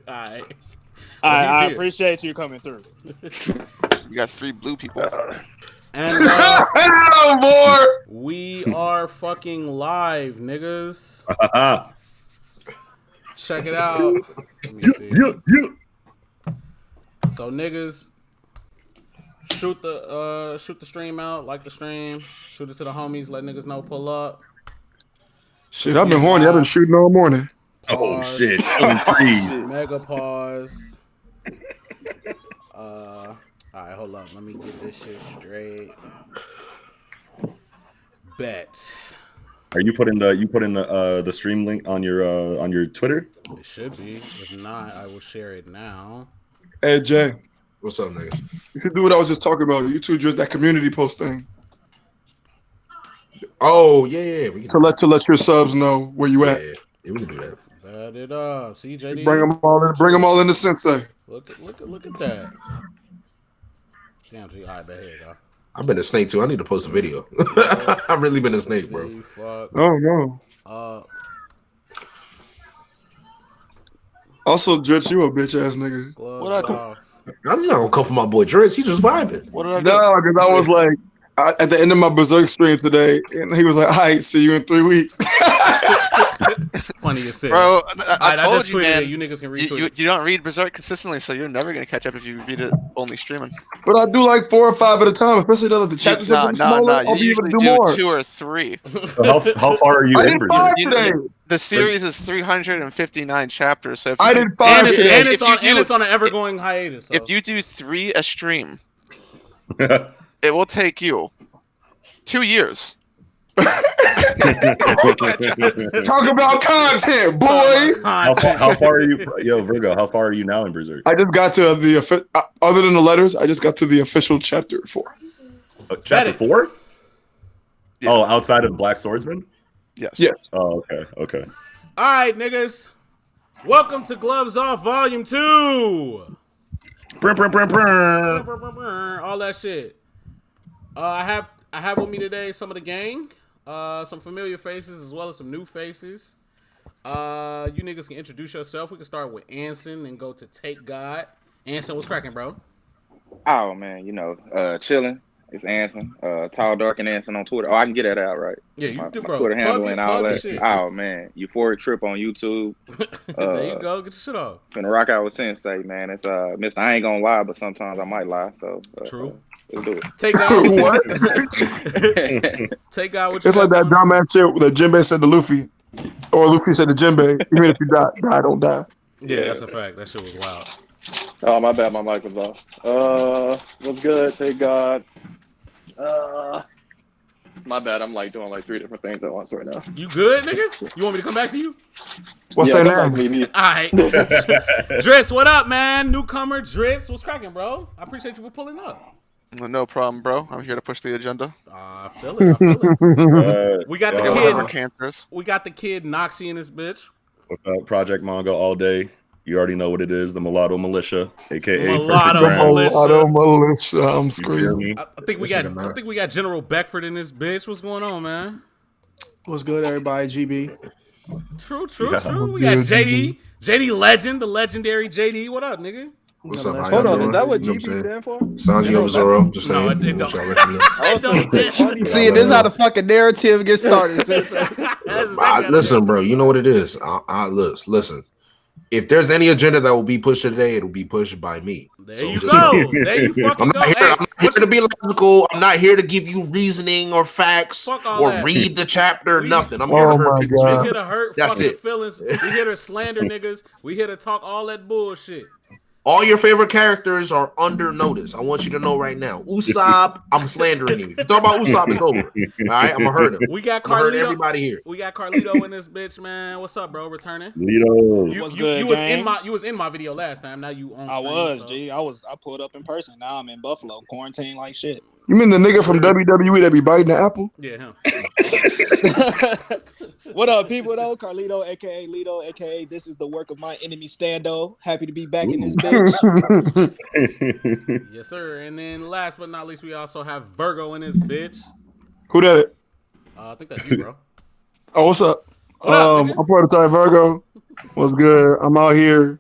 Alright. I appreciate you coming through. You got 3 blue people. And oh, boy. we are fucking live, niggas. Check it out. Let me see. So niggas, shoot the stream out, like the stream, shoot it to the homies, let niggas know, pull up. Shit, I've been horny. I've been shooting all morning. Pause. Oh shit! Mega pause. All right, hold up. Let me get this shit straight. Bet. Are you putting the stream link on your Twitter? It should be. If not, I will share it now. Hey Jay, What's up, nigga? you should do what I was just talking about. You two just that community post thing Oh yeah. We can to let your subs know where you at. yeah, we can do that. Bet it up. See, JD. Bring them all in. Bring them all into Sensei. Look at that. Damn, G. All right, bet here you go. I've been a snake too. I need to post a video. I've really been a snake, bro. Hey, fuck. Oh no. Also, Drizzt, you a bitch ass nigga. Gloves What I do? off. I'm just not gonna come for my boy Drizzt. He just vibing. What did I do? No, because I was like, at the end of my Berserk stream today, and he was like, "All right, see you in 3 weeks." Funny as shit. Bro, I I told just you, tweeted man. it. You niggas can retweet it. You don't read Berserk consistently, so you're never gonna catch up if you read it only streaming. But I do like 4 or 5 at a time, especially though the chapters are getting smaller. I'll You be able usually to do do more. 2 or 3. So how far are you I in did Berserk? 5 today. The series is 359 chapters. So if I you- did 5 And today. it's on an ever-going hiatus. So. If you do 3 a stream, it will take you 2 years. Talk about content, boy. How far are you, yo Vergo? How far are you now in Berserk? I just got to the other than the letters. I just got to the official chapter 4. Chapter 4? Yeah. Oh, outside of Black Swordsman? Yes. Oh, okay. All right, niggas. Welcome to Gloves Off Volume 2. Brum, brum, brum, brum. All that shit. I have with me today some of the gang, some familiar faces as well as some new faces. You niggas can introduce yourself. We can start with Anson and go to Take God. Anson, what's cracking, bro? Oh man, chilling. It's Anson, Tall Dark and Anson on Twitter. Oh, I can get that out, right? Yeah, you my, do, my bro. Twitter handle and all plug the that. shit. Oh man, Euphoric Trip on YouTube. There you go. Get your shit off. Finna rock out with Sensei, man. It's Mister. I ain't gonna lie, but sometimes I might lie. So True. Let's do it. Take God. What? Take God. What you It's like got that going on? dumbass shit that Jinbei said to Luffy, or Luffy said to Jinbei, "Even if you die, don't die." Yeah, that's a fact. That shit was wild. Oh my bad, my mic was off. What's good? Thank God. My bad. I'm doing 3 different things at once right now. You good, nigga? You want me to come back to you? What's Yeah, their come back name? to me. All right. Drizzt, what up, man? Newcomer Drizzt. What's cracking, bro? I appreciate you for pulling up. No problem, bro. I'm here to push the agenda. I feel it. We got the Whatever kid. cancers. We got the kid Noxi in this bitch. What's up? Project Manga all day. You already know what it is. The Mulatto Militia, aka Mulatto Perfect Brown. Militia. Militia. I'm You feel screaming. me? I think we got General Beckford in this bitch. What's going on, man? What's good, everybody? GB. True. Yeah. We got JD Legend, the legendary JD. What up, nigga? What's up? How Hold y'all on, doing? is that what You know GB I'm saying? stand for? Sanji over Zoro. Just No, saying. it don't. Y'all let me know. It don't. See, this is how the fucking narrative gets started. That's exactly how it Listen, is. bro. You know what it is. Listen. If there's any agenda that will be pushed today, it'll be pushed by me. There So you just go. know. There you fucking I'm go. not here, Hey, I'm not here to be logical. I'm not here to give you reasoning or facts Fuck all or that. read the chapter. We- Nothing. I'm here to Oh hurt my people's God. we feelings. here to hurt That's fucking it. feelings. We here to slander niggas. We here to talk all that bullshit. All your favorite characters are under notice. I want you to know right now. Usopp, I'm slandering you. If you talk about Usopp, it's over. All right, I'm gonna hurt him. We got I'm gonna hurt Carlito. everybody here. We got Carlito in this bitch, man. What's up, bro? Returning. Lito. You, What's you, good, you was gang? in my video last time. Now you on. I stream, was, so. G. I pulled up in person. Now I'm in Buffalo, quarantine like shit. You mean the nigga from WWE that be biting the apple? Yeah, him. What up, people? Though Carlito, aka Lito, aka this is the work of my enemy Stando. Happy to be back in this bitch. Yes, sir. And then last but not least, we also have Vergo in this bitch. Who did it? I think that's you, bro. Oh, what's up? What up, nigga? I'm Protagonist Vergo. What's good? I'm out here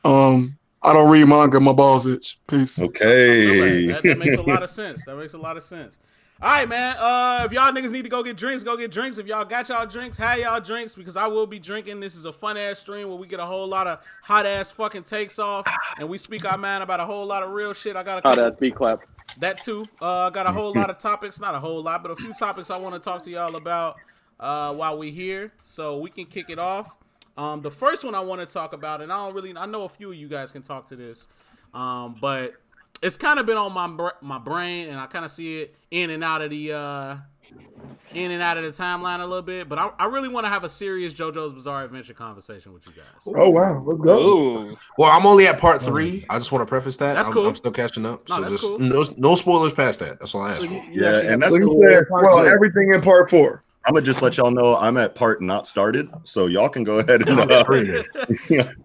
I don't read manga. My balls itch. Peace. Okay. That makes a lot of sense. That makes a lot of sense. All right, man. If y'all niggas need to go get drinks, go get drinks. If y'all got y'all drinks, have y'all drinks because I will be drinking. This is a fun ass stream where we get a whole lot of hot ass fucking takes off and we speak our mind about a whole lot of real shit. I got a couple, Hot ass beat clap. that too. I got a whole lot of topics, not a whole lot, but a few topics I want to talk to y'all about while we here, so we can kick it off. The first one I want to talk about, and I know a few of you guys can talk to this, but it's kind of been on my brain, and I kind of see it in and out of the timeline a little bit. But I really want to have a serious JoJo's Bizarre Adventure conversation with you guys. Oh wow, let's go. Ooh. Well, I'm only at part 3. I just want to preface that. That's cool. I'm still catching up. No, So that's just cool. no spoilers past that. That's all I ask for. Yeah, and that's So he cool. said, well, everything in part 4. I'm gonna just let y'all know I'm at part not started, so y'all can go ahead and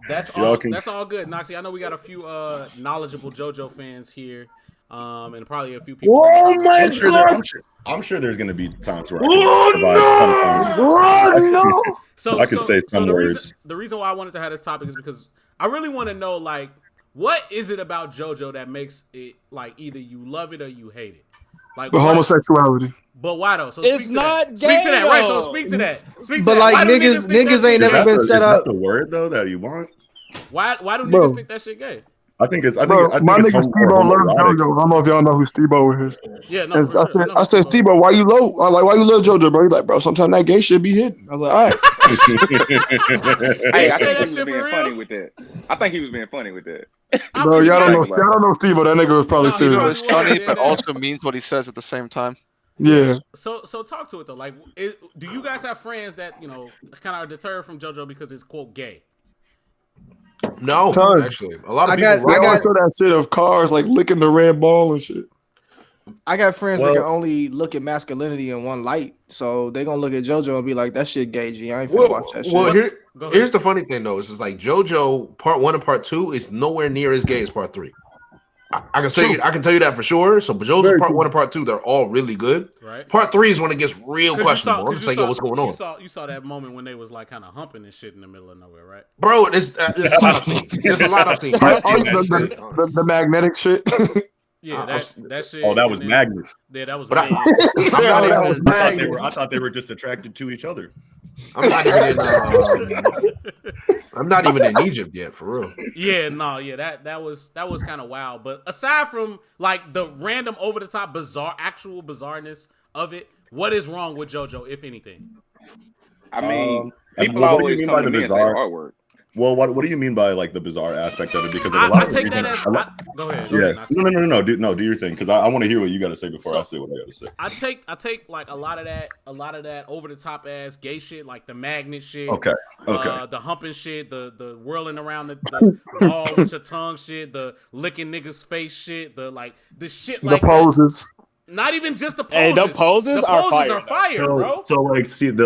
That's Y'all all. can- That's all good, Noxi. I know we got a few knowledgeable JoJo fans here, and probably a few people. Oh my god! I'm sure there's gonna be times where Oh, I So I could say some the words. reason why I wanted to have this topic is because I really want to know, like, what is it about JoJo that makes it like either you love it or you hate it? Like The what- homosexuality. But why though? So It's speak to not that. Speak to that, gay, right? So though. speak to that. Speak to But that. like Why do niggas think that ain't shit never gay? been set up. The word though that you want. Why do Bro. niggas think that shit gay? I think it's. I Bro, think my it's nigga Steve-O loves JoJo. I don't know if y'all know who Steve-O is. Yeah, no. And For sure. I said, Steve-O, why you low? I'm like, why you love JoJo, bro? He's like, bro, sometimes that gay shit be hidden. I was like, all right. Hey, say I think that he was shit being for funny real? with that. I think he was being funny with that. Bro, y'all don't know Steve-O. That nigga was probably No, he It serious. probably was funny, yeah, but yeah. also means what he says at the same time. Yeah. So talk to it though. Like, do you guys have friends that kind of are deterred from JoJo because it's quote gay? No, Tons. actually, a lot of I people. got- They I always show that shit of cars like licking the red ball and shit. I got friends Well- that can only look at masculinity in one light, so they gonna look at JoJo and be like, "That shit gay, G. I ain't finna watch that shit." Well, Go ahead. here's the funny thing though. Is it's like JoJo part 1 and part 2 is nowhere near as gay as part 3. I can say I can tell you that for sure. So JoJo's Very part true. 1 and part 2, they're all really good. Right. Part 3 is when it gets real questionable. I'm just like, yo, what's going on, You saw that moment when they was like kind of humping and shit in the middle of nowhere, right? bro? There's a lot of things. There's a lot of things. The magnetic shit. Yeah, that shit. Oh, that was and then- Magnus. Yeah, that was. But Magnus. I'm not That even- was I thought they were just attracted to each other. I'm not even I'm not even in Egypt yet, for real. Yeah, no, yeah, that was kind of wild. But aside from like the random over the top actual bizarreness of it, what is wrong with JoJo, if anything? I mean, and people what do you always mean come by to the me and say bizarre? artwork. Well, what do you mean by like the bizarre aspect of it? Because there's a lot I of take that as go ahead. Go yeah. ahead, Noxi. No. Do your thing because I want to hear what you got to say before I say what I got to say. I take like a lot of that over the top ass gay shit, like the magnet shit. Okay. The humping shit, the whirling around the ball with your tongue shit, the licking niggas face shit, the shit The like that. poses. Not even just the poses. Hey, the poses The are poses fire, are fire, bro. So like, see, the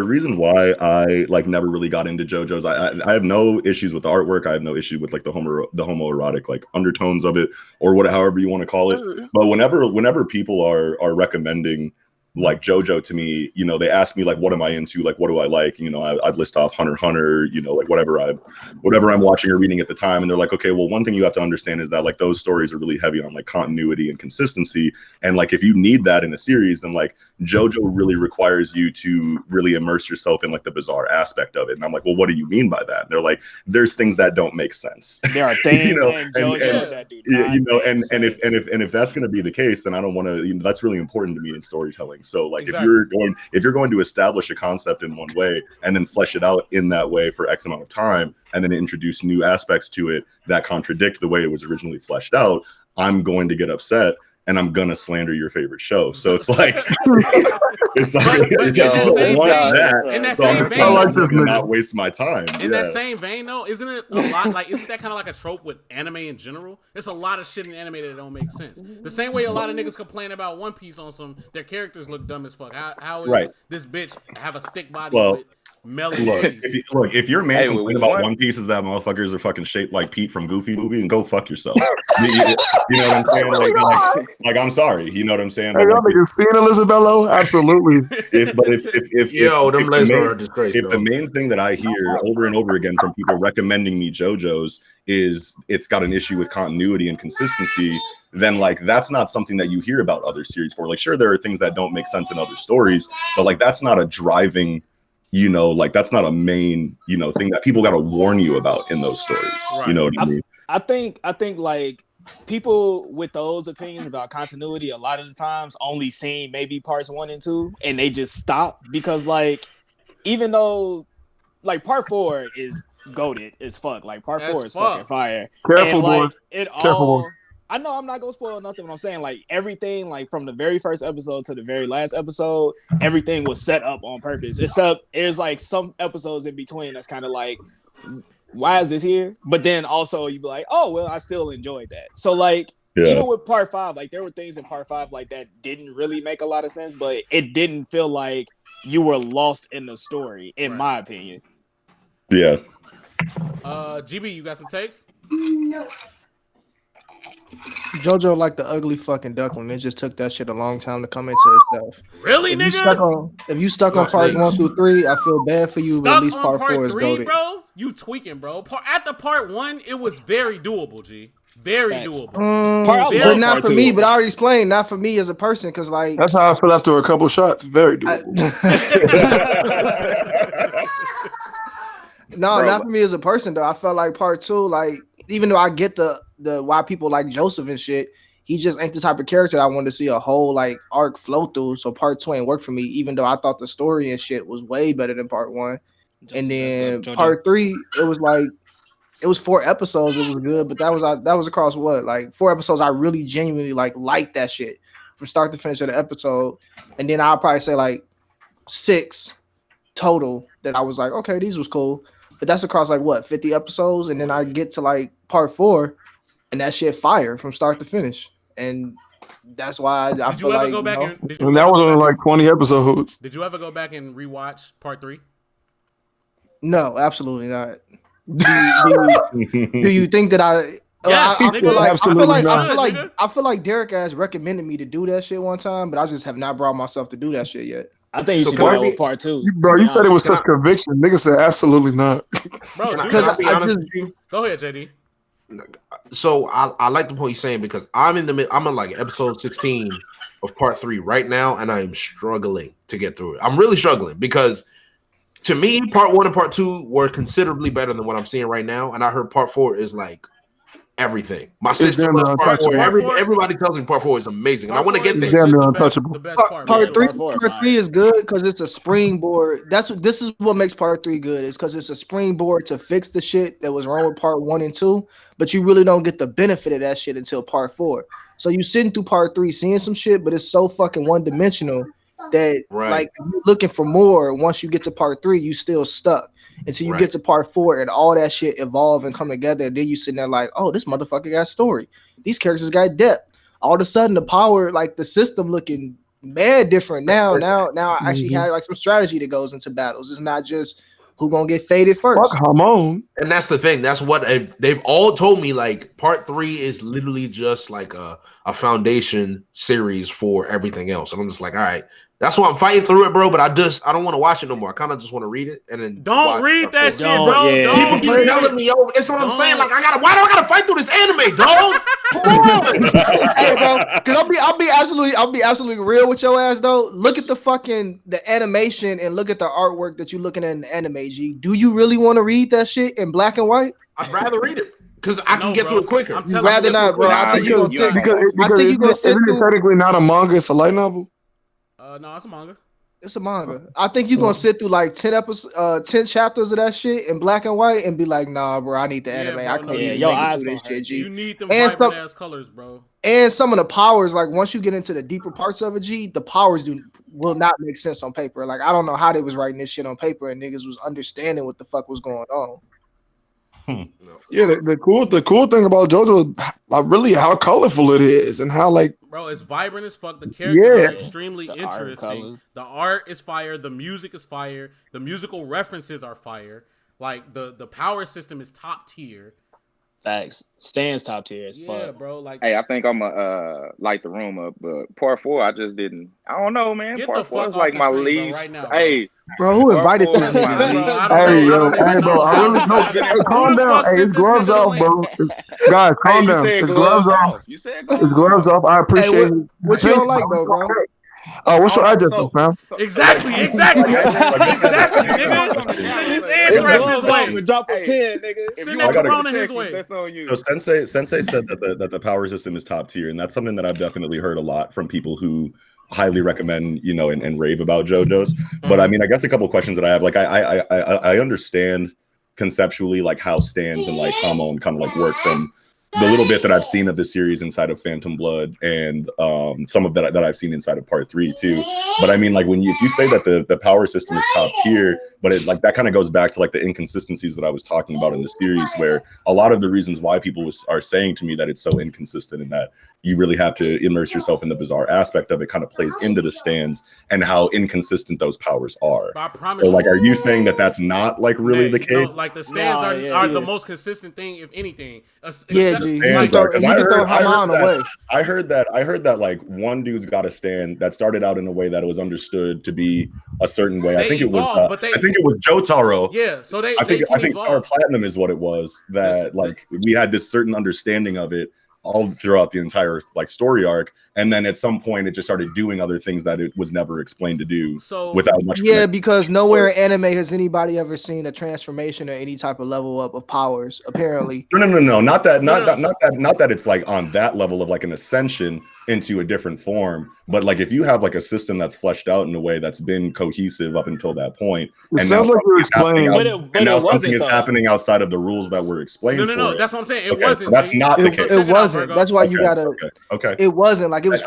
reason why I like never really got into JoJo's, I have no issues with the artwork. I have no issue with like the homoerotic like undertones of it, or however you want to call it. But whenever people are recommending like JoJo to me, you know, they ask me like, what am I into? Like, what do I like? You know, I'd list off Hunter x Hunter, you know, like whatever I'm watching or reading at the time. And they're like, okay, well, one thing you have to understand is that like those stories are really heavy on like continuity and consistency. And like, if you need that in a series, then like JoJo really requires you to really immerse yourself in like the bizarre aspect of it. And I'm like, well, what do you mean by that? And they're like, there's things that don't make sense. There are things You know, in JoJo that do not you know, make and sense. if that's going to be the case, then I don't want to. You know, that's really important to me in storytelling. So, like, Exactly. if you're going to establish a concept in one way and then flesh it out in that way for X amount of time, and then introduce new aspects to it that contradict the way it was originally fleshed out, I'm going to get upset. And I'm gonna slander your favorite show. So it's like, in that same vein, I'm gonna not waste my time. In that same vein, though, isn't it a lot like isn't that kind of like a trope with anime in general? It's a lot of shit in anime that don't make sense. The same way a lot of niggas complain about One Piece on their characters look dumb as fuck. How is this bitch have a stick body with melon titties? If your main Hey, complaint about One Piece is that motherfuckers are fucking shaped like Pete from Goofy movie, and go fuck yourself. You know what I'm saying? Like, I'm sorry. You know what I'm saying? Hey, y'all niggas seen Elizabello? Absolutely. Them legs are a disgrace. If the main thing that I hear over and over again from people recommending me JoJo's is it's got an issue with continuity and consistency, then like that's not something that you hear about other series for. Like, sure, there are things that don't make sense in other stories, but like that's not a driving, like that's not a main, thing that people got to warn you about in those stories. Right. You know what I mean? I think like people with those opinions about continuity a lot of the times only seen maybe parts 1 and 2 and they just stop because like even though like part 4 is goated as fuck, like part 4 is fucking fire. Careful, and, like, boy. It Careful, all boy. I know I'm not gonna spoil nothing, but I'm saying like everything, like from the very first episode to the very last episode, everything was set up on purpose. Except there's like some episodes in between that's kind of like, why is this here? But then also you'd be like, oh well, I still enjoyed that. So like even with part 5, like there were things in part 5 like that didn't really make a lot of sense, but it didn't feel like you were lost in the story, in my opinion. Yeah. GB, you got some takes? No. JoJo like the ugly fucking duckling. It just took that shit a long time to come into itself. Really, if nigga? If you stuck on part 1 through 3, I feel bad for you. But at least part 4 is goated. Bro, you tweaking, bro. After part 1, it was very doable, G. Very doable. But not for me. But I already explained, not for me as a person, because like that's how I feel after a couple shots. Very doable. No, not for me as a person though. I felt like part 2, like even though I get the why people like Joseph and shit, he just ain't the type of character I wanted to see a whole like arc flow through. So part 2 ain't work for me, even though I thought the story and shit was way better than part 1. And then part 3, it was like it was 4 episodes. It was good, but that was across what, like 4 episodes. I really genuinely liked that shit from start to finish of the episode. And then I'll probably say like 6 total that I was like, okay, these was cool. But that's across like what, 50 episodes, and then I get to like part 4, and that shit fire from start to finish, and that's why I feel like. And that was only like 20 episodes. Did you ever go back and rewatch part 3? No, absolutely not. Do you think that I? Yes, I feel like Derek has recommended me to do that shit one time, but I just have not brought myself to do that shit yet. I think you should do that with part 2. Bro, you said it was such conviction. Nigga said absolutely not. Bro, can I be honest with you? Go ahead, JD. So I like the point you're saying because I'm in like episode 16 of part 3 right now, and I am struggling to get through it. I'm really struggling because to me, part 1 and part 2 were considerably better than what I'm seeing right now, and I heard part 4 is like everything. My sister loves part 4. Everybody tells me part 4 is amazing, and I want to get there. Damn, untouchable. Part 3 is good because it's a springboard. This is what makes part 3 good, is because it's a springboard to fix the shit that was wrong with part 1 and 2. But you really don't get the benefit of that shit until part 4. So you sitting through part 3 seeing some shit, but it's so fucking one dimensional that like if you're looking for more. Once you get to part 3, you still stuck until you get to part 4 and all that shit evolve and come together, and then you sitting there like, oh, this motherfucker got story. These characters got depth. All of a sudden, the power, like the system, looking mad different now. I actually have like some strategy that goes into battles. It's not just who gonna get faded first. Come on. And that's the thing. That's what they've all told me. Like part 3 is literally just like a foundation series for everything else. And I'm just like, all right. That's why I'm fighting through it, bro. But I don't want to watch it no more. I kind of just want to read it and then don't read that shit, bro. Yeah. People keep telling me, yo, that's what I'm saying. Like, why do I gotta fight through this anime, dog? Hey, bro, because I'll be absolutely real with your ass though. Look at the animation and look at the artwork that you're looking at in the anime. G, do you really want to read that shit in black and white? I'd rather read it. Because I can get through it quicker. You'd rather not, bro. I think you're gonna sit isn't it technically not a manga, it's a light novel? No, it's a manga. It's a manga. I think you're gonna sit through like 10 chapters of that shit in black and white and be like, nah, bro, I need the anime. Bro, I can't even your make eyes it through this shit, G. You need them vibrant ass colors, bro. And some of the powers, like once you get into the deeper parts of it, G, the powers will not make sense on paper. Like I don't know how they was writing this shit on paper and niggas was understanding what the fuck was going on. Yeah, the cool thing about JoJo is really how colorful it is and how like, bro, it's vibrant as fuck. The characters are extremely interesting. The art is fire. The music is fire. The musical references are fire. Like the power system is top tier. Facts. Stan's top tier as Yeah, fuck. bro. Like, Hey, I think I'm gonna light the room up, but part 4, I just didn't. I don't know, man. Get Part the 4 fuck is off like the my stream, bro, least. right now, bro. Hey, Bro, who part invited 4 this is my nigga? Bro, least. I don't Hey, know. I yo, don't hey, even bro, know. I really no. Who the Calm down. fuck Hey, sent his this gloves nigga the off, bro. link? Guys, Hey, calm you down. said His gloves off. off. You said His gloves gloves off. off. I Hey, appreciate it. what you don't like though, bro? What's your Oh, address, so, fam? Exactly, look, exactly, look, exactly, look, nigga. look, Send his look, His anthrax look, his gloves off way. and drop a Hey, pin, nigga. if Send you that want to corona go to his Texas, way. that's on you. So Sensei said that the power system is top tier, and that's something that I've definitely heard a lot from people who highly recommend, and rave about JoJo's. But I mean, I guess a couple questions that I have, like, I understand conceptually like how stands and like Hamon kind of like work from the little bit that I've seen of the series inside of Phantom Blood and some of that I've seen inside of Part 3 too. But I mean, like if you say that the power system is top tier, but it like that kind of goes back to like the inconsistencies that I was talking about in the series, where a lot of the reasons why people are saying to me that it's so inconsistent and that you really have to immerse yourself in the bizarre aspect of it kind of plays into the stands and how inconsistent those powers are. But I promise So like, you, are you saying that that's not like really the case? No, like the stands Nah, are yeah. the most consistent thing, if anything. Yeah, G. You can Stands throw, are, 'cause you I can throw heard Haman away. I heard that like one dude's got a stand that started out in a way that was understood to be a certain way. They I think evolved, but I think it was Jotaro. Yeah, so they I think can Star evolve. Platinum is what it was, that like we had this certain understanding of it all throughout the entire like story arc, and then at some point it just started doing other things that it was never explained to do without much Yeah, because nowhere in anime has anybody ever seen a transformation or any type of level up of powers, apparently. No, not that it's like on that level of like an ascension into a different form, but like if you have like a system that's fleshed out in a way that's been cohesive up until that point, It and now sounds like you're explaining. something is happening outside of the rules that were explained. No, that's what I'm saying. It Okay, wasn't. so that's not the case. It wasn't. That's why you gotta. Okay. It wasn't like it was.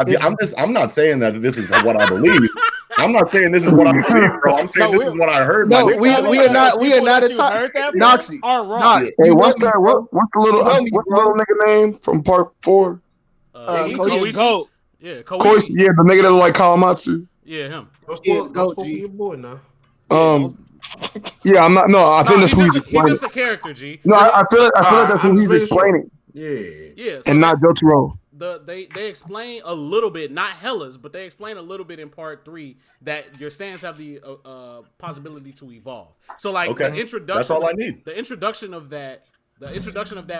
I'm not saying that this is what I believe. I'm not saying this is what I believe, bro. I'm saying this is what I heard. No, we are not a top. Noxi. Noxi. Hey, what's the little nigga name from Part 4? Goat. Yeah, Koichi. Yeah, the nigga that like Kawamatsu. Yeah, him. Your boy now. Yeah, I'm not. No, I think that's who he's explaining. He's just a character, G. No, I feel like that's who he's explaining. Yeah. So and not Jotaro. They explain a little bit, not hellas, but they explain a little bit in Part 3 that your stands have the possibility to evolve. So like the introduction, that's all I need. The introduction of that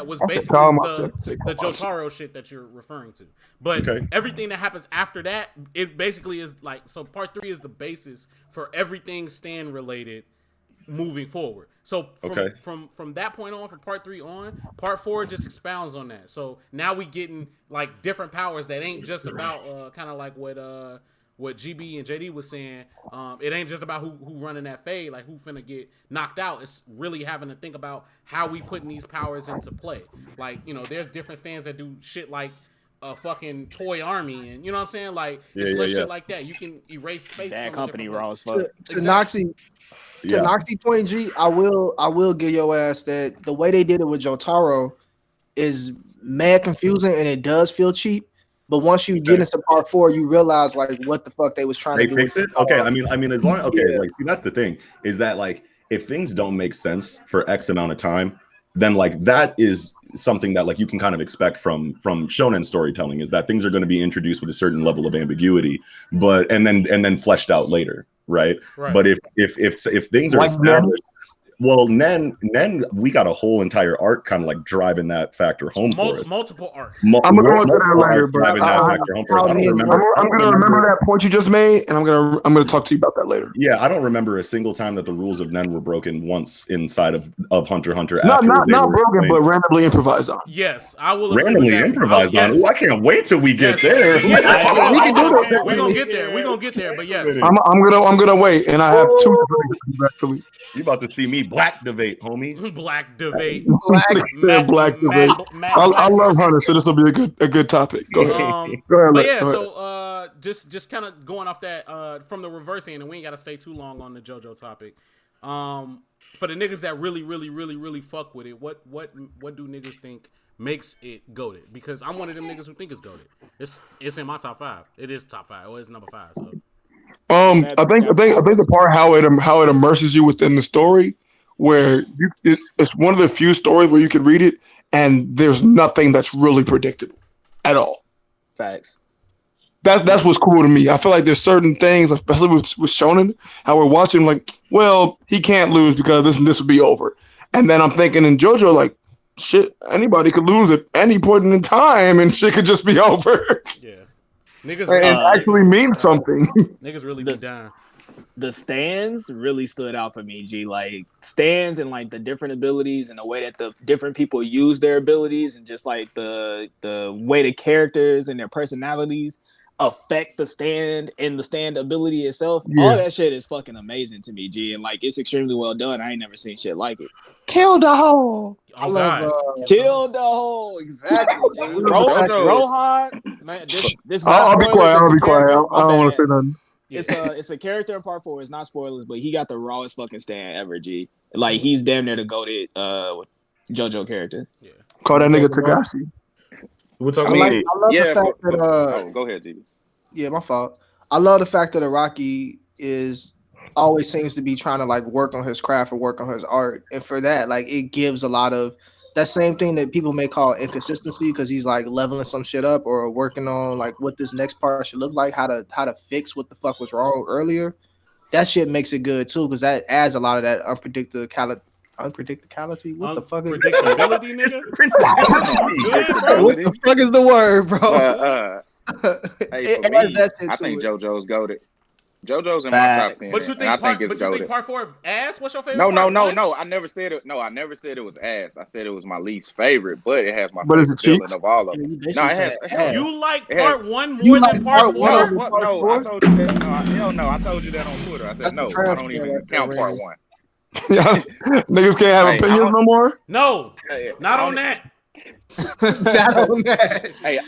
was That's basically the Kawamatsu. Jotaro shit that you're referring to. But everything that happens after that, it basically is like, so Part 3 is the basis for everything stand related moving forward. So from that point on, from Part 3 on, Part 4 just expounds on that. So now we getting like different powers that ain't just about kind of like what GB and JD was saying. It ain't just about who running that fade, like who finna get knocked out. It's really having to think about how we putting these powers into play. Like, there's different stands that do shit like a fucking toy army, and you know what I'm saying? Like shit like that. You can erase space. That company raw as fuck. To Noxi point, G, I will give your ass that the way they did it with Jotaro is mad confusing, and it does feel cheap. But once you get into Part 4, you realize like what the fuck they was trying to do. They fix it. Okay, I mean, as long like that's the thing is that like if things don't make sense for X amount of time, then like that is something that like you can kind of expect from shonen storytelling, is that things are going to be introduced with a certain level of ambiguity, but and then fleshed out later, right? But if things are established, well, Nen, we got a whole entire arc kind of like driving that factor home for us. Multiple arcs. I'm gonna go into that later, but driving that factor home for us. I'm gonna remember that point you just made, and I'm gonna talk to you about that later. Yeah, I don't remember a single time that the rules of Nen were broken once inside of Hunter x Hunter. Not broken, but randomly improvised on. Yes, I will randomly improvised on. Oh, I can't wait till we get there. We can do that. We're gonna get there. We're gonna get there. But yes, I'm gonna wait, and I have two actually. You about to see me black debate, homie. Black debate. Black debate. I love Hunter, so this will be a good topipic. Go ahead. But yeah, so just kind of going off that from the reverse end, and we ain't gotta stay too long on the JoJo topic. For the niggas that really fuck with it, what do niggas think makes it goated? Because I'm one of them niggas who think it's goated. It's in my top 5. It is top 5. Or it's number 5. So. I think the part how it immerses you within the story where it's one of the few stories where you can read it and there's nothing that's really predictable at all. Facts. That's what's cool to me. I feel like there's certain things, especially with Shonen, how we're watching like, well, he can't lose because this would be over. And then I'm thinking in JoJo, like, shit, anybody could lose at any point in time and shit could just be over. Yeah. Niggas and actually means something. Niggas really be down. The stands really stood out for me, G. Like stands and like the different abilities and the way that the different people use their abilities and just like the way the characters and their personalities affect the stand and the stand ability itself. Yeah. All that shit is fucking amazing to me, G. And like it's extremely well done. I ain't never seen shit like it. Kill the hole. I love kill the hole. Exactly. Rohan. Man, this I'll be quiet. I'll be quiet. I don't want to say nothing. It's a character in part 4. It's not spoilers, but he got the rawest fucking stand ever, G. Like he's damn near the goated JoJo character. Yeah. Call that nigga Tagashi. We're talking I love the fact that go ahead, G. Yeah, my fault. I love the fact that Araki always seems to be trying to like work on his craft or work on his art, and for that, like it gives a lot of that same thing that people may call inconsistency because he's like leveling some shit up or working on like what this next part should look like, how to fix what the fuck was wrong earlier. That shit makes it good too because that adds a lot of that unpredictability. What the fuck is predictability, nigga? What the fuck is the word, bro? Hey, for me, I think JoJo's goated. JoJo's in my top 10. But you think part 4 ass? What's your favorite? No. I never said it. No, I never said it was ass. I said it was my least favorite, but it has my favorite villain of all of them. No, it has. You like part 1 more than part 4? No, I told you that. No, hell no. I told you that on Twitter. I said no. I don't even count part 1. Niggas can't have opinions no more. No, not on that. Not on that. Hey,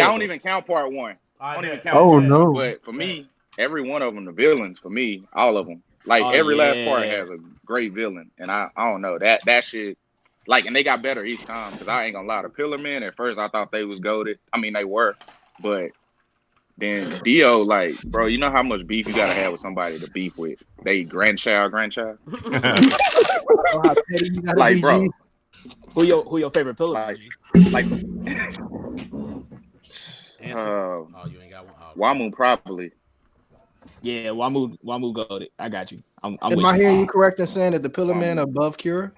I don't even count part 1. I don't even count. Oh no! But for me, every one of them, the villains for me, all of them, like every last part has a great villain, and I don't know that shit. Like, and they got better each time because I ain't gonna lie. The Pillar Men at first I thought they was goated. I mean they were, but then Dio, like, bro, you know how much beef you gotta have with somebody to beef with? They grandchild. Like, bro, who your favorite pillar? Like you ain't got one. Wamu probably. Yeah, Wamu goated. I got you. I'm Am I hearing you correct in saying that the Pillar Man above Kira?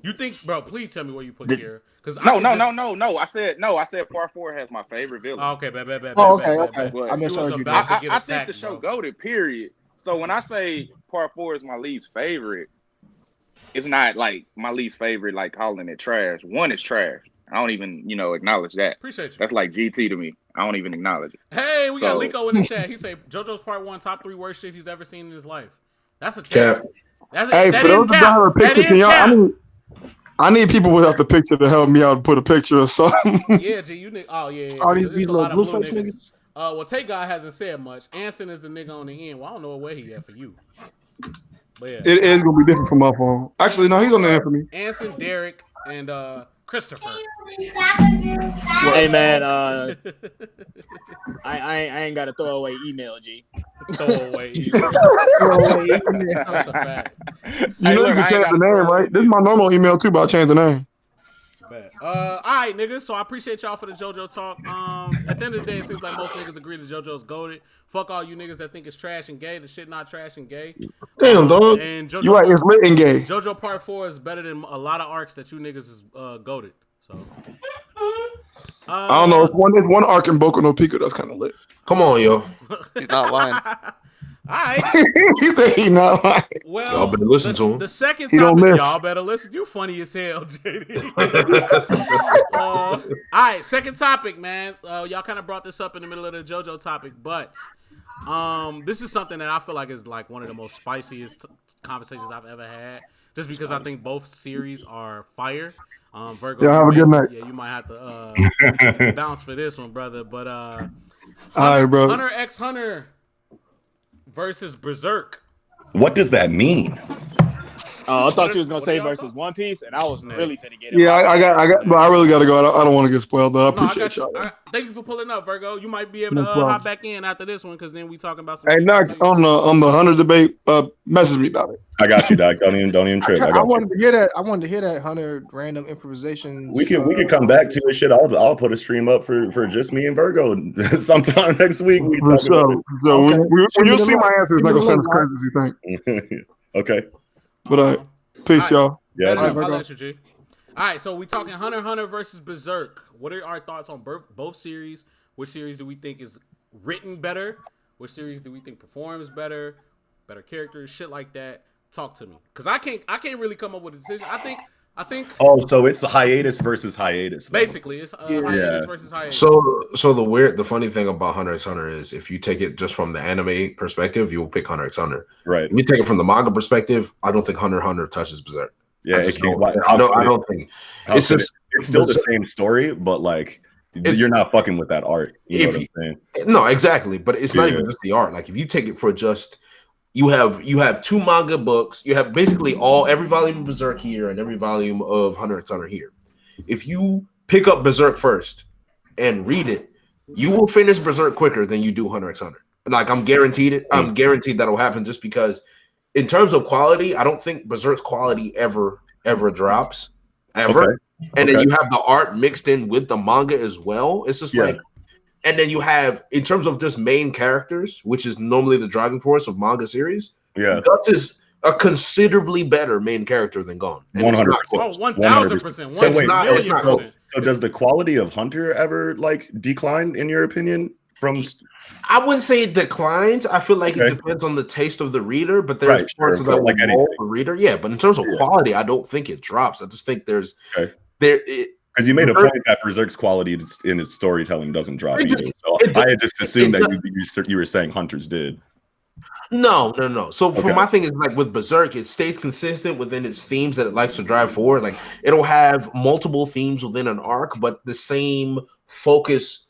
You think, bro? Please tell me where you put Kira. No. I said part 4 has my favorite villain. Oh, okay, bad. Okay. I misheard you. I think the show goated. Period. So when I say part 4 is my least favorite, it's not like my least favorite, like calling it trash. 1 is trash. I don't even, acknowledge that. Appreciate you. That's like GT to me. I don't even acknowledge it. Hey, we got Lico in the chat. He said JoJo's part 1 top 3 worst shit he's ever seen in his life. That's a cap. Hey, for those that have a picture, I need people without the picture to help me out and put a picture or something. Yeah, G, you need. Oh yeah. All these little blue face niggas. Well, Tay Guy hasn't said much. Anson is the nigga on the end. Well, I don't know where he at for you. But yeah. It is gonna be different from my phone. Actually, no, he's on the end for me. Anson, Derek, and Christopher. Hey man, I ain't got to throw away email, G. Throw away email. That's a fact. You know you can change the name, right? This is my normal email too, but I changed the name. All right, niggas. So I appreciate y'all for the JoJo talk. At the end of the day, it seems like most niggas agree that JoJo's goated. Fuck all you niggas that think it's trash and gay. The shit not trash and gay. Damn, dog. And JoJo, you right, it's lit and gay. JoJo Part 4 is better than a lot of arcs that you niggas is goated. So I don't know. There's one arc in Boku no Pico that's kind of lit. Come on, yo. He's not lying. All right. He said he not lying. Well, y'all better listen to him. The second topic, y'all better listen. You funny as hell, JD. All right, second topic, man. Y'all kind of brought this up in the middle of the JoJo topic, but this is something that I feel like is like one of the most spiciest conversations I've ever had. Just because I think both series are fire. Vergo, yeah, have a good night. Yeah, you might have to bounce for this one, brother. But all right, bro. Hunter x Hunter versus Berserk. What does that mean? I thought you was gonna What are say y'all versus thoughts? One Piece, and I was really finna get it. Yeah, I got, but I really got to go. I don't want to get spoiled though. I No, I appreciate got you. y'all. Thank you for pulling up, Virgo. You might be able No to problem. hop back in after this one because then we talking about some. Hey, Knox, on the Hunter debate, message me about it. I got you, Doc. Don't even trip. I I got you. wanted to hear that. I wanted to hear that 100 random improvisations. We can come back to it. Shit, I'll put a stream up for just me and Virgo sometime next week. We For talk sure. about So Okay. when you see my answer, it's not Give gonna me sound the as crazy as you think. it. Okay. But peace, y'all. Yeah. I'll Virgo. let you, G. All right, so we talking Hunter x Hunter versus Berserk. What are our thoughts on both series? Which series do we think is written better? Which series do we think performs better? Better characters, shit like that. Talk to me, cause I can't really come up with a decision. I think. Oh, so it's the hiatus versus hiatus. Though. Basically, it's hiatus versus hiatus. So the funny thing about Hunter x Hunter is if you take it just from the anime perspective, you will pick Hunter x Hunter. Right. If you take it from the manga perspective, I don't think Hunter x Hunter touches Berserk. Yeah, I don't think it's just it's still the same story, but like you're not fucking with that art. You know what I'm saying? No, exactly. But it's not even just the art. Like if you take it for just you have 2 manga books, you have basically every volume of Berserk here and every volume of Hunter x Hunter here. If you pick up Berserk first and read it, you will finish Berserk quicker than you do Hunter x Hunter. Like I'm guaranteed it. I'm guaranteed that'll happen just because in terms of quality, I don't think Berserk's quality ever drops. Ever. Okay. And then you have the art mixed in with the manga as well. It's just like, and then you have, in terms of just main characters, which is normally the driving force of manga series, Guts is a considerably better main character than Gon. 100%. Oh, 1,000%. So does the quality of Hunter ever like decline in your opinion? I wouldn't say it declines. I feel like it depends on the taste of the reader, but there's parts of that like the reader. Yeah, but in terms of quality, I don't think it drops. I just think there's because you made a point that Berserk's quality in its storytelling doesn't drop either. So I had just assumed that you were saying Hunter's did. No. So for my thing is like with Berserk, it stays consistent within its themes that it likes to drive forward. Like it'll have multiple themes within an arc, but the same focus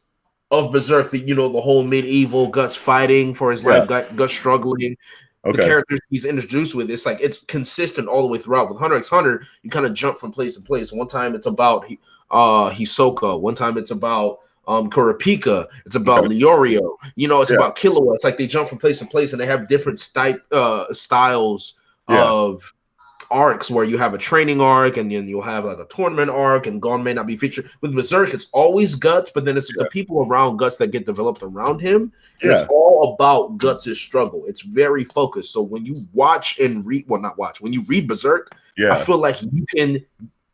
of Berserk, the whole medieval Guts fighting for his life, Guts struggling. The characters he's introduced with, it's like it's consistent all the way throughout. With Hunter x Hunter, you kind of jump from place to place. One time it's about Hisoka. One time it's about Kurapika. It's about Leorio. It's about Killua. It's like they jump from place to place, and they have different styles of arcs where you have a training arc and then you'll have like a tournament arc, and Gon may not be featured. With Berserk, it's always Guts, but then it's the people around Guts that get developed around him. And it's all about Guts' struggle. It's very focused. So when you watch and read, when you read Berserk, I feel like you can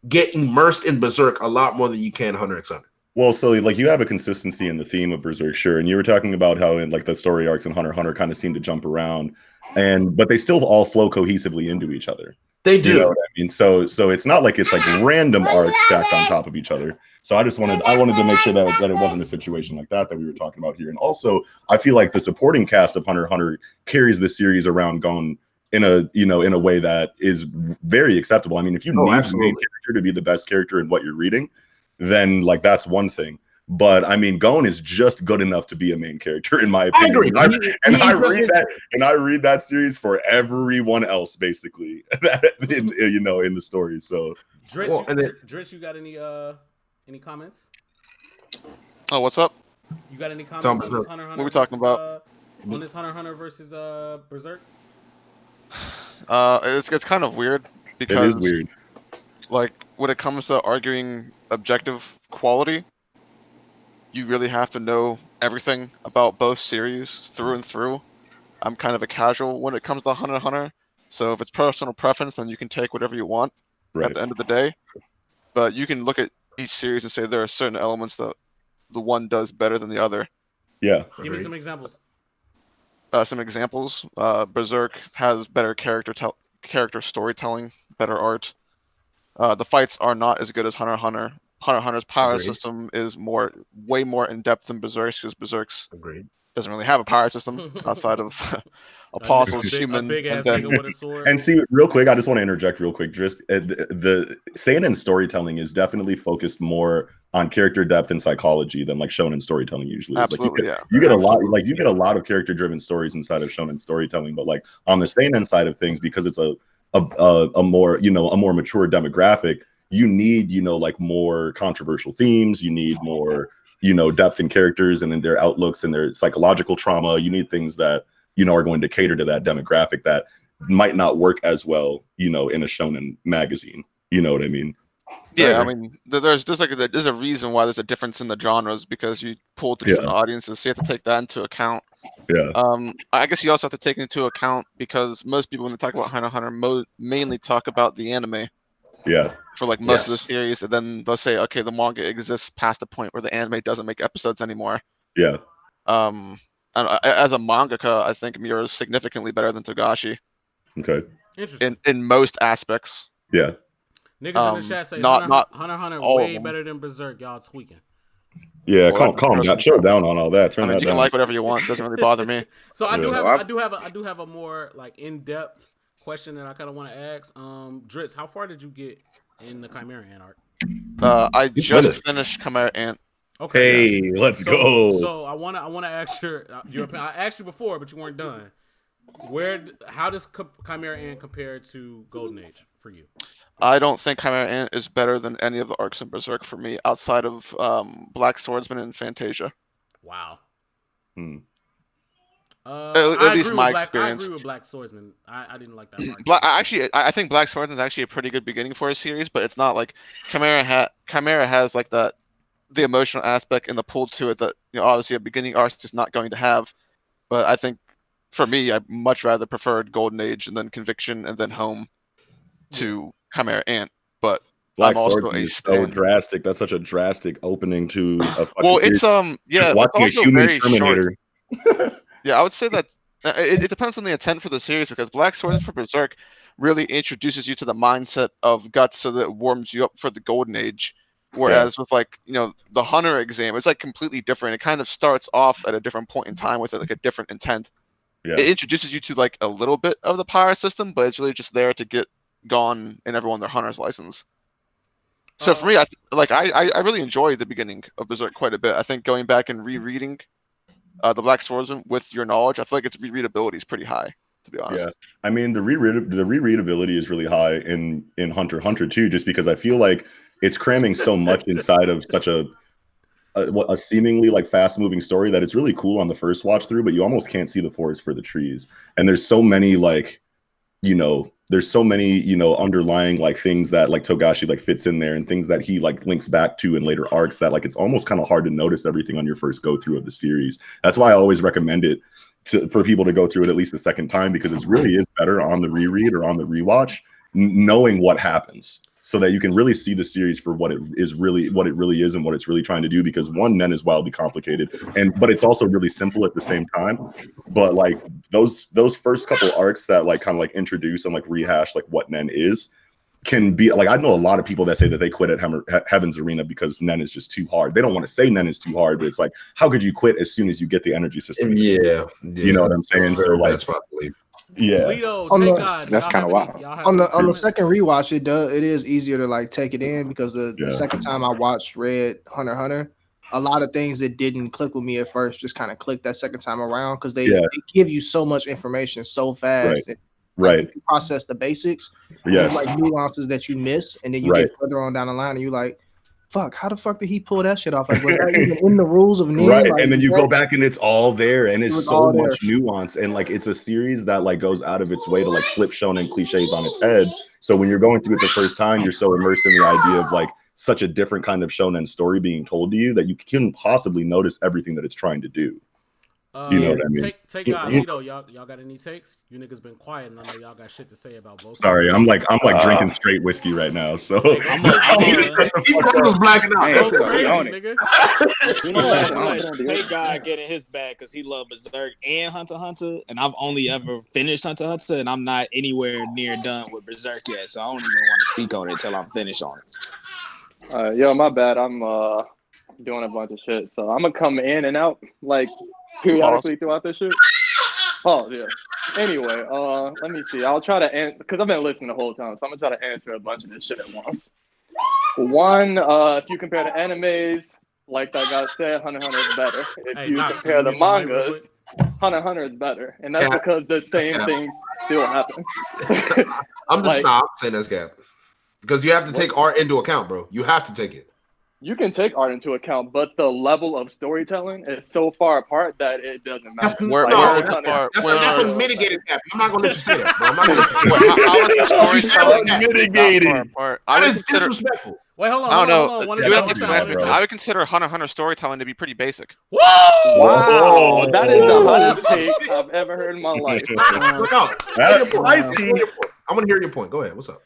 get immersed in Berserk a lot more than you can Hunter x Hunter. Well, so like you have a consistency in the theme of Berserk, sure, and you were talking about how in like the story arcs in Hunter x Hunter kind of seem to jump around, but they still all flow cohesively into each other. They do. You know what I mean? So it's not like it's like random arcs stacked on top of each other. So I wanted to make sure that it wasn't a situation like that we were talking about here. And also, I feel like the supporting cast of Hunter x Hunter carries the series around Gon in a way that is very acceptable. I mean, if you need the main character to be the best character in what you're reading, then like that's one thing. But I mean, Gon is just good enough to be a main character, in my opinion. I read that series for everyone else, basically, in the story. So, Drizzt, you got any comments? Oh, what's up? You got any comments on this Hunter x Hunter? What are we talking about? On this Hunter x Hunter versus Berserk? It's kind of weird because it is weird. Like when it comes to arguing objective quality, you really have to know everything about both series through and through. I'm kind of a casual when it comes to Hunter x Hunter, so if it's personal preference, then you can take whatever you want at the end of the day. But you can look at each series and say there are certain elements that the one does better than the other. Yeah. Give me some examples. Berserk has better character storytelling, better art. The fights are not as good as Hunter x Hunter. Hunter x Hunter's power system is way more in depth than Berserk's, because Berserk's doesn't really have a power system outside of apostles, human, and see, real quick, I just want to interject real quick. Just the seinen storytelling is definitely focused more on character depth and psychology than like shonen storytelling usually is. Absolutely, you get a lot of character driven stories inside of shonen storytelling, but like on the seinen side of things, because it's a a more a more mature demographic, you need like more controversial themes. You need more depth in characters and in their outlooks and their psychological trauma. You need things that are going to cater to that demographic that might not work as well in a shonen magazine. You know what I mean? Yeah, I mean, there's a reason why there's a difference in the genres, because you pull to different audiences, so you have to take that into account. Yeah. I guess you also have to take into account, because most people, when they talk about Hunter x Hunter, mainly talk about the anime. Yeah. For like most of the series, and then they'll say, okay, the manga exists past the point where the anime doesn't make episodes anymore. Yeah. And as a mangaka, I think Miura is significantly better than Togashi. Okay. Interesting. In most aspects. Yeah. Niggas in the chat say not Hunter x Hunter all way better than Berserk. Y'all tweaking. Yeah, calm down, chill down on all that. Turn that you down. can like whatever you want. It doesn't really bother me. So I do have a more like in-depth question that I kind of want to ask. Drizzt, how far did you get in the Chimera Ant arc? I just finished Chimera Ant. Okay. Hey, let's go. So I want to ask your opinion. I asked you before, but you weren't done. How does Chimera Ant compare to Golden Age for you? I don't think Chimera Ant is better than any of the arcs in Berserk for me, outside of Black Swordsman and Fantasia. Wow. At least my experience. I agree with Black Swordsman. I didn't like that arc. I think Black Swordsman is actually a pretty good beginning for a series, but it's not like Chimera has like the emotional aspect and the pull to it that obviously a beginning arc is not going to have. But I think for me, I much rather preferred Golden Age and then Conviction and then Home to Chimera Ant. But Black I'm also Swordsman is so drastic. That's such a drastic opening to a fucking it's series. yeah, Just watching it's also a human very Terminator. short. Yeah, I would say that it depends on the intent for the series, because Black Swordsman for Berserk really introduces you to the mindset of Guts, so that it warms you up for the Golden Age. Whereas with like the Hunter exam, it's like completely different. It kind of starts off at a different point in time with like a different intent. Yeah. It introduces you to like a little bit of the power system, but it's really just there to get Gon and everyone their Hunter's license. So for me, I really enjoy the beginning of Berserk quite a bit. I think going back and rereading the Black Swordsman with your knowledge, I feel like its rereadability is pretty high, to be honest. Yeah, I mean the rereadability is really high in Hunter x Hunter too, just because I feel like it's cramming so much inside of such a seemingly like fast moving story that it's really cool on the first watch through, but you almost can't see the forest for the trees. And there's so many underlying like things that like Togashi like fits in there, and things that he like links back to in later arcs that like it's almost kind of hard to notice everything on your first go through of the series. That's why I always recommend it for people to go through it at least a second time, because it really is better on the reread or on the rewatch, knowing what happens, so that you can really see the series for what it really is and what it's really trying to do. Because one, Nen is wildly complicated, but it's also really simple at the same time. But like those first couple arcs that like kind of like introduce and like rehash like what Nen is, can be like, I know a lot of people that say that they quit at Heaven's Arena because Nen is just too hard. They don't want to say Nen is too hard, but it's like, how could you quit as soon as you get the energy system? Yeah. You know what I'm saying? So like, yeah, that's kind of wild. On the second rewatch, it is easier to like take it in, because the second time I read Hunter x Hunter, a lot of things that didn't click with me at first just kind of clicked that second time around, because they give you so much information so fast. Right. You process the basics. Yes. There's like nuances that you miss, and then you get further on down the line, and you're like, fuck, how the fuck did he pull that shit off? Like, was that even in the rules of Nen? Right. Like, and then you go back and it's all there, and it's so much there. nuance. And like, it's a series that like goes out of its way to like flip shonen cliches on its head. So when you're going through it the first time, you're so immersed in the idea of like such a different kind of shonen story being told to you that you couldn't possibly notice everything that it's trying to do. You know what I mean? Take Lito. Y'all got any takes? You niggas been quiet, and I know y'all got shit to say about both. Sorry, I'm like drinking straight whiskey right now. So he's blacking out. That's crazy, nigga. You know what? Take God get in his bag because he loved Berserk and Hunter x Hunter, and I've only ever finished Hunter x Hunter, and I'm not anywhere near done with Berserk yet, so I don't even want to speak on it until I'm finished on it. Yo, my bad. I'm doing a bunch of shit, so I'm gonna come in and out like periodically throughout this shit. Oh yeah. Anyway, let me see. I'll try to answer because I've been listening the whole time, so I'm gonna try to answer a bunch of this shit at once. One, if you compare the animes, like that guy said, Hunter x Hunter is better. If Hey, you Knox, compare can the you mute your mic real mangas, Hunter x Hunter is better, and that's Cap. because the same Cap. things still happen. I'm just Like- not saying that's cap because you have to take art into account, bro. You have to take it. You can take art into account, but the level of storytelling is so far apart that it doesn't matter. That's Where- Like, where Hunter is x the Hunter- part- That's a mitigated cap. I'm not gonna let you say that, bro. I'm not gonna let you How is the She said storytelling that. Mitigated. that far apart? I That would is consider. disrespectful. Wait, hold on. I don't know. Hold on. One You at a have time, to one at a explain. time. I would consider Hunter x Hunter storytelling to be pretty basic. Whoa! Wow, that is the Whoa. hottest take I've ever heard in my life. No, That's I spicy. want to hear your point. Go ahead. What's up?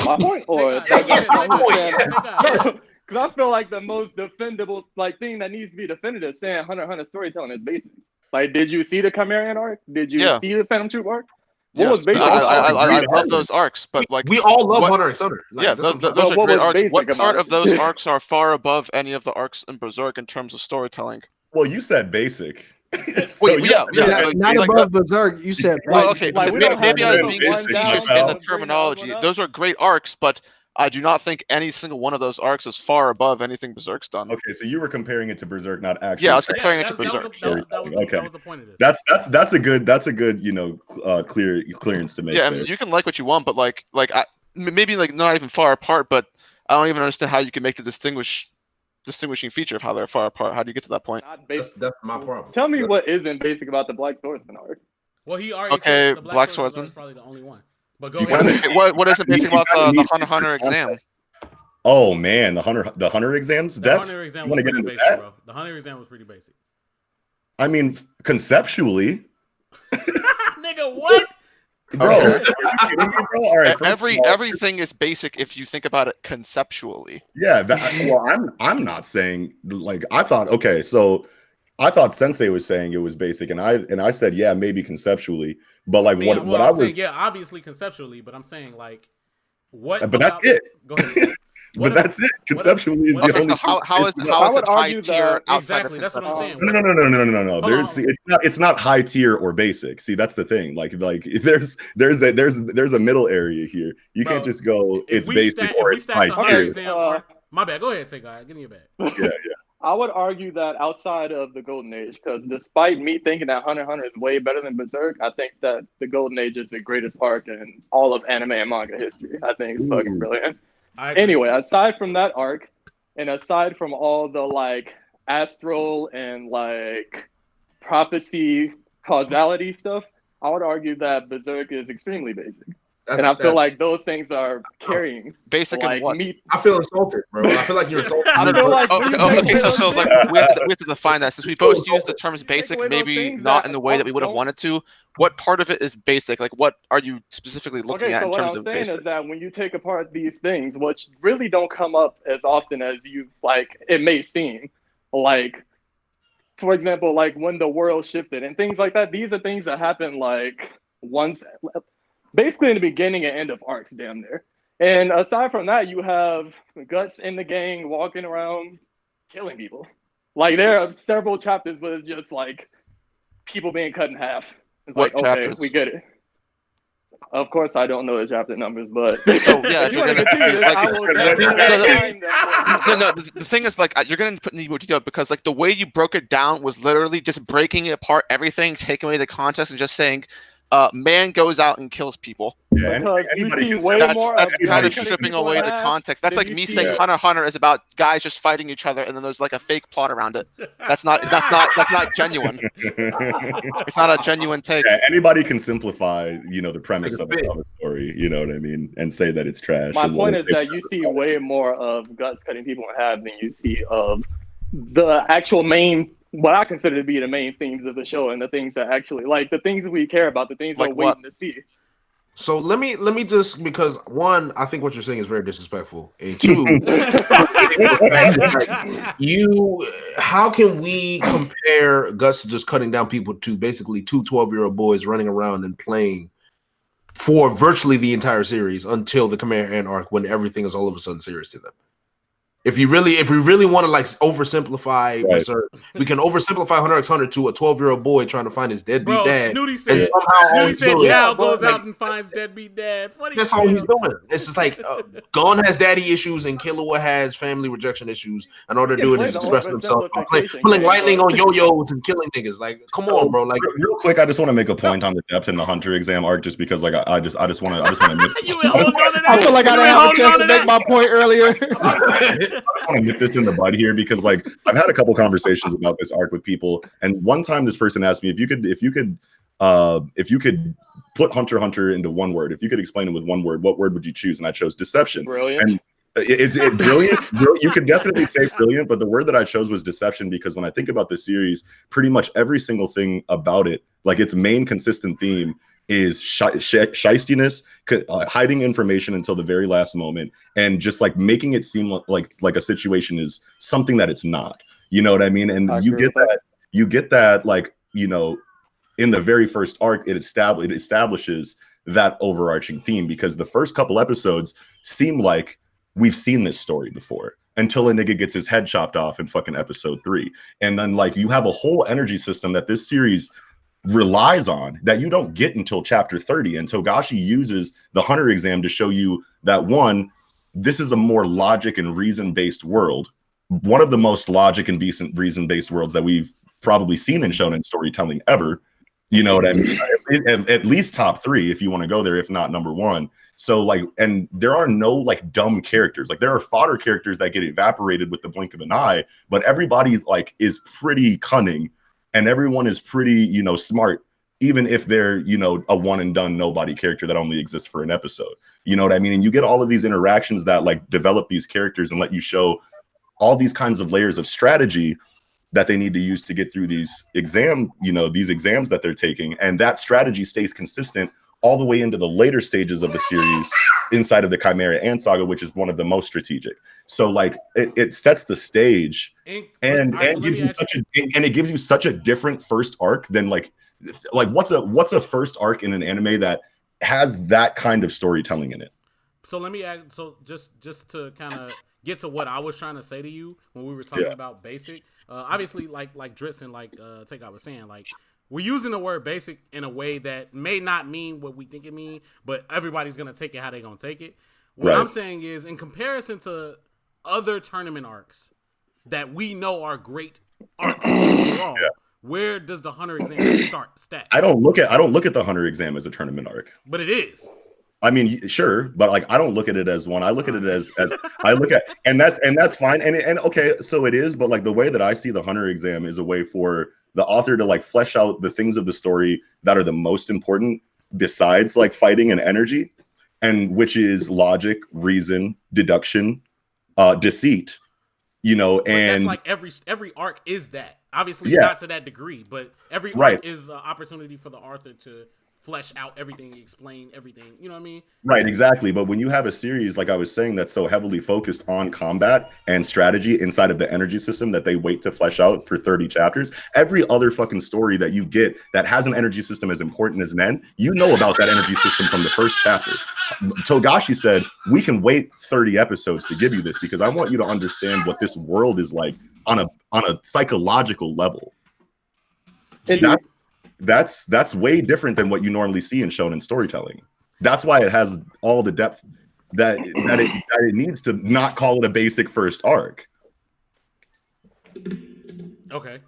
My point, or Take yes, my point, because I feel like the most defendable thing that needs to be defended is saying Hunter x Hunter storytelling is basic. Like, did you see the Chimerian arc? Did you Yeah. see the Phantom Troop arc? What Yes, was basic? I love those arcs, but like We all love what- Hunter x Hunter. Like, yeah, that's what I'm those saying. are What great was arcs. basic What about part it? of those arcs are far above any of the arcs in Berserk in terms of storytelling? Well, you said basic. Wait, yeah, Not like- above Berserk. You said Well, basic. okay, Like, we maybe, don't have maybe I was to being go one facetious down, in the bring terminology. that one up. Those are great arcs, but I do not think any single one of those arcs is far above anything Berserk's done. Okay, so you were comparing it to Berserk, not actually. Yeah, I was Yeah, comparing it to that was Berserk. that was the point of this. That's a good clearance to make. Yeah, I there. mean, you can like what you want, but maybe like not even far apart. But I don't even understand how you can make the distinguishing feature of how they're far apart. How do you get to that point? Not basic. That's my problem. Tell me what isn't basic about the Black Swordsman arc. Well, he already Okay, said the Black Swordsman Swordsman. is probably the only one. But go You ahead. gotta- What isn't basic You about gotta the need Hunter x Hunter exam? Oh man, the Hunter exams. The Depth? Hunter exam You was wanna get pretty into basic, that? bro. The Hunter exam was pretty basic. I mean, conceptually, Nigga, what? bro. Okay. Are you kidding me, bro? All right, first of all, Everything is basic if you think about it conceptually. Yeah, I'm not saying like I thought. Okay, so I thought Sensei was saying it was basic, and I said yeah, maybe conceptually, but like what I'm I was. saying, yeah, obviously conceptually, but I'm saying like what? But that's it. Go ahead. But that's it. Conceptually is the Okay, only. so how is I it would high argue tier that- outside Exactly, of that's what I'm conceptual? saying. No. Hold There's on. it's not high tier or basic. See, that's the thing. Like there's a middle area here. You Bro, can't just go If it's we basic stack, or if we it's stack high the Hunter tier. exam, my bad. Go ahead, take guy. Give me your bad. Yeah. I would argue that outside of the Golden Age, because despite me thinking that Hunter x Hunter is way better than Berserk, I think that the Golden Age is the greatest arc in all of anime and manga history. I think it's fucking brilliant. I agree. Anyway, aside from that arc, and aside from all the like astral and like prophecy causality stuff, I would argue that Berserk is extremely basic. And I feel like those things are carrying. Basic Like in what? me, I feel insulted, bro. I feel like you're insulted. I feel like Okay, so like we have to define that since we both use the terms basic, Take away those maybe things not that in the way that we would have don't- wanted to. What part of it is basic? Like, what are you specifically looking Okay, at so in what terms I'm of saying basic? is that when you take apart these things, which really don't come up as often as you like it may seem, like for example, like when the world shifted and things like that, these are things that happen like once, basically in the beginning and end of arcs, damn near. And aside from that, you have Guts in the gang walking around killing people. Like there are several chapters, but it's just like people being cut in half. It's What like, okay, chapters? we get it. Of course, I don't know the chapter numbers, but So yeah, if you want to continue this, I will definitely find that for you. no. The thing is, like, you're gonna put need more detail because, like, the way you broke it down was literally just breaking apart everything, taking away the context, and just saying, man goes out and kills people. Yeah, Because you anybody see can way say more That's of kind of cutting stripping people away in the half context. That's than like you me see- saying Hunter x Hunter is about guys just fighting each other, and then there's like a fake plot around it. That's not genuine. It's not a genuine take. Yeah, anybody can simplify, the premise Like of a a story, you know what I mean, and say that it's trash. My and point let is it that you see way more of Guts cutting people in half than you see of the actual main, what I consider to be the main themes of the show, and the things that actually, like the things we care about, the things Like we're what? waiting to see. So let me just, because one, I think what you're saying is very disrespectful, and two, how can we compare Gus just cutting down people to basically two 12-year-old boys running around and playing for virtually the entire series until the Chimera Ant arc when everything is all of a sudden serious to them? If we really want to like oversimplify Berserk, we can oversimplify Hunter x Hunter to a 12-year-old boy trying to find his deadbeat dad. Snooty said Chow goes out and finds deadbeat dad. Funny. That's all he's doing. It's just like Gon has daddy issues and Killua has family rejection issues, and all they're doing is expressing themselves by pulling lightning on yo-yos and killing niggas. Like, come on, bro. Like, real quick, I just want to make a point on the depth in the Hunter exam arc, just because like I just want to. I feel like I didn't have a chance to make my point earlier. I want to nip this in the bud here because like I've had a couple conversations about this arc with people, and one time this person asked me if you could put Hunter x Hunter into one word, if you could explain it with one word, what word would you choose? And I chose deception. Brilliant. And it's brilliant. You could definitely say brilliant, but the word that I chose was deception because when I think about the series, pretty much every single thing about it, like its main consistent theme, is shystiness, hiding information until the very last moment, and just like making it seem like a situation is something that it's not. You know what I mean? And you get that like, you know, in the very first arc, it establishes that overarching theme because the first couple episodes seem like we've seen this story before until a nigga gets his head chopped off in fucking episode 3. And then like you have a whole energy system that this series relies on that you don't get until chapter 30, and Togashi uses the Hunter exam to show you that one, this is a more logic and reason-based world, one of the most logic and decent reason-based worlds that we've probably seen in shonen storytelling ever. You know what I mean? At least top 3 if you want to go there, if not number 1. So like, and there are no like dumb characters. Like there are fodder characters that get evaporated with the blink of an eye, but everybody like is pretty cunning. And everyone is pretty, you know, smart, even if they're, you know, a one and done nobody character that only exists for an episode. You know what I mean? And you get all of these interactions that like develop these characters and let you show all these kinds of layers of strategy that they need to use to get through these exams that they're taking. And that strategy stays consistent all the way into the later stages of the series inside of the Chimera Ant Saga, which is one of the most strategic. So like it sets the stage and it gives you such a different first arc than like what's a first arc in an anime that has that kind of storytelling in it. So let me add, so just to kind of get to what I was trying to say to you when we were talking about basic, obviously like Drizzt and like Takeout was saying, like we're using the word basic in a way that may not mean what we think it means, but everybody's going to take it how they're going to take it. What I'm saying is, in comparison to other tournament arcs that we know are great arcs overall, where does the Hunter exam stack? I don't look at the Hunter exam as a tournament arc. But it is. I mean, sure, but like I don't look at it as one. I look at it as I look at, and that's fine. And okay, so it is, but like the way that I see the Hunter exam is a way for the author to like flesh out the things of the story that are the most important besides like fighting and energy, and which is logic, reason, deduction, deceit, you know, but and that's like every arc is that. Obviously not to that degree, but every arc is an opportunity for the author to flesh out everything, explain everything, you know what I mean? Right, exactly. But when you have a series, like I was saying, that's so heavily focused on combat and strategy inside of the energy system that they wait to flesh out for 30 chapters, every other fucking story that you get that has an energy system as important as Nen, you know about that energy system from the first chapter. Togashi said, we can wait 30 episodes to give you this because I want you to understand what this world is like on a psychological level. That's way different than what you normally see in shonen storytelling. That's why it has all the depth that it needs to not call it a basic first arc. Okay.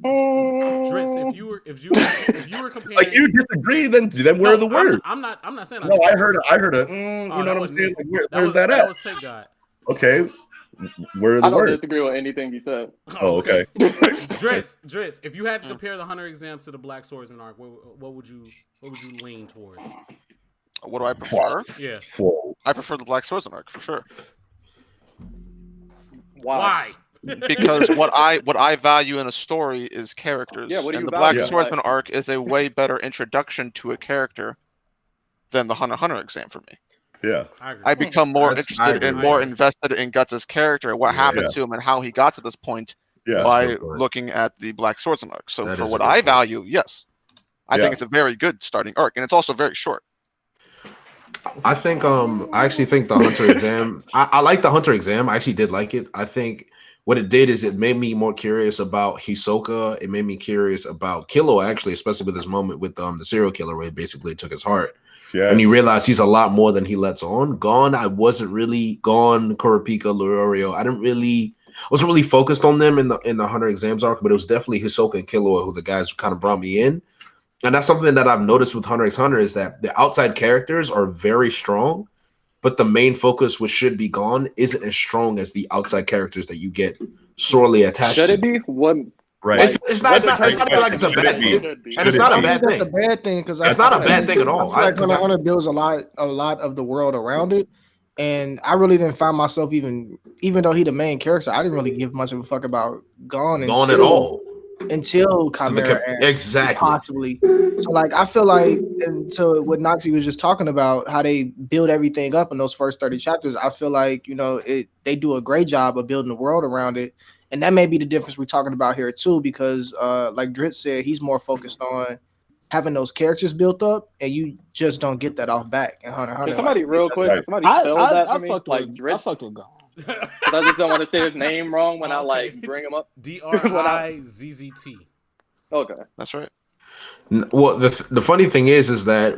Drizzt, if you were comparing, like you disagree, then where are the words? I'm not saying. No, I heard a. You know what I'm saying? Like, where's that at? That was Take God. Okay. Where are the words? I don't disagree with anything you said. Oh, okay. Drizzt, if you had to compare the Hunter exam to the Black Swordsman arc, what would you lean towards? What do I prefer? Yeah. I prefer the Black Swordsman arc for sure. Why? Because what I value in a story is characters. Yeah, what do you and the value? Black Swordsman arc is a way better introduction to a character than the Hunter x Hunter exam for me. Yeah, I become more interested and more invested in Guts' character, what happened to him, and how he got to this point by looking at the Black Swordsman arc. So for what I value, yes, I think it's a very good starting arc, and it's also very short. I think I actually think the Hunter exam. I like the Hunter exam. I actually did like it. I think what it did is it made me more curious about Hisoka. It made me curious about Killua, actually, especially with this moment with the serial killer where he basically took his heart. Yes. And you realize he's a lot more than he lets on. Gon, I wasn't really Gon, Kurapika, Lurio. I wasn't really focused on them in the Hunter exams arc, but it was definitely Hisoka and Killua who the guys who kind of brought me in. And that's something that I've noticed with Hunter x Hunter is that the outside characters are very strong, but the main focus, which should be Gon, isn't as strong as the outside characters that you get sorely attached Should to. it be? What? Right. It's not even like it's a bad thing. And it's not a bad That's thing. a bad thing because It's not a bad thing at all. I feel like Hunter builds a lot of the world around it, and I really didn't find myself even though he the main character, I didn't really give much of a fuck about Gon at all until Chimera and exactly possibly. So like I feel like, and so what Noxi was just talking about, how they build everything up in those first 30 chapters, I feel like they do a great job of building the world around it. And that may be the difference we're talking about here too, because like Drizzt said, he's more focused on having those characters built up, and you just don't get that off back in Hunter x Hunter. Can somebody real quick? Can somebody spell that for me? Like Drizzt. I fucked with Gon. I just don't want to say his name wrong when I bring him up. Drizzt. Okay, That's right. Well, the funny thing is that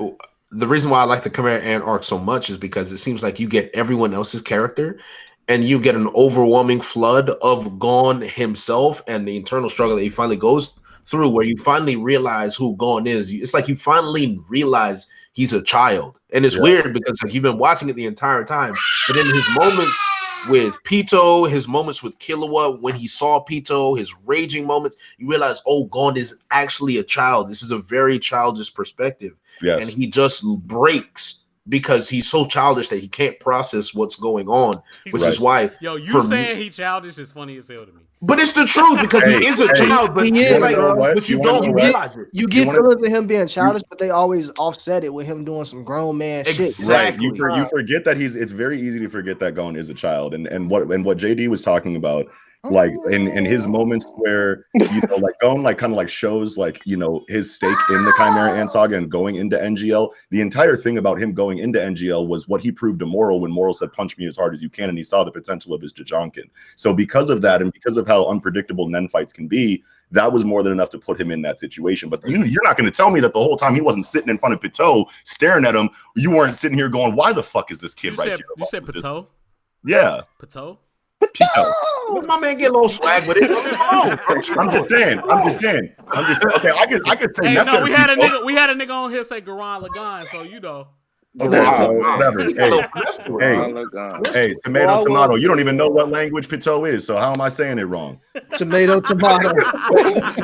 the reason why I like the Chimera Ant arc so much is because it seems like you get everyone else's character, and you get an overwhelming flood of Gon himself and the internal struggle that he finally goes through, where you finally realize who Gon is. It's like you finally realize he's a child, and it's weird because like you've been watching it the entire time, but in his moments with Pito, his moments with Killua, when he saw Pito, his raging moments, you realize, oh, Gon is actually a child. This is a very childish perspective. Yes. And he just breaks because he's so childish that he can't process what's going on, which is why. Yo, you saying he childish is funny as hell to me. But it's the truth because he is a child, but he is, like, but you don't realize it. You get feelings of him being childish, but they always offset it with him doing some grown man shit. Exactly. Right. You forget that it's very easy to forget that Gon is a child, and what JD was talking about, like in his moments where like Gon like kind of like shows like his stake in the Chimera Ant saga and going into NGL. The entire thing about him going into NGL was what he proved to Moral when Moral said punch me as hard as you can, and he saw the potential of his Jajankin. So because of that, and because of how unpredictable Nen fights can be, that was more than enough to put him in that situation. But you're not going to tell me that the whole time he wasn't sitting in front of Pito staring at him, you weren't sitting here going, why the fuck is this kid here? You said Pito? Yeah. Pito? Pito. Let my man get a little swag with it. I'm just saying. Okay, I could say. Hey, no, we had a nigga on here say Garan Lagan, so whatever. Hey, tomato. You don't even know what language Pito is, so how am I saying it wrong? Tomato.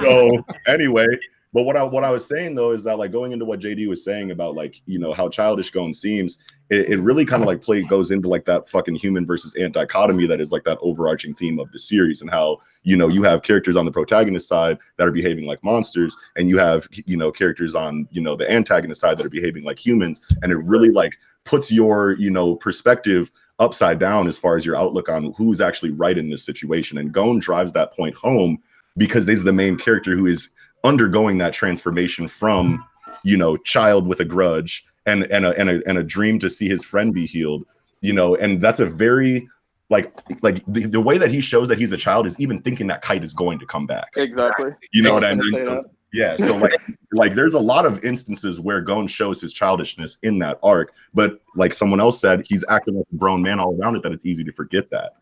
So anyway, but what I was saying though is that like going into what JD was saying about like how childish Gon seems, it really kind of like goes into like that fucking human versus ant dichotomy that is like that overarching theme of the series, and how you have characters on the protagonist side that are behaving like monsters, and you have characters on the antagonist side that are behaving like humans, and it really like puts your perspective upside down as far as your outlook on who's actually right in this situation. And Gon drives that point home because he's the main character who is undergoing that transformation from child with a grudge and a dream to see his friend be healed, and that's a very like the way that he shows that he's a child is even thinking that Kite is going to come back. Exactly. You know what I mean? So, yeah. So like there's a lot of instances where Gon shows his childishness in that arc, but like someone else said, he's acting like a grown man all around it, that it's easy to forget that.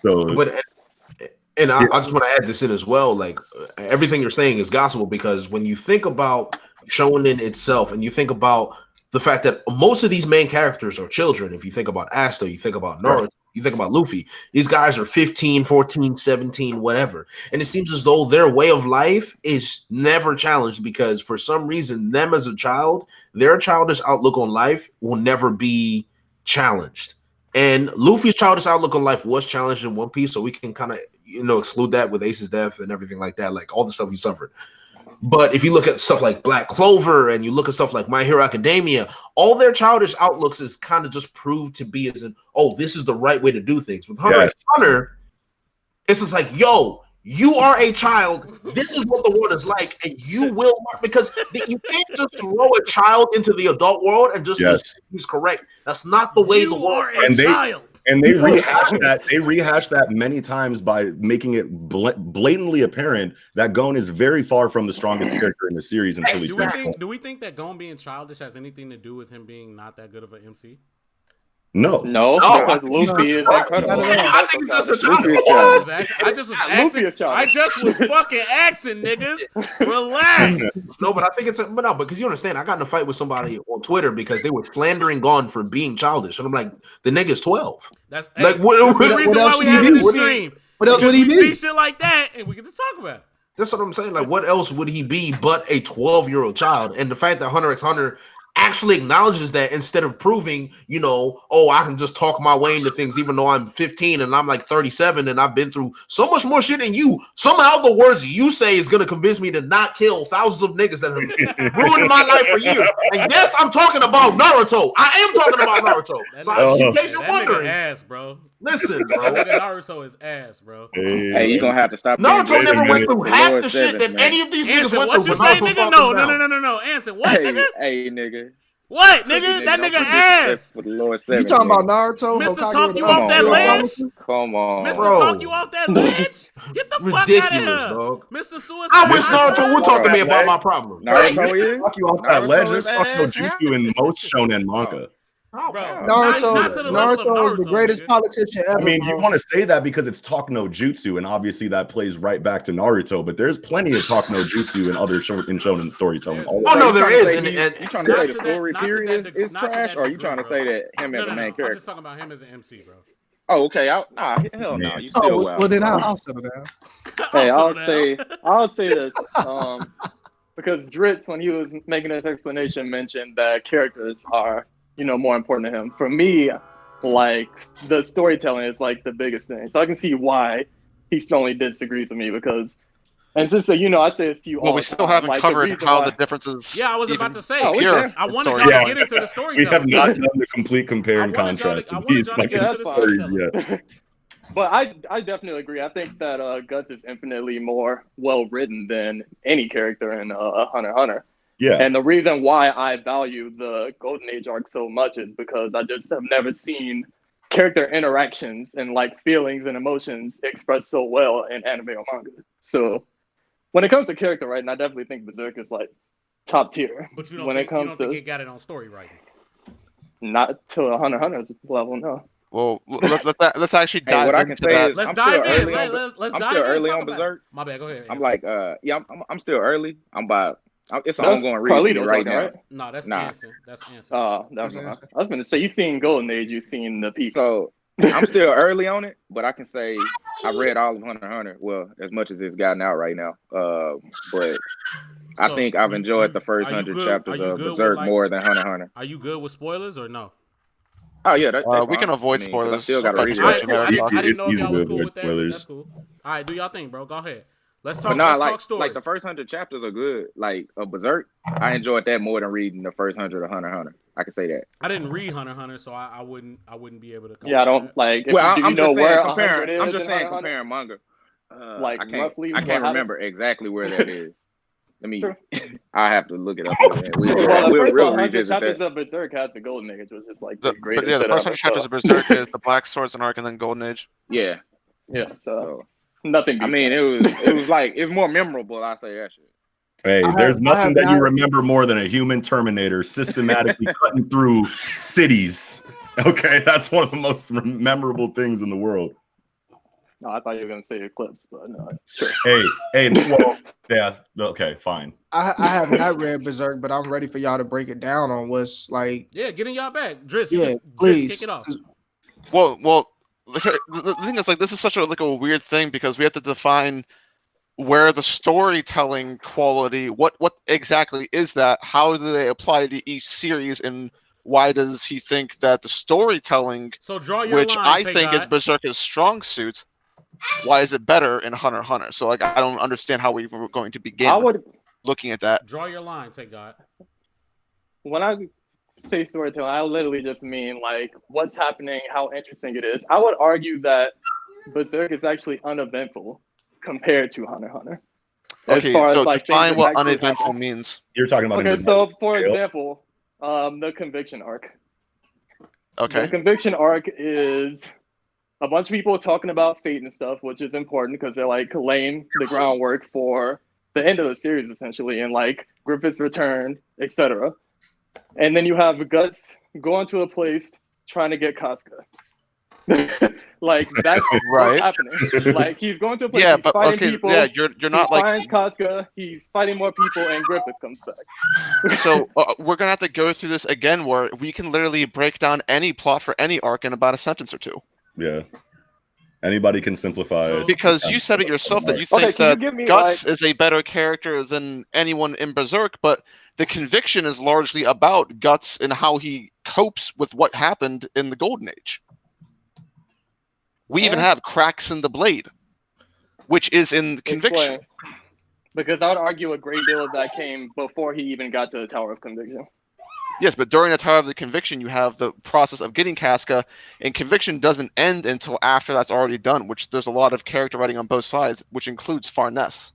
So and I just want to add this in as well. Like everything you're saying is gospel, because when you think about shonen itself and you think about the fact that most of these main characters are children, if you think about Asta, you think about Naruto, you think about Luffy, these guys are 15, 14, 17, whatever. And it seems as though their way of life is never challenged because for some reason, them as a child, their childish outlook on life will never be challenged. And Luffy's childish outlook on life was challenged in One Piece, so we can kind of, exclude that with Ace's death and everything like that, like all the stuff he suffered. But if you look at stuff like Black Clover and you look at stuff like My Hero Academia, all their childish outlooks is kind of just proved to be as in, oh, this is the right way to do things. With Hunter x Hunter, it's just like, yo, You are a child. This is what the world is like, and you will because you can't just throw a child into the adult world and just he's correct. That's not the way the world. And they rehashed that. They rehashed that many times by making it blatantly apparent that Gon is very far from the strongest character in the series until Do we think that Gon being childish has anything to do with him being not that good of an MC? No, because Luffy is incredible. I think he's just a child. I just was asking. I just was fucking asking, niggas. Relax. No, but I think it's because you understand. I got in a fight with somebody on Twitter because they were slandering Gon for being childish, and I'm like, the nigga's 12. That's like what the reason why we having this stream. What else would he be? See shit like that, and we get to talk about it. That's what I'm saying. Like, what else would he be but a 12-year-old child? And the fact that Hunter x Hunter actually acknowledges that instead of proving, I can just talk my way into things even though I'm 15 and I'm like 37 and I've been through so much more shit than you. Somehow the words you say is going to convince me to not kill thousands of niggas that have ruined my life for years. And yes, I'm talking about Naruto. I am talking about Naruto. So in case you're wondering. Ass, bro. Listen, bro. Naruto is ass, bro. Hey, you're going to have to stop. Naruto never went through half the shit that any of these niggas went through. What you say, nigga? No. Answer. What, nigga? Hey, nigga. What, nigga? That nigga ass. You talking about Naruto? Mr. Talk you off that ledge? Come on, Mr. Talk you off that ledge? Get the fuck out of here, dog. Mr. Suicide. I wish Naruto would talk to me about my problem. Naruto talk you off that ledge. There's fuck no jutsu in most shonen manga. Naruto is the greatest politician ever. I mean, you want to say that because it's talk no jutsu, and obviously that plays right back to Naruto. But there's plenty of talk no jutsu in other shonen storytelling. No, there is. You trying to say the story period is trash, or are you trying to say that him as the main character? I'm just talking about him as an MC, bro. Oh, okay. Hell no. You still well, then I'll settle down. Hey, I'll say this. Because Drizzt, when he was making his explanation, mentioned that characters are more important to him. For me, like, the storytelling is like the biggest thing. So I can see why he strongly disagrees with me because, and since I say it's to you all. Well, we still haven't covered how the differences. Yeah, I was about to say. I wanted y'all to get into the story. We have not done the complete compare and contrast. But I definitely agree. I think that Gus is infinitely more well written than any character in Hunter x Hunter. Yeah. And the reason why I value the Golden Age arc so much is because I just have never seen character interactions and like feelings and emotions expressed so well in anime or manga. So when it comes to character writing, I definitely think Berserk is like top tier. But you don't think it got it on story writing? Not to a Hunter x Hunter's level, no. Well, let's actually dive into that. Let's dive in. I'm still early on Berserk. My bad. Go ahead. I'm like, I'm still early. It's an ongoing reading right now. Right? No, that's Anson. That's Anson. I was going to say, you've seen Golden Age, you've seen the peak. So I'm still early on it, but I can say I read all of Hunter x Hunter. Well, as much as it's gotten out right now. But I think I've enjoyed the first 100 chapters of Berserk more than Hunter x Hunter. Are you good with spoilers or no? Oh yeah, we can avoid spoilers. I still gotta read it. I didn't know if y'all was cool with that. That's cool. All right, do y'all think, bro? Go ahead. Let's talk. Let's talk story. Like the first 100 chapters are good. Like Berserk, I enjoyed that more than reading the first 100 of Hunter x Hunter. I can say that. I didn't read Hunter x Hunter, so I wouldn't be able to. Yeah, I don't like. I'm just saying comparing manga. Like roughly, I can't remember exactly where that is. Let me. I have to look it up. We'll the first 100 chapters of Berserk has the Golden Age, which is like the greatest. Yeah, the first 100 chapters of Berserk is the Black Swords and Arc, and then Golden Age. Yeah. So nothing. I mean, it was like it's more memorable. I say that shit. Hey, there's nothing that you remember more than a human Terminator systematically cutting through cities. Okay, that's one of the most memorable things in the world. No, I thought you were gonna say Eclipse, but no. Sure. Hey, well, yeah, okay, fine. I have not read Berserk, but I'm ready for y'all to break it down on what's like. Yeah, getting y'all back, Drizzt. Yeah, please kick it off. Well, the thing is, like, this is such a weird thing because we have to define where the storytelling quality, what exactly is that? How do they apply to each series, and why does he think that the storytelling, which I think is Berserk's strong suit, why is it better in Hunter x Hunter? So, like, I don't understand how we were going to begin looking at that. Draw your line, take God. When I say storytelling, I literally just mean, like, what's happening, how interesting it is. I would argue that Berserk is actually uneventful. compared to Hunter x Hunter. Okay, far so as like define things what that actually uneventful happen. means. You're talking about Okay, in the so for scale? example, the conviction arc. The Okay. conviction arc is a bunch of people talking about fate and stuff, which is important because they're like laying the groundwork for the end of the series essentially, and like Griffith's return, etc. And then you have Guts going to a place trying to get Casca. Like that's Right. what's happening. Like he's going to a place, Yeah, he's but fighting okay, people. yeah, you're not he like finds Casca, he's fighting more people, and Griffith comes back. so we're gonna have to go through this again, where we can literally break down any plot for any arc in about a sentence or two. Yeah. Anybody can simplify it. Because you said it yourself that you Okay, think can you that give me, Guts like- is a better character than anyone in Berserk, but the conviction is largely about Guts and how he copes with what happened in the Golden Age. We even have cracks in the blade, which is in the conviction. Explain. Because I would argue a great deal of that came before he even got to the Tower of Conviction. Yes, but during the Tower of the Conviction, you have the process of getting Casca, and conviction doesn't end until after that's already done, which there's a lot of character writing on both sides, which includes Farness.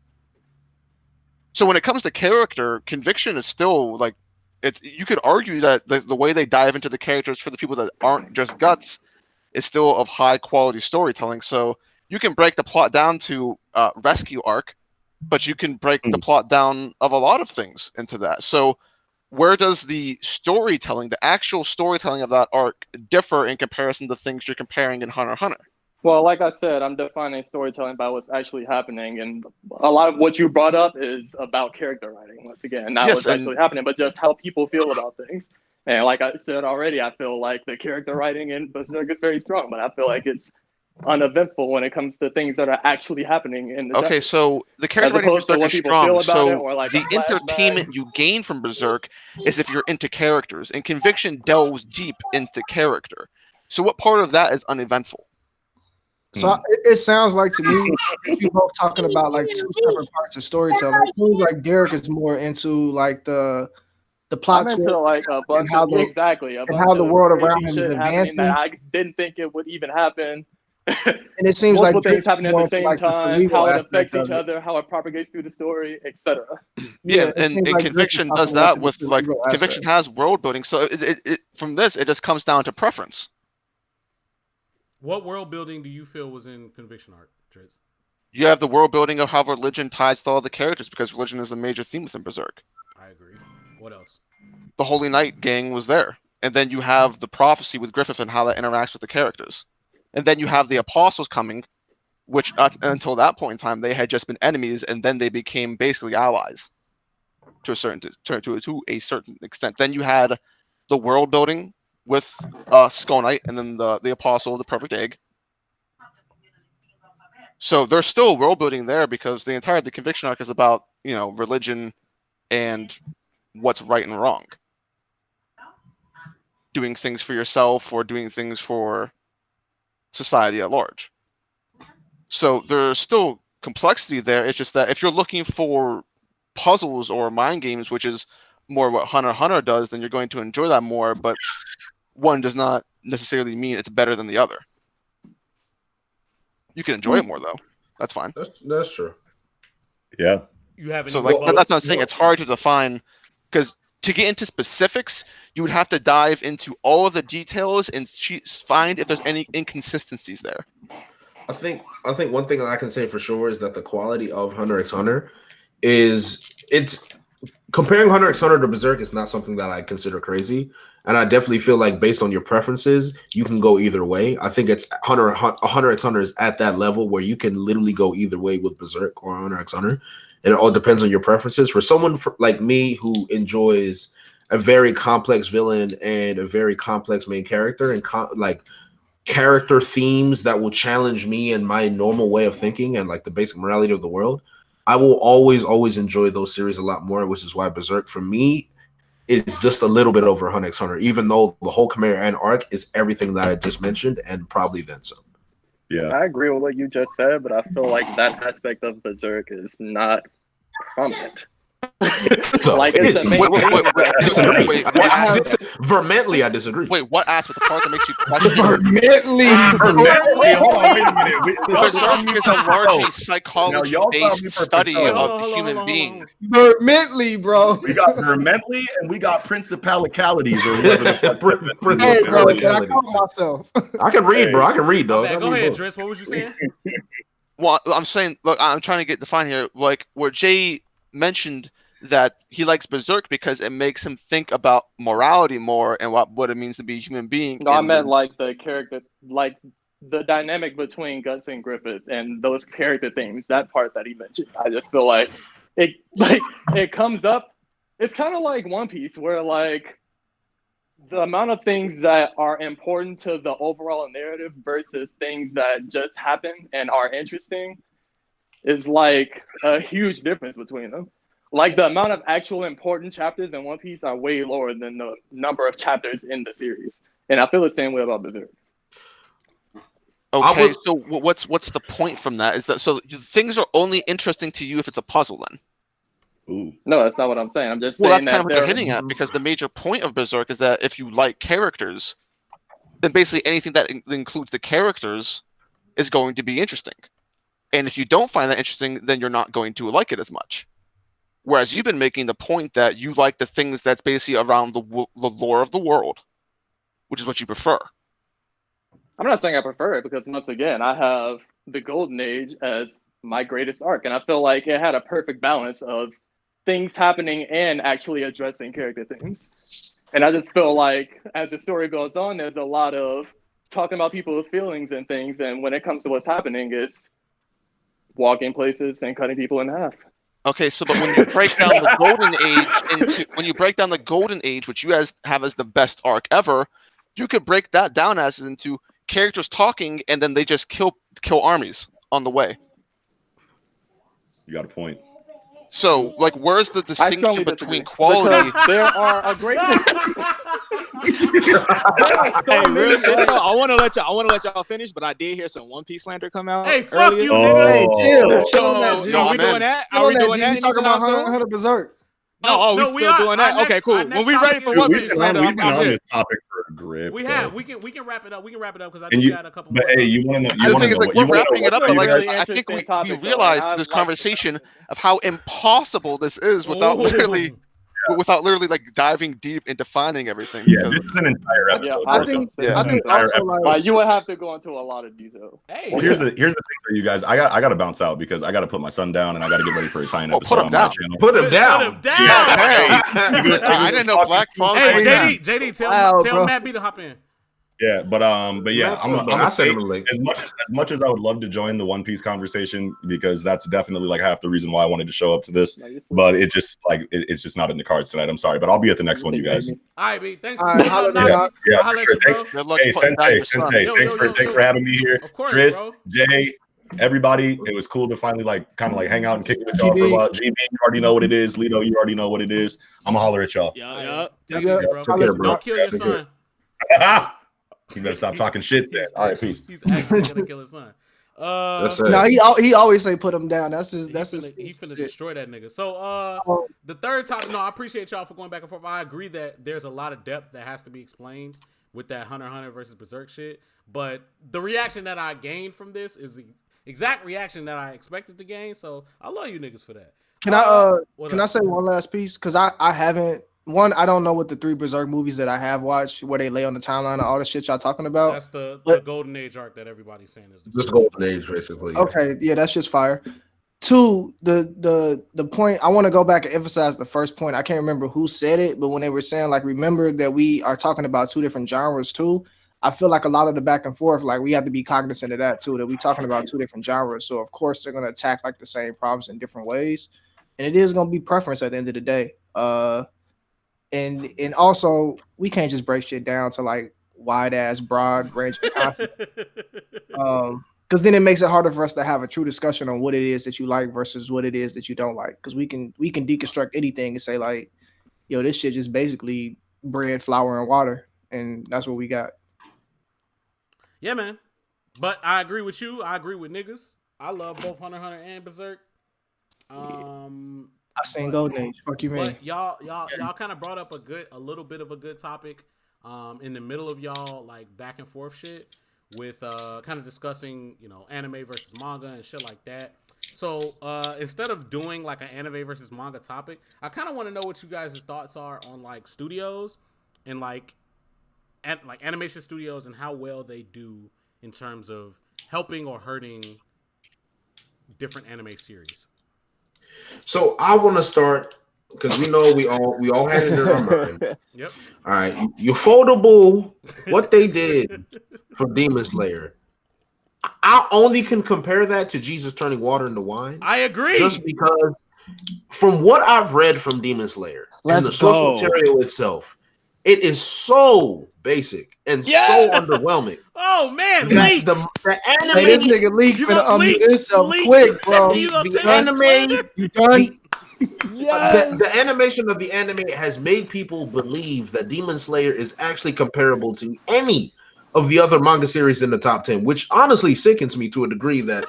So when it comes to character, conviction is still like you could argue that the way they dive into the characters for the people that aren't just Guts is still of high quality storytelling. So you can break the plot down to rescue arc, but you can break the plot down of a lot of things into that. So where does the storytelling, the actual storytelling of that arc, differ in comparison to things you're comparing in Hunter x Hunter? Well, like I said, I'm defining storytelling by what's actually happening, and a lot of what you brought up is about character writing. Once again, not Yes, what's actually happening, but just how people feel about things. And like I said already, I feel like the character writing in Berserk is very strong, but I feel like it's uneventful when it comes to things that are actually happening in the Okay, chapter. so the character As writing in opposed to Berserk what is people feel strong. about it, So or like the a flashback. entertainment you gain from Berserk is if you're into characters, and Conviction delves deep into character. So what part of that is uneventful? So it sounds like to me, you both talking about like two separate parts of storytelling. It seems like Derek is more into like the plot I'm into twist like a bunch how of the- exactly a and bunch how the of world crazy around him is shit happening advancing. that I didn't think it would even happen. And it seems Multiple like things Drizzt happening at more the into, same like, the time, cerebral how it aspect affects of each it. other, how it propagates through the story, etc. Yeah, it and seems like Drizzt Conviction is does talking about that the with like cerebral Conviction aspect. has world building. So it from this it just comes down to preference. What world building do you feel was in Conviction Arc, Drizzt? You have the world building of how religion ties to all the characters because religion is a major theme within Berserk. I agree. What else? The Holy Knight gang was there. And then you have the prophecy with Griffith and how that interacts with the characters. And then you have the apostles coming, which until that point in time, they had just been enemies, and then they became basically allies to a certain extent. Then you had the world building with Skull Knight and then the apostle, the perfect egg. So there's still world building there because the Conviction arc is about, religion and what's right and wrong. Doing things for yourself or doing things for society at large. So there's still complexity there. It's just that if you're looking for puzzles or mind games, which is more what Hunter x Hunter does, then you're going to enjoy that more, but one does not necessarily mean it's better than the other. You can enjoy it more though. That's fine. That's true. Yeah. You haven't. So even like close- that's what I'm saying. It's hard to define because to get into specifics, you would have to dive into all of the details and find if there's any inconsistencies there. I think one thing that I can say for sure is that the quality of Hunter x Hunter it's comparing Hunter x Hunter to Berserk is not something that I consider crazy. And I definitely feel like based on your preferences, you can go either way. I think it's Hunter x Hunter is at that level where you can literally go either way with Berserk or Hunter x Hunter. And it all depends on your preferences. For someone like me who enjoys a very complex villain and a very complex main character and character themes that will challenge me and my normal way of thinking and like the basic morality of the world, I will always enjoy those series a lot more, which is why Berserk for me is just a little bit over Hunter x Hunter, even though the whole Chimera Ant arc is everything that I just mentioned and probably then some. Yeah. I agree with what you just said, but I feel like that aspect of Berserk is not prominent. Like it's the main thing. Wait, vehemently, I disagree. Wait, what aspect? The part that makes you question? Vehemently. Wait, hold on, wait a minute. Berserk is a largely Now, psychology-based study Hold of on, the hold human on. being. Vehemently, bro. We got mentally, and we got principalities, or whatever the fuck. Hey, bro, can I Principalities. calm myself? I can read, bro. I can read, My dog. bad. I Go read ahead, books. Drizzt. What was you saying? Well, I'm saying, look, I'm trying to get defined here. Like where Jay mentioned that he likes Berserk because it makes him think about morality more and what it means to be a human being. No, I and meant like the character, like the dynamic between Guts and Griffith and those character themes. That part that he mentioned, I just feel like it comes up. It's kind of like One Piece, where like the amount of things that are important to the overall narrative versus things that just happen and are interesting is like a huge difference between them. Like the amount of actual important chapters in One Piece are way lower than the number of chapters in the series, and I feel the same way about Berserk. Okay, so what's the point from that? Is that so things are only interesting to you if it's a puzzle then? Ooh. No, that's not what I'm saying. I'm just Well, saying that's kind of what they're they're hitting at, because the major point of Berserk is that if you like characters, then basically anything that includes the characters is going to be interesting. And if you don't find that interesting, then you're not going to like it as much. Whereas you've been making the point that you like the things that's basically around the lore of the world, which is what you prefer. I'm not saying I prefer it, because once again, I have the Golden Age as my greatest arc, and I feel like it had a perfect balance of things happening and actually addressing character themes. And I just feel like as the story goes on, there's a lot of talking about people's feelings and things, and when it comes to what's happening, it's walking places and cutting people in half. Okay, so but when you break down the Golden Age, which you guys have as the best arc ever, you could break that down as into characters talking and then they just kill armies on the way. You got a point. So, like, where's the distinction between quality? There are a great. There are so Hey, many. real shit though. I want to let y'all finish, but I did hear some One Piece slander come out. Hey, fuck earlier. you, nigga. Hey, chill. So, Chill are on we that, doing that? Are we doing that? We talking about Hunter Berserk. Oh, we still doing that? Okay, cool. When we ready for One We've Piece been slander, on I'm here. this topic for a grip. We can wrap it up. We can wrap it up because I And do you, got a couple but more. hey, you want to know? I think it's like we're wrapping it up, but like really I think we interesting topic, though. realized Like, through this I'd like to conversation of how impossible this is without literally like diving deep and defining everything. Yeah, this is an entire episode. I think also like you would have to go into a lot of detail. Hey, well, here's the thing for you guys. I got to bounce out because I got to put my son down and I got to get ready for a tie-in episode on my channel. Put him down. Put him down. Hey, I didn't know Black Funk. Hey, JD, tell Matt B to hop in. Yeah, but yeah, I sent him a link. As much as I would love to join the One Piece conversation because that's definitely like half the reason why I wanted to show up to this, but it just like it's just not in the cards tonight. I'm sorry, but I'll be at the next one, you guys. All right, B. Thanks All for right, coming holla out, at Noxi. Yeah, for sure. Thanks. Hey, Sensei, thanks for having me here. Of course, Tris, bro. Jay, everybody, it was cool to finally like kind of like hang out and kick it with y'all for a while. GB, you already know what it is. Lito, you already know what it is. I'm gonna holler at y'all. Yeah. Yeah. Take it, bro. Take care, bro. Don't kill your son. You better stop talking shit then. All right, peace. He's actually gonna kill his son. That's it. No, he always say put him down. That's his. He finna destroy that nigga. So the third topic. No, I appreciate y'all for going back and forth. I agree that there's a lot of depth that has to be explained with that Hunter x Hunter versus Berserk shit. But the reaction that I gained from this is the exact reaction that I expected to gain. So I love you niggas for that. Can I say one last piece? Because I haven't. One, I don't know what the 3 Berserk movies that I have watched, where they lay on the timeline and all the shit y'all talking about. That's the Golden Age arc that everybody's saying is Just Golden Age, basically. Okay, yeah, that's just fire. 2, the point I want to go back and emphasize the first point. I can't remember who said it, but when they were saying like, remember that we are talking about 2 different genres too. I feel like a lot of the back and forth, like we have to be cognizant of that too. That we talking about 2 different genres, so of course they're gonna attack like the same problems in different ways, and it is gonna be preference at the end of the day. And also we can't just break shit down to like wide ass broad range of concept. Because then it makes it harder for us to have a true discussion on what it is that you like versus what it is that you don't like. Because we can deconstruct anything and say like, yo, this shit just basically bread, flour, and water, and that's what we got. Yeah, man. But I agree with you. I agree with niggas. I love both Hunter x Hunter and Berserk. I seen Golden Age. Fuck you, man. But y'all kind of brought up a little bit of a good topic in the middle of y'all like back and forth shit with kind of discussing, you know, anime versus manga and shit like that. So instead of doing like an anime versus manga topic, I kind of want to know what you guys' thoughts are on like studios and like animation studios and how well they do in terms of helping or hurting different anime series. So I want to start because we know we all had it in our mind. Yep. All right, Ufotable, what they did for Demon Slayer, I only can compare that to Jesus turning water into wine. I agree. Just because, from what I've read from Demon Slayer and the source material itself, it is so basic and so underwhelming. Oh man, Leak! The anime, Hey, this nigga Leak finna unmute himself quick, bro. the anime, You done? Yes. the animation of the anime has made people believe that Demon Slayer is actually comparable to any of the other manga series in the top 10, which honestly sickens me to a degree that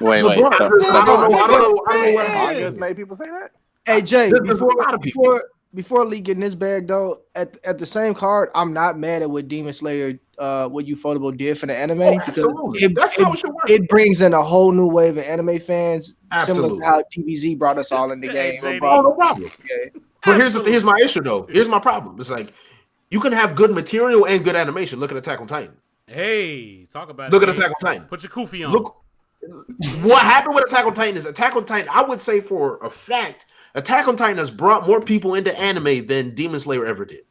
Wait. I don't know what Mangas made people say that? Hey Jay, There's a lot of people. before Lee getting this bag though, at the same card, I'm not mad at what Demon Slayer, what Ufotable did for the anime because That's how it should work. it brings in a whole new wave of anime fans, similar Absolutely. to how DBZ brought us all in the game. JD. Oh, no problem. Yeah. But here's my issue though. Here's my problem. It's like you can have good material and good animation. Look at Attack on Titan. Hey, talk about Look it. at Attack on Titan. Put your kufi on. Look, what happened with Attack on Titan is Attack on Titan. I would say for a fact, Attack on Titan has brought more people into anime than Demon Slayer ever did.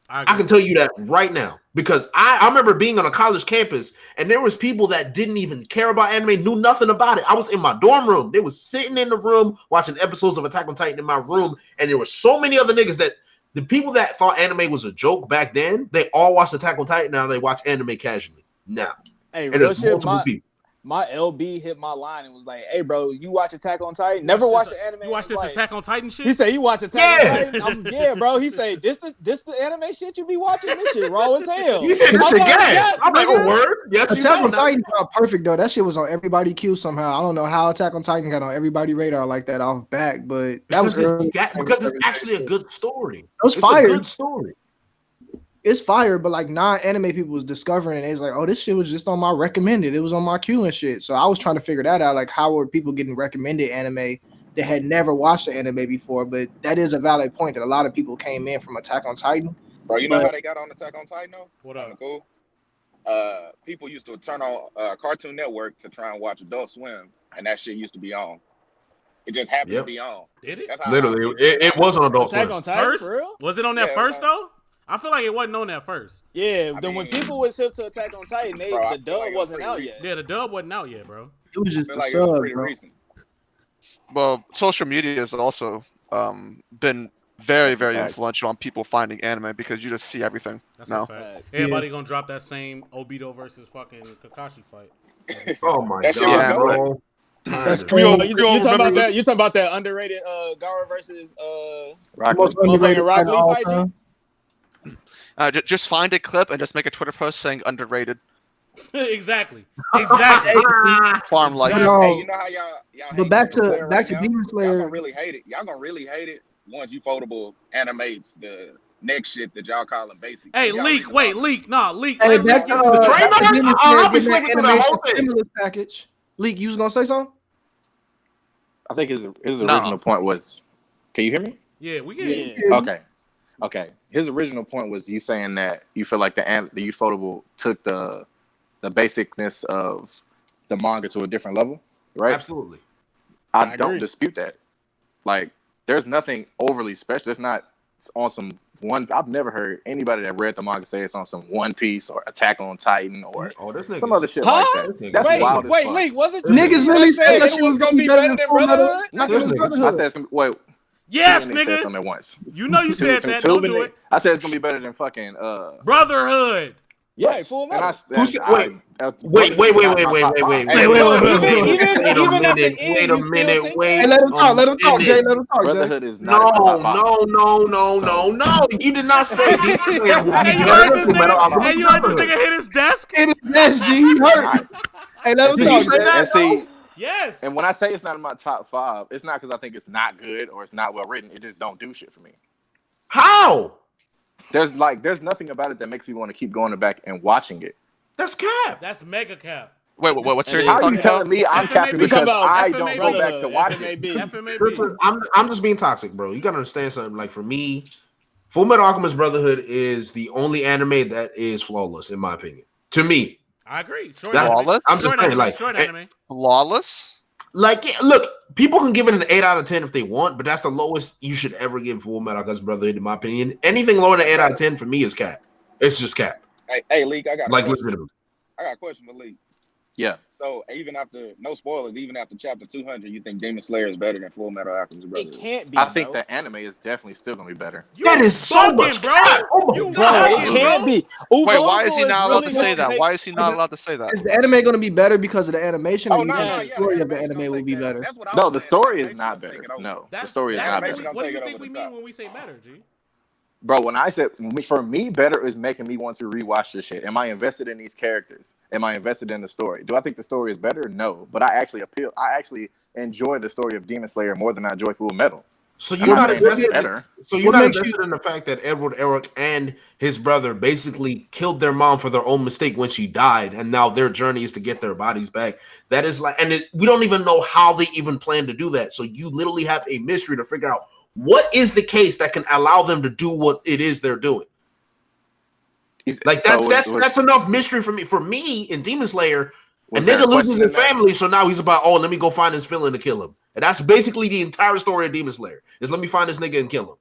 I can tell you that right now because I remember being on a college campus and there was people that didn't even care about anime, knew nothing about it. I was in my dorm room. They was sitting in the room watching episodes of Attack on Titan in my room, and there were so many other niggas that the people that thought anime was a joke back then, they all watched Attack on Titan. Now they watch anime casually. Now, Hey, and real there's shit. multiple people. My LB hit my line and was like, "Hey, bro, you watch Attack on Titan? Never watched the anime." You watch this Like, Attack on Titan shit? He said he watch Attack on Titan. Yeah, bro. He said this the anime shit you be watching. This shit raw as hell. He said this I'm shit like, gas. yes, I'm like, nigga. oh word, yes. Attack on Titan got perfect though. That shit was on everybody queue somehow. I don't know how Attack on Titan got on everybody radar like that off back, but that was because it's actually a good story. It was fire. A good story. It's fire, but like non-anime people was discovering it. It's like, oh, this shit was just on my recommended. It was on my queue and shit. So I was trying to figure that out. Like, how were people getting recommended anime that had never watched the anime before? But that is a valid point that a lot of people came in from Attack on Titan. Bro, you know how they got on Attack on Titan though? What up? Cool. People used to turn on Cartoon Network to try and watch Adult Swim, and that shit used to be on. It just happened to be on. Did it? That's how Literally, it was on Adult Attack Swim. on Titan First? for real? Was it on that Yeah, first though? I feel like it wasn't on that first. Yeah. I Then when mean, people would shift to Attack on Titan, bro, I the feel like dub it was wasn't pretty out recent. yet. Yeah, the dub wasn't out yet, bro. It was I just feel a like it was sub, pretty bro. recent. Well, social media has also been very, That's a very fact. influential on people finding anime because you just see everything That's now. a fact. Facts. Everybody gonna drop that same Obito versus fucking Kakashi fight. Oh my That shit god, was bro. That's Tired of it. crazy. You talking about that? You talking about that underrated Gara versus The Rock most motherfucking underrated Rock fight of Lee all fight, G? time. Just find a clip and just make a Twitter post saying underrated. Exactly. Exactly. Farm like. No. Hey, you know how y'all But hate back Demon to Slayer back right to now? Demon Y'all Slayer. gonna really hate it. Y'all gonna really hate it once Ufotable animates the next shit that y'all calling basic. Hey, Y'all Leak, really wait, love it. Leak, nah, Leak. Hey, let back Leak to get this- The train back to on? Demon I'll Slayer be getting sleeping that through that whole animation thing. stimulus package. Leak, you was gonna say something? I think his No. original point was. Can you hear me? Yeah, we get it. Yeah. Okay. His original point was you saying that you feel like the Ufotable took the basicness of the manga to a different level, right? Absolutely. I I don't agree. dispute that. Like, there's nothing overly special. It's not on some one. I've never heard anybody that read the manga say it's on some One Piece or Attack on Titan or Oh, this nigga. some other shit Huh? like that. That's wild as Wait, fuck. Leak, was it Niggas you literally that said that it shit was was gonna be better than Full Metal- Brotherhood? Not This this nigga. I said it's gonna be, wait. Yes, Too many said nigga. something at once. You know you said that. Don't do it. I said it's gonna be better than fucking Brotherhood. yes. Full And Metal. I- said- I- Wait, Wait a minute. Hey, let him talk. Let him talk, Jay. Let him talk, Jay. Brotherhood is No, not in my top five. no. You did not say Demon Slayer will be Hey, you better heard than this Full Metal nigga? Alchemist Hey, you heard this Brotherhood. nigga hit his desk? It is best, G. He hurt. Alright. Hey, let him Did talk. he say Jay. that? And see, Yes. And when I say it's not in my top 5, it's not because I think it's not good or it's not well written. It just don't do shit for me. How? There's nothing about it that makes me want to keep going back and watching it. That's cap. That's mega cap. Wait, what series How are are you you talking telling about? me I'm FMAB. capping because about I FMAB don't go back to watch it? FMAB. Listen, I'm just being toxic, bro. You gotta understand something. Like for me, Full Metal Alchemist Brotherhood is the only anime that is flawless, in my opinion. To me, I agree. Short That- anime. Flawless? I'm just Short saying, anime. like, Short anime. Flawless? like, yeah, look, people can give it an 8 out of 10 if they want, but that's the lowest you should ever give Full Metal Alchemist Brotherhood, in my opinion. Anything lower than 8 out of 10 for me is cap. It's just cap. Hey, Leak, I got a Like, question. legitimately. I got a question for Leak. Yeah. So even after no spoilers, even after chapter 200, you think Demon Slayer is better than Full Metal Alchemist It Brotherhood? can't be. I think bro. the anime is definitely still gonna be better. You That is so bugging, much bro. cap. Oh my You Bro, bugging, it can't be. Wait, why is he not allowed to really say that? take- Why is he not allowed to say that? Is the anime going to be better because of the animation? Oh or you no, think no, the yeah. story of the animation anime don't will be take that. better? That's what I No, was the saying. story is Animation not don't take better. it over. No, the That's story is that's not what better. we, Don't what do take you it think over we the mean top. when we say better, G? Bro, when I said for me, better is making me want to rewatch this shit. Am I invested in these characters? Am I invested in the story? Do I think the story is better? No, but I actually enjoy the story of Demon Slayer more than I enjoy Full Metal. So I'm you're not not saying that's invested. better. So you're What not makes invested in the fact that Edward Elric and his brother basically killed their mom for their own mistake when she died, and now their journey is to get their bodies back. That is like, and we don't even know how they even plan to do that. So you literally have a mystery to figure out what is the case that can allow them to do what it is they're doing. Like that's enough mystery for me. For me, in Demon Slayer, a nigga loses his family, so now he's about, let me go find his villain to kill him. And that's basically the entire story of Demon Slayer. Is let me find this nigga and kill him.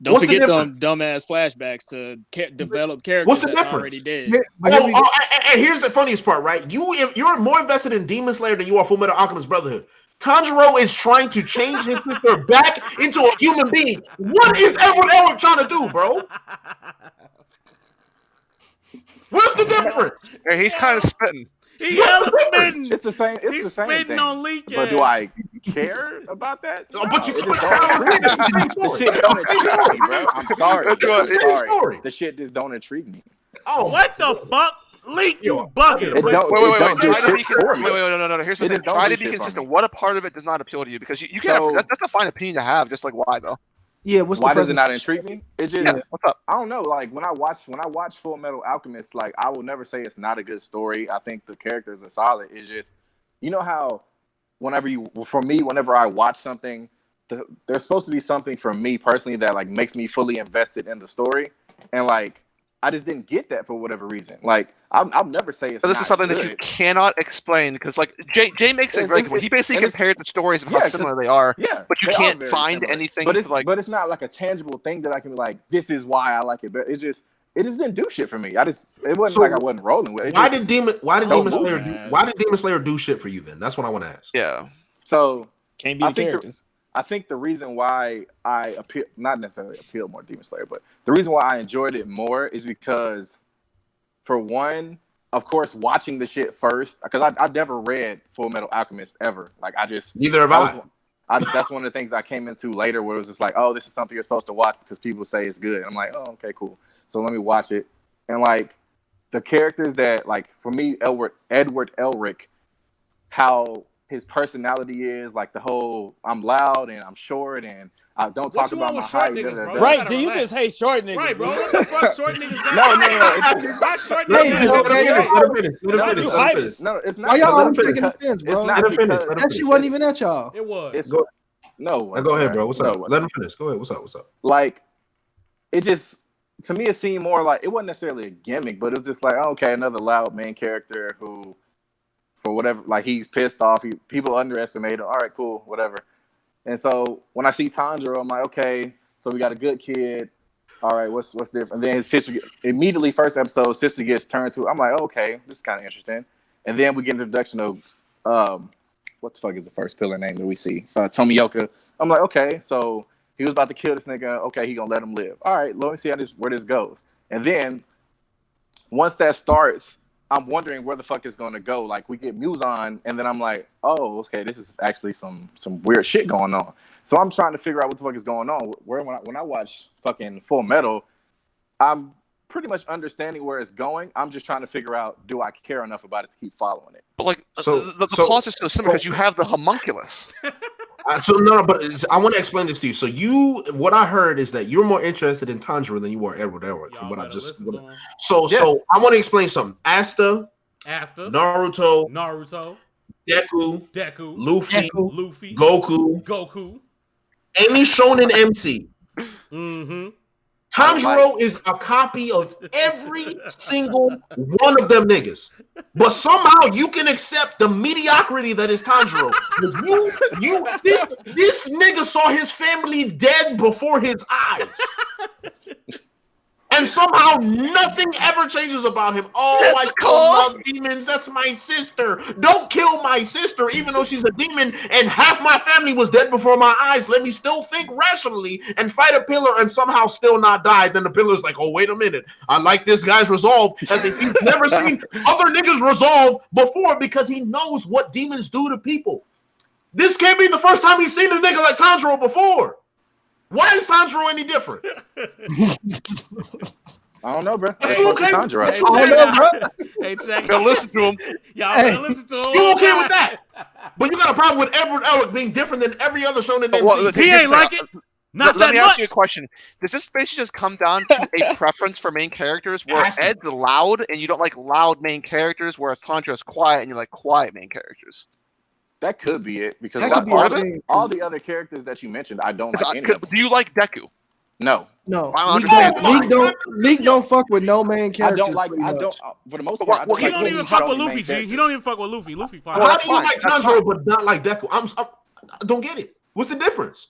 Don't forget them dumbass flashbacks to develop characters What's the that's difference? already dead. And here's the funniest part, right? You're more invested in Demon Slayer than you are Full Metal Alchemist Brotherhood. Tanjiro is trying to change his sister back into a human being. What is Edward Elric trying to do, bro? What's the difference? Yeah, he's kind of spitting. He hella spitting. It's the same. It's He's the same spitting thing. on Leak. But do I care about that? No, but you it can't. the shit don't intrigue me, bro. I'm sorry. It's the same story. The shit just don't intrigue me. Oh, What the fuck? Leak, you bugging. It don't. Wait. it don't do Try to be shit for me. no. Here's the It thing. just don't Try do to be shit for consistent. me. What a part of it does not appeal to you? Because you can't. So- That's a fine opinion to have. Just like why though? Yeah, Why does it not intrigue me? It just. Yeah. What's up? I don't know. Like when I watch Full Metal Alchemist, like I will never say it's not a good story. I think the characters are solid. It's just, you know how, whenever I watch something, there's supposed to be something from me personally that like makes me fully invested in the story, and like I just didn't get that for whatever reason. Like I'll never say it's. So this not is something good. that you cannot explain because, like, Jay makes it very good. He basically compared the stories of how similar they are. Yeah, but you they are can't very find similar. anything. But it's like, it's not like a tangible thing that I can be like, this is why I like it. But it just didn't do shit for me. It wasn't like I wasn't rolling with it. Why did Demon man. Slayer do shit for you then? That's what I want to ask. yeah. So Can't be the characters. I think the reason why I not necessarily appeal more to Demon Slayer, but the reason why I enjoyed it more is because, for one, of course, watching the shit first, because I never read Full Metal Alchemist ever. Like Neither have I. That's one of the things I came into later, where it was just like, oh, this is something you're supposed to watch because people say it's good. And I'm like, oh, okay, cool. So let me watch it. And like the characters that, like, for me, Edward Elric, how his personality is, like the whole I'm loud and I'm short and I don't talk about my height. Right, G, you just hate short niggas. Right, bro. What the fuck short niggas got? No. Why short Let niggas? him finish. No, it's not. Why y'all because- always taking offense, bro? It's not Let him finish. because- That shit wasn't even at y'all. It was. It's Go- no. Go ahead, bro. What's No, up? Let him finish. Go ahead. What's up? Like, it just, to me, it seemed more like, it wasn't necessarily a gimmick, but it was just like, oh, okay, another loud main character who, for whatever, like, he's pissed off. People underestimate him. All right, cool, whatever. And so when I see Tanjiro, I'm like, okay, so we got a good kid. All right, what's different? And then his sister, immediately, first episode, sister gets turned to. I'm like, oh, okay, this is kind of interesting. And then we get an introduction of, what the fuck is the first pillar name that we see? Tomioka. I'm like, okay, so he was about to kill this nigga. Okay, he gonna let him live. All right, let me see where this goes. And then once that starts, I'm wondering where the fuck it's gonna go. Like, we get Muzan, and then I'm like, oh, okay, this is actually some weird shit going on. So I'm trying to figure out what the fuck is going on. When I watch fucking Full Metal, I'm pretty much understanding where it's going. I'm just trying to figure out, do I care enough about it to keep following it? But like the plot is so simple because you have the homunculus. But I want to explain this to you. So what I heard is that you're more interested in Tanjiro than you are Edward Elric. From what I just. So I want to explain something. Asta, Naruto, Deku, Luffy, Goku, any shonen MC. Mm-hmm. Tanjiro is a copy of every single one of them niggas. But somehow you can accept the mediocrity that is Tanjiro. This nigga saw his family dead before his eyes. And somehow nothing ever changes about him. Oh, I still love demons. That's my sister. Don't kill my sister, even though she's a demon and half my family was dead before my eyes. Let me still think rationally and fight a pillar and somehow still not die. Then the pillar's like, oh, wait a minute. I like this guy's resolve, as if he's never seen other niggas resolve before because he knows what demons do to people. This can't be the first time he's seen a nigga like Tanjiro before. Why is Tanjiro any different? I don't know, bro. You okay? Tanjiro. I don't know, bro. Hey, check. Gotta listen to him. Y'all gotta listen to him. You okay with that? But you got a problem with Edward Elric being different than every other shonen MC. He ain't like it. Not Let me much. ask you a question. Does this basically just come down to a preference for main characters where Ed's loud and you don't like loud main characters, whereas Tanjiro's quiet and you like quiet main characters? That could be it, because That could be all the other characters that you mentioned, I don't like any of them. Do you like Deku? No. League don't fuck with no main I characters. don't like. I don't. For the most part, He don't even fuck with Luffy, G. He don't even fuck with Luffy. Luffy fine. How do you like Tanjiro but not like Deku? I don't get it. What's the difference?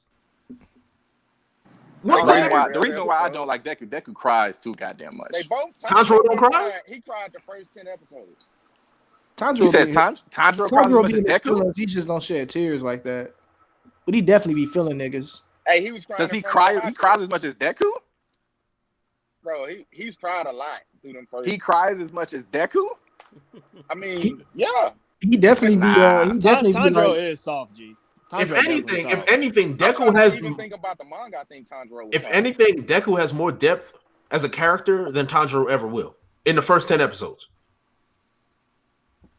The reason why I don't like Deku cries too goddamn much. They both. Tanjiro don't cry? He cried the first 10 episodes. You said Tanjiro cries as much as Deku? He just don't shed tears like that. But he definitely be feeling niggas. Hey, he was crying. Does he cry? He cries as much as Deku? Bro, he's cried a lot through them first. He cries as much as Deku? I mean, yeah. He definitely be. He definitely be Tanjiro like, is soft, G. If anything, Deku has. Even think about the manga. I think Tanjiro. If anything, Deku has more depth as a character than Tanjiro ever will in the first 10 episodes.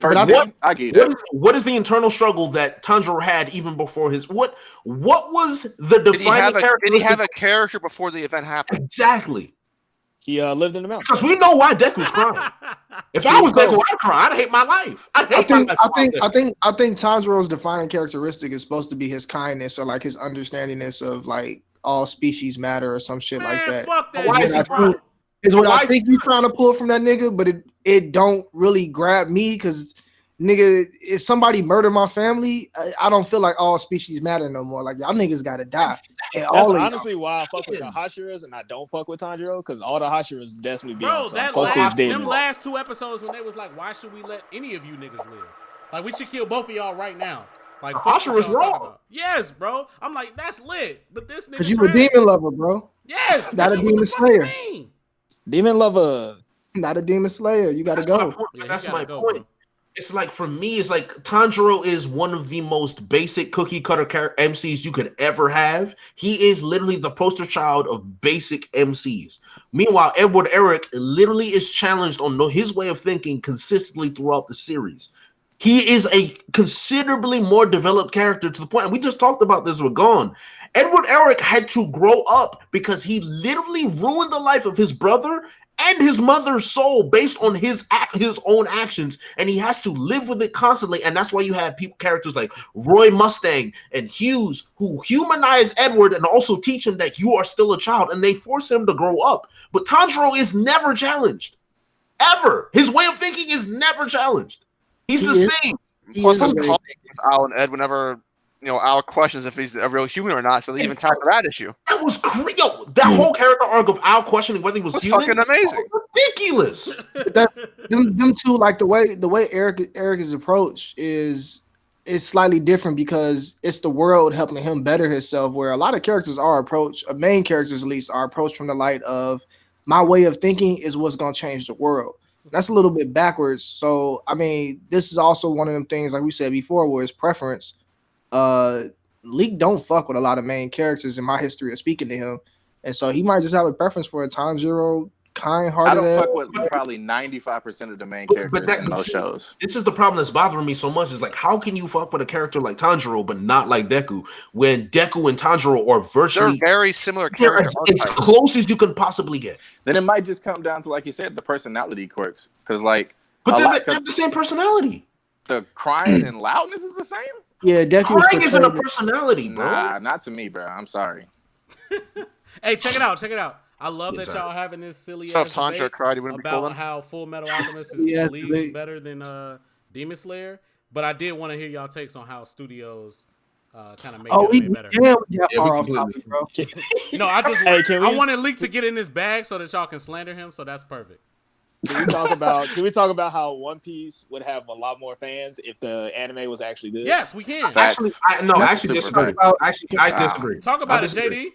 I get it. What is the internal struggle that Tanjiro had even before his what was the defining character? Did he have a character before the event happened? Exactly. He lived in the mountains. Because we know why Deku's crying. If I was Deku, I'd cry. I'd hate my life. I think Tanjiro's defining characteristic is supposed to be his kindness or like his understandingness of like all species matter or some shit like that. Fuck that. Why is he crying? Is what I think you trying to pull from that nigga, but it don't really grab me because nigga, if somebody murder my family, I don't feel like all species matter no more. Like y'all niggas gotta die. That's honestly why I fuck with the Hashiras and I don't fuck with Tanjiro, because all the Hashiras definitely be on some. Fuck these demons. Them last 2 episodes when they was like, why should we let any of you niggas live? Like we should kill both of y'all right now. Like Hashira's wrong. Yes, bro. I'm like, that's lit. But this nigga. Because you a demon lover, bro. Yes. Not a demon slayer. Demon lover. Not a demon slayer. You gotta go. That's my point. Bro. It's like, for me, it's like Tanjiro is one of the most basic cookie cutter MCs you could ever have. He is literally the poster child of basic MCs. Meanwhile, Edward Elric literally is challenged on his way of thinking consistently throughout the series. He is a considerably more developed character to the point, and we just talked about this with Gon. Edward Elric had to grow up because he literally ruined the life of his brother and his mother's soul based on his own actions, and he has to live with it constantly. And that's why you have characters like Roy Mustang and Hughes who humanize Edward and also teach him that you are still a child, and they force him to grow up. But Tanjiro is never challenged, ever. His way of thinking is never challenged. He's the same. Plus, there's conflict with Al and Ed whenever Al questions if he's a real human or not, so they even tackle that issue. That was crazy. That whole character arc of Al questioning whether he was human, fucking amazing. Ridiculous. Them two, like the way Eric is approach is slightly different because it's the world helping him better himself. Where a lot of characters are approached, main characters at least, are approached from the light of my way of thinking is what's gonna change the world. That's a little bit backwards. So I mean, this is also one of them things, like we said before, where it's preference. Leak don't fuck with a lot of main characters in my history of speaking to him, and so he might just have a preference for a Tanjiro kind-hearted. I don't fuck ass. with probably 95% of the main characters in those shows. This is the problem that's bothering me so much. Is like, how can you fuck with a character like Tanjiro but not like Deku? When Deku and Tanjiro are They're virtually very similar they're character as archetypes. close as you can possibly get. Then it might just come down to, like you said, the personality quirks. Because like, But a lot- they have the same personality. the crying and loudness is the same. Yeah, Deku. Crying isn't a personality, bro. Nah, not to me, bro. I'm sorry. Hey, check it out. Check it out. I love Yeah, that y'all having this silly So ass if Tanjiro debate cried, he wouldn't be cool about then? how Full Metal Alchemist is Yeah, believes debate. better than Demon Slayer. But I did want to hear y'all takes on how studios kind of make anime better. We got Yeah, far we off completely- topic, bro. No, I just Hey, can I we- wanted Leak to get in this bag so that y'all can slander him. So that's perfect. Can we talk about how One Piece would have a lot more fans if the anime was actually good? Yes, we can. Actually, I Super disagree. good. I disagree. Talk about I it, disagree. JD.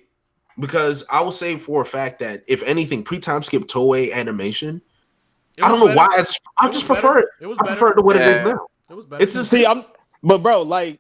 Because I will say for a fact that if anything, pre-time skip Toei animation, It I don't was know why better. it's. I It just was prefer better. it. It was I better. prefer it to what it is Yeah. now. It was better. It's just See, but bro, like,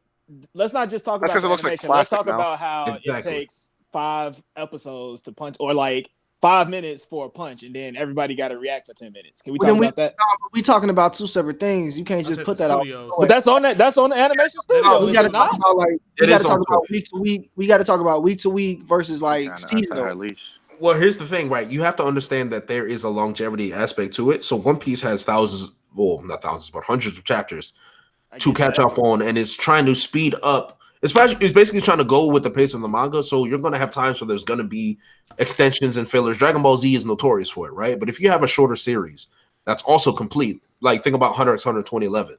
let's not just talk That's about 'cause the it looks like animation. Let's talk plastic now. about how it Exactly. takes 5 episodes to punch, or like 5 minutes for a punch, and then everybody got to react for 10 minutes. Can we Well, talk then about that? We talking about two separate things. You can't I just said put the that out. studios. But that's on that. That's on the animation studio. No, We is got to it talk not? about like we It got is to talk on about Twitch. week to week. We got to talk about week to week versus like Kinda under seasonal. her leash. Well, here's the thing, right? You have to understand that there is a longevity aspect to it. So One Piece has thousands, well, not thousands, but hundreds of chapters I to get catch that. up on, and it's trying to speed up. It's basically trying to go with the pace of the manga. So you're going to have times where there's going to be extensions and fillers. Dragon Ball Z is notorious for it, right? But if you have a shorter series that's also complete, like think about Hunter x Hunter 2011.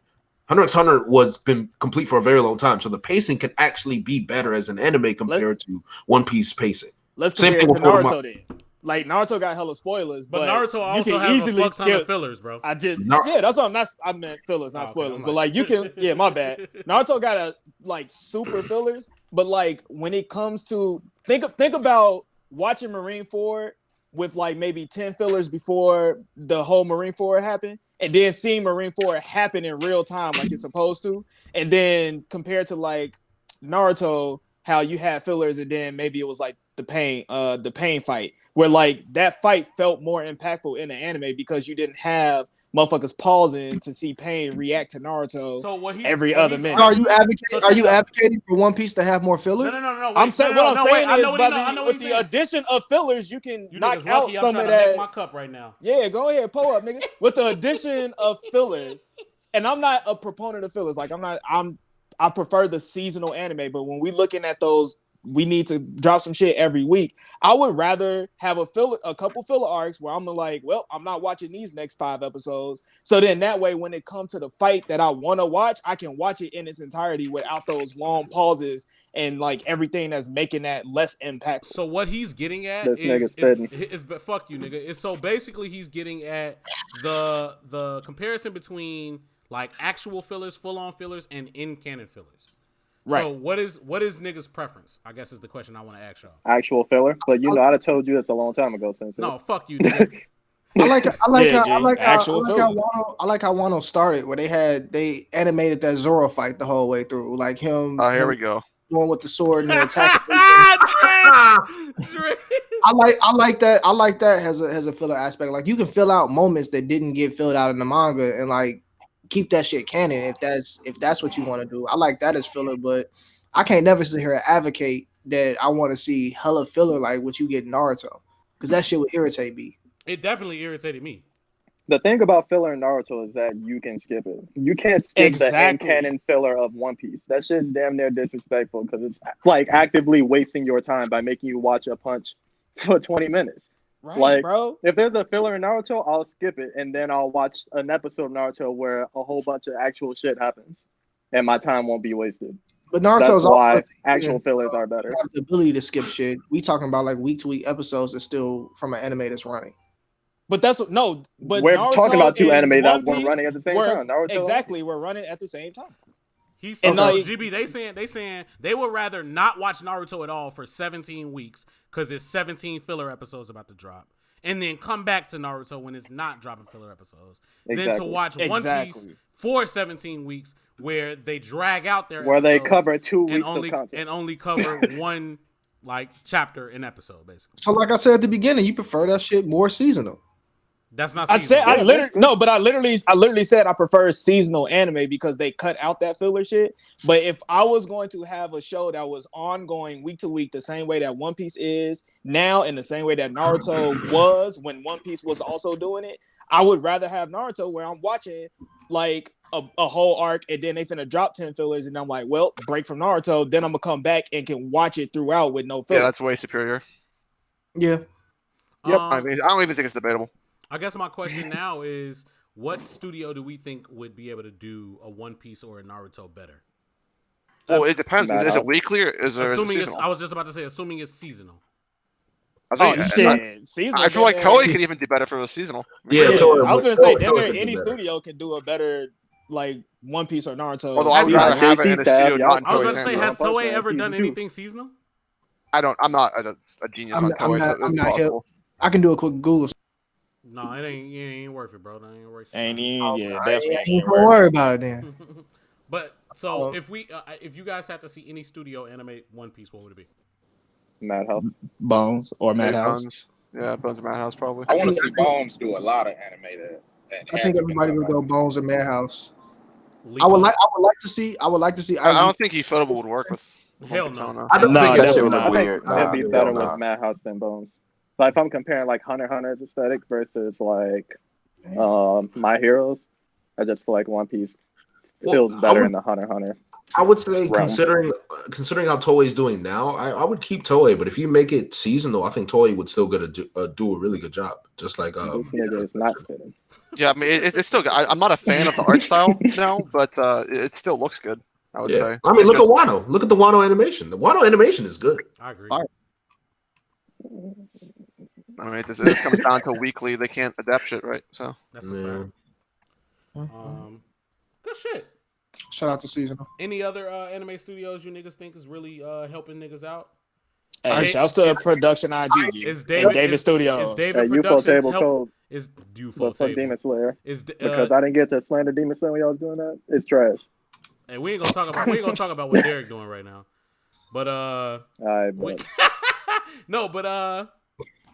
Hunter x Hunter was been complete for a very long time, so the pacing can actually be better as an anime compared to One Piece pacing. Let's Same compare thing it to with Naruto then. Like Naruto got hella spoilers, But but Naruto you also can has a easily fuck ton of skip. fillers, bro. I just Nar- yeah, that's what I'm not. I meant fillers, not Oh, okay, spoilers. I'm But like- like you can, yeah, my bad. Naruto got a like super fillers, but like when it comes to think about watching Marineford with like maybe 10 fillers before the whole Marineford happened, and then seeing Marineford happen in real time like it's supposed to, and then compared to like Naruto, how you had fillers and then maybe it was like the pain fight, where like that fight felt more impactful in the anime because you didn't have motherfuckers pausing to see Pain react to Naruto So what he's, every what other he's minute. Are you advocating? So Are you check it out. advocating for One Piece to have more filler? No. Wait, I'm saying no, what I'm wait, saying I is know what by he- I know what with he's the saying. addition of fillers, you can You knock niggas out lucky. I'm some trying of to make that. my cup right now. Yeah, go ahead, pull up, nigga. With the addition of fillers, and I'm not a proponent of fillers. Like I prefer the seasonal anime, but when we looking at those, we need to drop some shit every week. I would rather have a couple filler arcs where I'm like, well, I'm not watching these next 5 episodes. So then that way, when it comes to the fight that I want to watch, I can watch it in its entirety without those long pauses and like everything that's making that less impactful. So what he's getting at This nigga is spitting. fuck you, nigga. It's so basically he's getting at the comparison between like actual fillers, full on fillers, and in canon fillers. Right. So what is niggas' preference? I guess is the question I want to ask y'all. Actual filler, but you know, I'd have told you this a long time ago, Sensei. No, fuck you, nigga. I like Yeah, G, how actual I like how Wano started where they animated that Zoro fight the whole way through, like him. Oh, here him we go. going with the sword and the attack. Drake. I like that. I like that as a filler aspect. Like you can fill out moments that didn't get filled out in the manga and like keep that shit canon if that's what you want to do. I like that as filler, but I can't never sit here and advocate that I want to see hella filler like what you get in Naruto because that shit would irritate me. It definitely irritated me. The thing about filler in Naruto is that you can skip it. You can't skip Exactly. the in-canon filler of One Piece. That shit's damn near disrespectful because it's like actively wasting your time by making you watch a punch for 20 minutes. Right, Like, bro. If there's a filler in Naruto, I'll skip it and then I'll watch an episode of Naruto where a whole bunch of actual shit happens and my time won't be wasted. But That's Naruto's why also actual fillers are better. have the ability to skip shit. We talking about like week to week episodes that's still from an anime that's running. But that's no. But We're Naruto talking about two and anime that One were Piece running at the same were- time. Naruto. Exactly, we're running at the same time. He said, And like- GB, they saying they would rather not watch Naruto at all for 17 weeks because there's 17 filler episodes about to drop, and then come back to Naruto when it's not dropping filler episodes. Then to Exactly. watch One Piece Exactly. for 17 weeks where they drag out their Where they episodes cover 2 weeks and of content. only cover one like chapter an episode basically. So like I said at the beginning, you prefer that shit more seasonal. That's not. I Seasonal. said I literally said I prefer seasonal anime because they cut out that filler shit. But if I was going to have a show that was ongoing week to week, the same way that One Piece is now, and the same way that Naruto was when One Piece was also doing it, I would rather have Naruto where I'm watching like a whole arc and then they finna drop 10 fillers and I'm like, well, break from Naruto, then I'm gonna come back and can watch it throughout with no filler. Yeah, that's way superior. Yeah. Yep. I don't even think it's debatable. I guess my question now is, what studio do we think would be able to do a One Piece or a Naruto better? Well, it depends. Is it weekly or is it seasonal? I was just about to say, assuming it's seasonal. Seasonal. I feel like Toei could even do better for the seasonal. Yeah, I was gonna say, any studio can do a better like One Piece or Naruto. Although I'd rather have it in a studio. I was going to say, has Toei ever done anything seasonal? I'm not a genius on Toei. I'm not hip. I can do a quick Google. No, it ain't worth it, bro. That ain't worth it. Definitely. Don't worry about it then. But so if you guys have to see any studio animate One Piece, what would it be? Madhouse. Bones or Madhouse. Yeah, Bones or Madhouse probably. I want to see Bones do a lot of animated. I think everybody would go Bones or Madhouse. I would like to see. I don't think Ufotable would work with. Hell no. I don't think that shit would I look think weird. it'd be better with Madhouse than Bones. Like if I'm comparing like Hunter x Hunter's aesthetic versus like My Heroes, I just feel like One Piece feels better in the Hunter x Hunter. I would say, realm. considering how Toei's doing now, I would keep Toei. But if you make it seasonal, I think Toei would still do a really good job. Just like This nigga is not spitting. Yeah, I mean it's still good. I'm not a fan of the art style now, but it still looks good. I would say. I mean, look at Wano. Look at the Wano animation. The Wano animation is good. I agree. I mean, this comes down to weekly. They can't adapt shit, right? So that's a fact. Good shit. Shout out to seasonal. Any other anime studios you niggas think is really helping niggas out? Hey, shouts to Production IG. Is David Studios. Is David UFO Productions Table help? Cold. Is UFO But fuck Table? Demon Slayer. Because I didn't get to slander Demon Slayer when y'all was doing that. It's trash. Hey, we ain't gonna talk about what Derek doing right now. But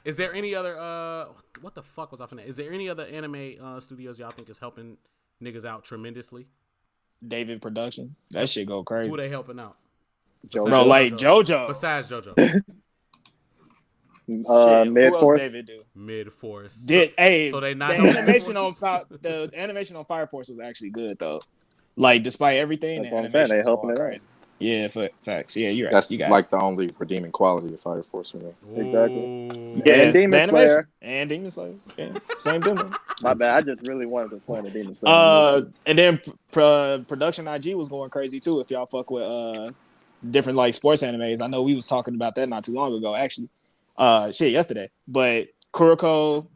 is there any other what the fuck was I finna? Is there any other anime studios y'all think is helping niggas out tremendously? David Production. That shit go crazy. Who they helping out? Bro, like JoJo. Besides JoJo. Mid Force. David do? Mid Force. So they not the animation on Fire Force was actually good though. Like despite everything, that's what I'm saying. They helping it out. Yeah, facts. Yeah, you're right. That's you got like the only redeeming quality of Fire Force for me. Exactly. Yeah, and Demon Slayer. And Demon Slayer. Yeah, same thing. My bad. I just really wanted to slander Demon Slayer. And then Production IG was going crazy too. If y'all fuck with different like sports animes, I know we was talking about that not too long ago, actually. Yesterday. But Kuroko,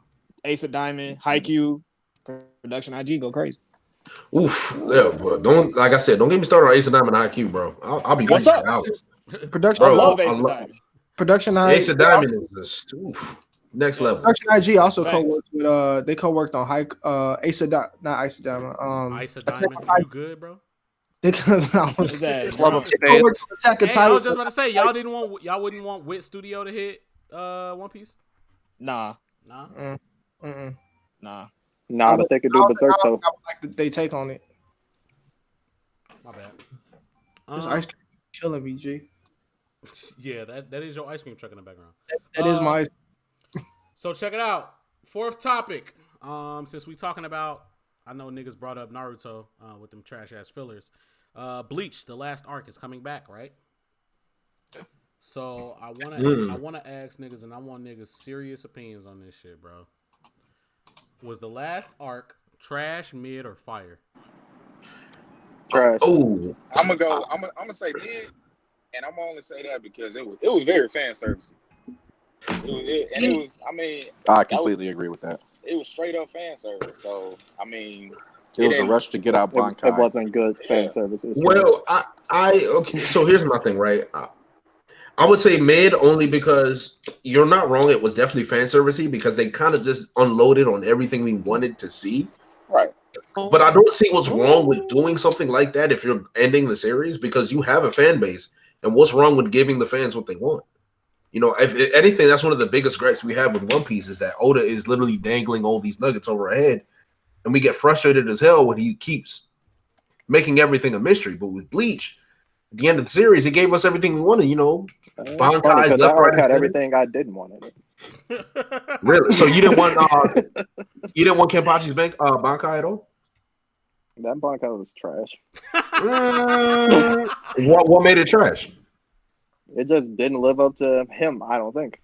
Ace of Diamond, Haikyuu, Production IG go crazy. Oof, yeah, bro. Don't get me started on Ace of Diamond IQ, bro. I'll be What's waiting up? for hours. Production. I love Ace of Diamond. Production Ace of Diamond is just next level. Production IG also co-worked with they co-worked on Ace of Diamond, not Ace of Diamond. Ice of Diamond, you good, bro? They Is that co-worked with Attack on I Titan. was just about to say y'all wouldn't want Wit Studio to hit One Piece? Nah. Nah, but they could do Berserk though. I would like that they take on it. My bad. This ice cream killing me, G. Yeah, that is your ice cream truck in the background. That is my. So check it out. Fourth topic. Since we talking about, I know niggas brought up Naruto with them trash ass fillers. Bleach, the last arc is coming back, right? So I wanna ask niggas, and I want niggas serious opinions on this shit, bro. Was the last arc trash, mid, or fire? Trash. Oh, I'm gonna say mid, and I'm gonna only say that because it was very fan service. It was. I mean, I completely agree with that. It was straight up fan service. So I mean, It was a rush to get out It Bankai. wasn't good fan service. well, okay. So here's my thing, right? I would say mid only because you're not wrong. It was definitely fan servicey because they kind of just unloaded on everything we wanted to see. right. But I don't see what's wrong with doing something like that if you're ending the series because you have a fan base. And what's wrong with giving the fans what they want? You know, if anything, that's one of the biggest gripes we have with One Piece is that Oda is literally dangling all these nuggets over our head, and we get frustrated as hell when he keeps making everything a mystery. But with Bleach, at the end of the series, it gave us everything we wanted. You know, Bankai's left, right, had everything I didn't want in it. Really? So you didn't want Kenpachi's Bankai at all? That Bankai was trash. What made it trash? It just didn't live up to him, I don't think.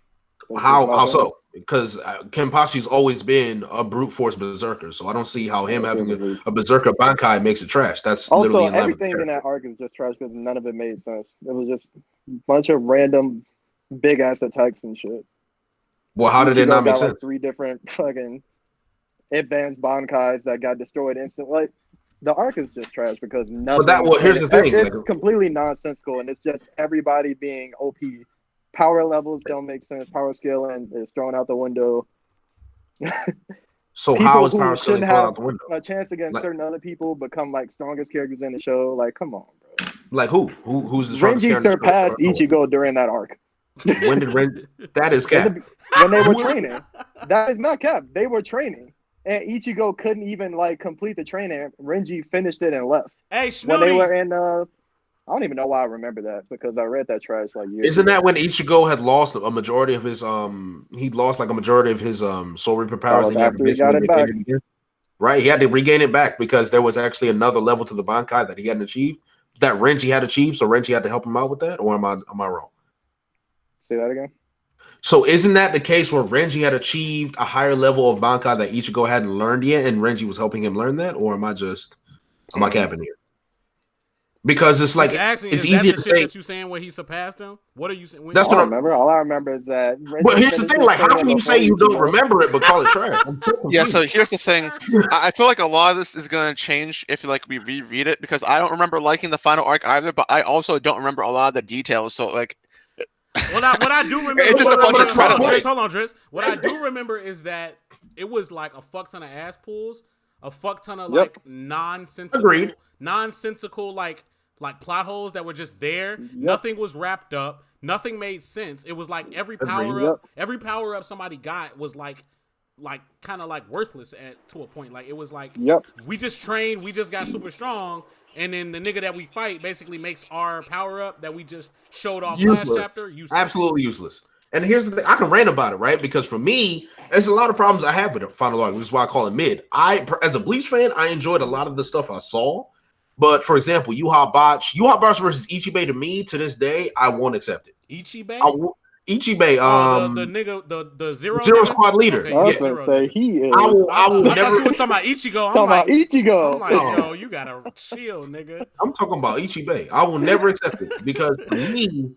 How so? Because Kenpachi's always been a brute force berserker, so I don't see how him having a berserker Bankai makes it trash. That's also everything in that arc is just trash because none of it made sense. It was just a bunch of random big ass attacks and shit. Well, how did it not make sense? Like 3 different fucking advanced Bankais that got destroyed instantly. Like, the arc is just trash because nothing. But here's the thing: it's completely nonsensical, and it's just everybody being OP. Power levels don't make sense. Power scaling is thrown out the window. So how is power scaling thrown out the window? A chance against certain other people become like strongest characters in the show. Like, come on, bro. Like who? Who's the strongest character? Renji surpassed Ichigo during that arc. When did Renji? That is cap. When they were training, that is not cap. They were training. And Ichigo couldn't even like complete the training. Renji finished it and left. Hey, Snooty. When they were in, I don't even know why I remember that because I read that trash like years. Isn't that when Ichigo had lost a majority of his he'd lost like a majority of his Soul Reaper powers? And after he got it back, right? He had to regain it back because there was actually another level to the Bankai that he hadn't achieved. That Renji had achieved, so Renji had to help him out with that. Or am I wrong? Say that again. So isn't that the case where Renji had achieved a higher level of Bankai that Ichigo hadn't learned yet, and Renji was helping him learn that? Or am I capping here? Because it's like it's easy to say. That you saying where he surpassed him? What are you saying? That's what I remember. All I remember is that. But here's the thing: like, how can you say you don't remember it but call it trash? Yeah. So here's the thing: I feel like a lot of this is going to change if we reread it because I don't remember liking the final arc either, but I also don't remember a lot of the details. So like. What I do remember, it's just a bunch of credit. Hold on, Drizzt. What I do remember is that it was like a fuck ton of ass pulls, a fuck ton of like nonsensical like plot holes that were just there. Nothing was wrapped up. Nothing made sense. It was like every power up somebody got was like kind of like worthless to a point. Like it was like we just trained, we just got super strong. And then the nigga that we fight basically makes our power up that we just showed off last chapter useless. Absolutely useless. And here's the thing: I can rant about it, right? Because for me, there's a lot of problems I have with it. Final arc, which is why I call it mid. As a Bleach fan, I enjoyed a lot of the stuff I saw. But for example, Yuha Botch versus Ichibei to me to this day, I won't accept it. Ichibei, the nigga, the zero squad leader. Okay, I was gonna say he is. I will I never. thought you was talking about Ichigo. Ichigo. I'm like, yo, you gotta chill, nigga. I'm talking about Ichibei. I will never accept it because for me,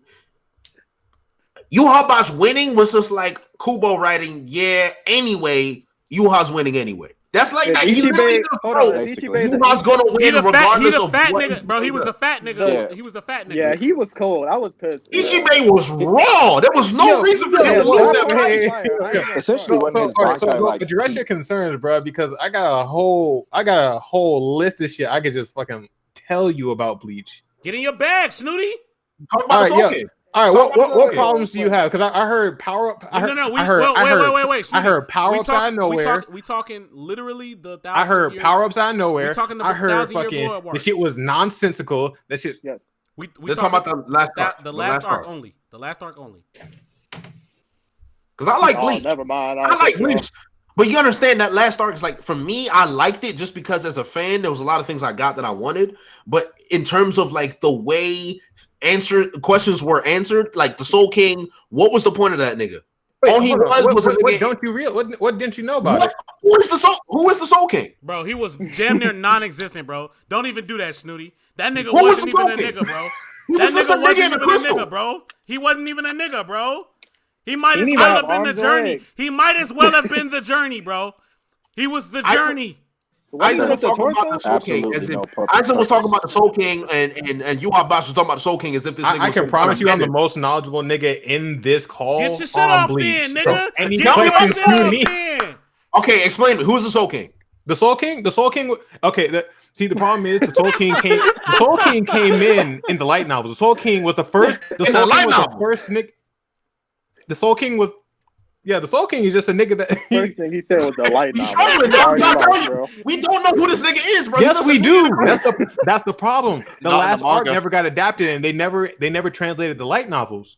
Yuha winning was just like Kubo writing. Yeah. Anyway, Yuha's winning anyway. That's like Yuha's gonna win regardless of fat what nigga, bro. He was the fat nigga. He was the fat nigga. Yeah, he was cold. I was pissed. Ichibei was raw. There was no reason for him to lose that fight. Essentially, when his address your concerns, bro, because I got a whole list of shit I could just fucking tell you about Bleach. Get in your bag, Snooty. Talk about the Soul. All right, what problems do you have? Because I heard power up. Wait. I heard power ups out of nowhere. We talking literally the 1,000. I heard power ups out of nowhere. I heard fucking the shit was nonsensical. That shit. Yes. We talking about the last arc. The last arc only. The last arc only. Because I like Bleach. Never mind. I like Bleach. But you understand that last arc is like, for me, I liked it just because as a fan, there was a lot of things I got that I wanted. But in terms of like the way questions were answered, like the Soul King, what was the point of that nigga? All he was a nigga. What don't you what didn't you know about it? Who is the Soul King? Bro, he was damn near non-existent, bro. Don't even do that, Snooty. That nigga wasn't even a nigga, bro. That nigga wasn't even a nigga, bro. He wasn't even a nigga, bro. He might as well have been the journey. He might as well have been the journey, bro. He was the journey. Aizen was talking about the Soul King. Aizen was talking about the Soul King, and Yuha Bash was talking about the Soul King as if this nigga I can promise you I'm the most knowledgeable nigga in this call. Get your shit off then, nigga. And he Get your shit off then. Okay, explain me. Who's the Soul King? The Soul King? Okay, see, the problem is the Soul King came in the light novels. The Soul King was the first. The Soul King was the first nigga. the Soul King was. Yeah, the Soul King is just a nigga that. First thing he said was the light He's novel. struggling. I'm trying to tell you, we don't know who this nigga is, bro. Yes, we do. That's the problem. The Not in last the arc manga. never got adapted, and they never translated the light novels.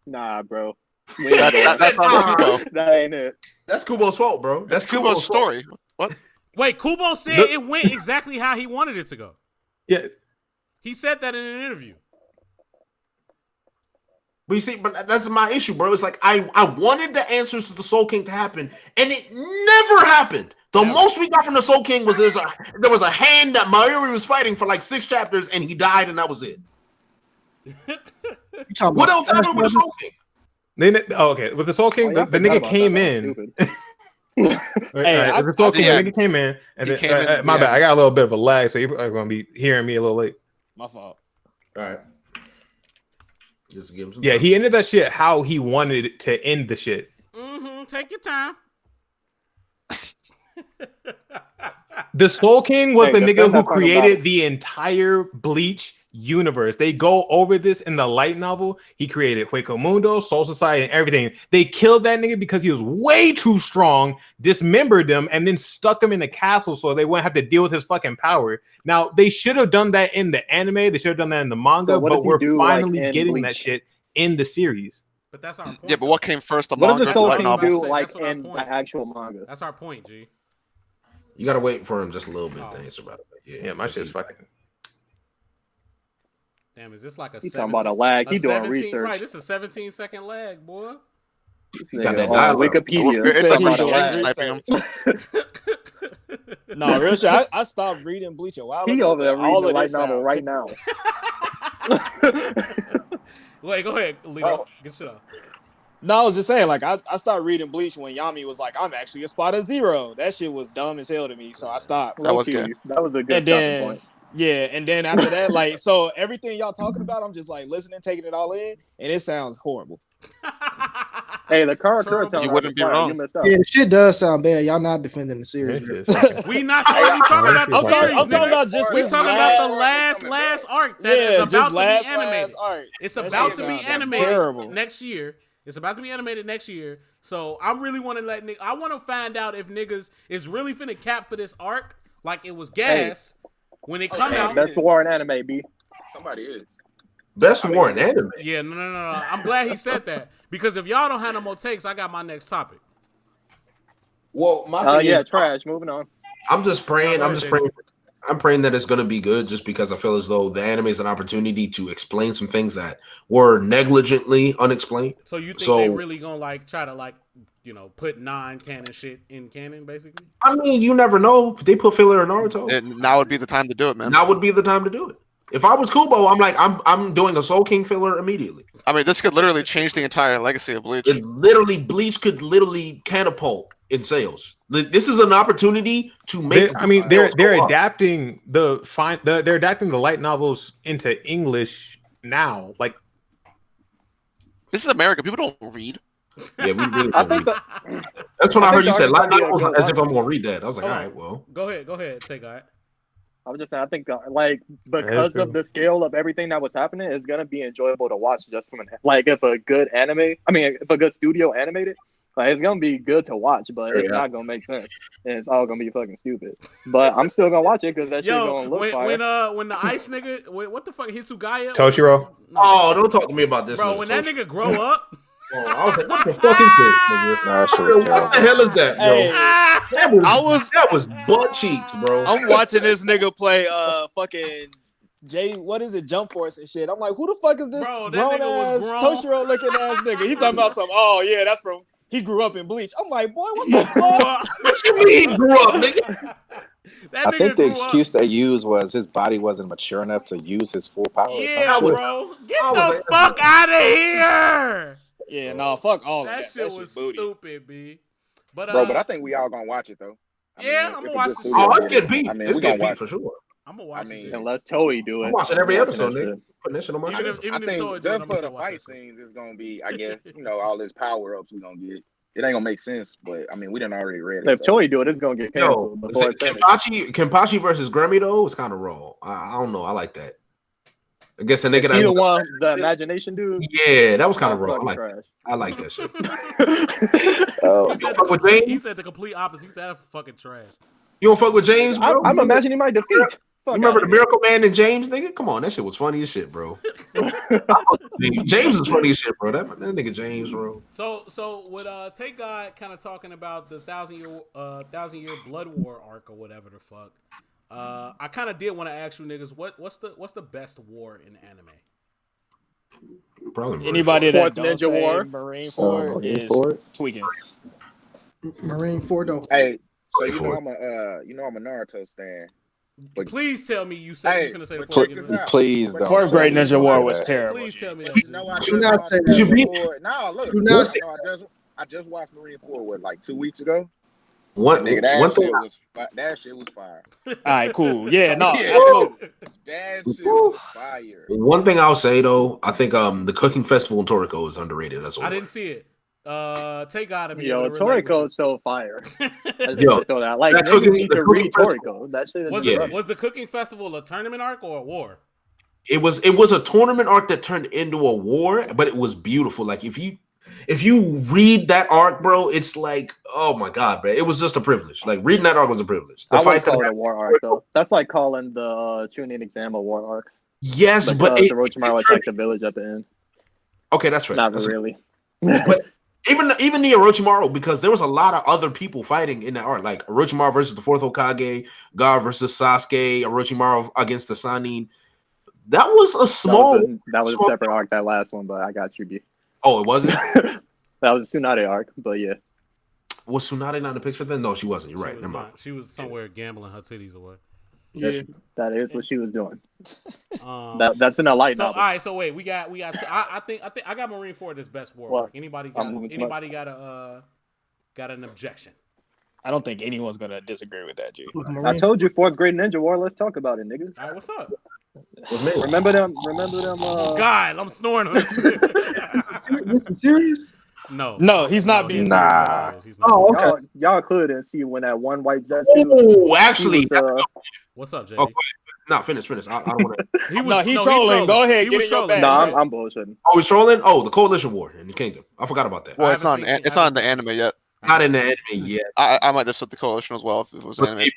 Nah, bro. That's not Kubo. That ain't it. That's Kubo's fault, bro. That's Kubo's story. What? Wait, Kubo said it went exactly how he wanted it to go. Yeah, He said that in an interview. But you see, but that's my issue, bro. It's like I wanted the answers to the Soul King to happen, and it never happened. The most we got from the Soul King was there was a hand that Mayuri was fighting for like 6 chapters, and he died, and that was it. What else happened with the Soul King? Okay. With the Soul King, the nigga came in. Hey, the Soul King, the nigga came in, and then, my bad. I got a little bit of a lag, so you're going to be hearing me a little late. My fault. All right. Just give him some Yeah, he ended that shit how he wanted it to end the shit. Take your time. The Soul King was the nigga defend who that part created about it. the entire Bleach universe. They go over this in the light novel. He created Hueco Mundo, Soul Society, and everything. They killed that nigga because he was way too strong, dismembered him, and then stuck him in the castle so they wouldn't have to deal with his fucking power. Now, they should have done that in the anime. They should have done that in the manga, So what but does he we're do, finally like, in getting Bleach? that shit in the series. But that's our point. Yeah, but what came first, the What manga does or the the Soul light King novel? do like That's what our in the point. actual manga? That's our point, G. You gotta wait for him just a little bit to answer about it. Yeah, my shit's fucking. Damn, is this like a He's talking about a lag. He doing research. Right, this is a 17-second lag, boy. You got that On dialogue. Wikipedia. It's said like he we're doing James research. sniping him. No, real shit. I stopped reading Bleach a while ago. He over there but reading all the of light this novel sounds right terrible. now. Wait, go ahead, Lito. Get shit off. No, I was just saying, like, I started reading Bleach when Yami was like, I'm actually a spot of 0. That shit was dumb as hell to me, so I stopped. That was Low-key, good. That was a good And stopping then, point. yeah, and then after that, like, so everything y'all talking about, I'm just like listening, taking it all in, and it sounds horrible. Hey, the Karakura You tone wouldn't be wrong. You missed out. Yeah, the shit does sound bad. Y'all not defending the series. That shit is fucking- We not supposed to be talking about the I'm series. talking nigga. about just We this talking last, about the last arc that is yeah, about just to last be animated. arc. It's That about shit to be sounds animated terrible. next year. It's about to be animated next year. So I'm really want to I want to find out if niggas is really finna cap for this arc like it was gas when it come out. Best war in anime, B. Somebody is. Best war in anime. Yeah, no. I'm glad he said that because if y'all don't have no more takes, I got my next topic. Well, my thing Yeah, is, trash. Moving on. I'm just praying. Go I'm ahead, just praying. I'm praying that it's going to be good just because I feel as though the anime is an opportunity to explain some things that were negligently unexplained. So you think So- they really gonna like try to like put non-canon shit in canon basically? I mean, you never know. They put filler in Naruto. Now would be the time to do it, man. Now would be the time to do it. If I was Kubo, I'm like, I'm doing a Soul King filler immediately. I mean, this could literally change the entire legacy of Bleach. It literally, Bleach could literally catapult in sales. This is an opportunity to make. They're sales go up. adapting they're adapting the light novels into English now. Like This is America. People don't read. Yeah, we really I don't think read. That's when I heard you say light art's gonna be a novels good as if I'm arc. gonna read that. I was like, Hold all on. right, well. Go ahead, take that. I was just saying, I think like because true. of the scale of everything that was happening, it's gonna be enjoyable to watch just from if a good if a good studio animated, like it's gonna be good to watch, but it's not gonna make sense and it's all gonna be fucking stupid. But I'm still gonna watch it because that shit gonna look fire. when the ice nigga, what the fuck, Hitsugaya? Toshiro. No. Oh, don't talk to me about this, Bro, nigga. when that nigga grow up, I was like, what the fuck is this, nigga? Nah, that shit was What terrible. the hell is that, bro? Hey, That was butt cheeks, bro. I'm watching this nigga play fucking what is it, Jump Force and shit. I'm like, who the fuck is this Bro, that grown nigga ass was grown. Toshiro looking ass nigga? He talking about something. Oh yeah, that's from he grew up in Bleach. I'm like, boy, what the fuck? What you mean, grew up, nigga? that I nigga think the grew excuse up. they used was his body wasn't mature enough to use his full power. or some Yeah, shit. bro, get I was the like, fuck out of here. Yeah, no, fuck all of That that. shit That was booty. stupid, b. But Bro, but I think we all gonna watch it though. Yeah, I'm if gonna it's watch good this studio shit. Oh, it's animation, get beat. I mean, It's we gonna get beat watch for it. sure. I'm gonna watch I mean, this. Unless Toei do it. I'm watching every I'm episode, watching nigga. that shit. Putting that shit on my Even channel. if, even I if think Toei do it, just I'm for gonna the still watch fight it. scenes is gonna be, I guess, all this power ups we gonna get. It ain't gonna make sense, but I mean, we done already read it. If so. Toei do it, it's gonna get Yo, canceled before it's finished. Kenpachi versus Grammy though is kind of raw. I don't know. I like that. I guess the nigga He the was one, the imagination dude. Yeah, that was kind of That's wrong. fucking I like that shit. Oh, He said, fuck with James? he said the complete opposite. He said that's fucking trash. You don't fuck with James, bro? I'm imagining my defeat. You remember the Miracle Man and James, nigga? Come on, that shit was funny as shit, bro. James is funny as shit, bro. That nigga James, bro. So with Take God kind of talking about the thousand year blood war arc or whatever the fuck. I kind of did want to ask you niggas what's the best war in anime? Probably Anybody that Fourth don't Ninja say War. Marine Ford Marine is Ford? tweaking. Marine Fordo. Hey, so Wait you for know it. I'm a Naruto stan. But Please tell me you said Hey, you finna say the but fourth check Ninja this War. out. Please But don't. Fourth say Great that. Ninja Don't War say was that. terrible. Please tell me that you shit. know I Do just not watched say that. Marine Ford. No, look. Do not say I just watched Marine Ford like 2 weeks ago. One Nigga, thing. that shit was fire. All right, cool. Yeah, no, Yeah. absolutely. That shit was fire. One thing I'll say though, I think the cooking festival in Toriko is underrated. That's all. I didn't see it. Take God to be Yo, able to relate with Toriko's so fire. I just Yo, want to throw that. Like, that niggas cooking- need the to cooking read festival- Toriko. That shit is was, Yeah. was the cooking festival a tournament arc or a war? It was a tournament arc that turned into a war, but it was beautiful. Like if you read that arc, bro, it's like, oh my god, bro. It was just a privilege. Like reading that arc was a privilege. The I wouldn't fights that call it a happened- war arc though. That's like calling the Chunin exam a war arc. Yes, but Because the Orochimaru attacked the village at the end. okay, that's right. Not That's really. But even the Orochimaru, because there was a lot of other people fighting in that arc, like Orochimaru versus the fourth Hokage, God versus Sasuke, Orochimaru against the Sannin. That was a small. That was a small- separate arc, that last one, but I got you, B. Oh, it wasn't. That was a Tsunade arc, but yeah. Was Tsunade not in the picture then? No, she wasn't. You're right. She was, Never mind. she was somewhere gambling her titties away. Yeah. That is what she was doing. Um, That's in a light so all novel. right, so wait, we got. I think I got Marine Ford as best war. Well, arc. Anybody I'm moving to got an objection? I don't think anyone's gonna disagree with that, G. I told you, fourth grade ninja war. Let's talk about it, niggas. All right, what's up? Remember them. God, I'm snoring on this. This is serious? No, he's not being Nah. serious. He's not. Oh, okay. Y'all couldn't see when that one white Zetsu. Oh, actually, he was, What's up, JD? oh, no, finish. I don't want to. He was, No, he trolling. Go ahead, He get was in your trolling. bag. Nah, I'm bullshitting. Oh, he's trolling. Oh, the Coalition War in the Kingdom. I forgot about that. Well, I it's not haven't seen- it's I not in haven't the anime yet. Not in the anime yet. I might have said the Coalition as well if it was But animated.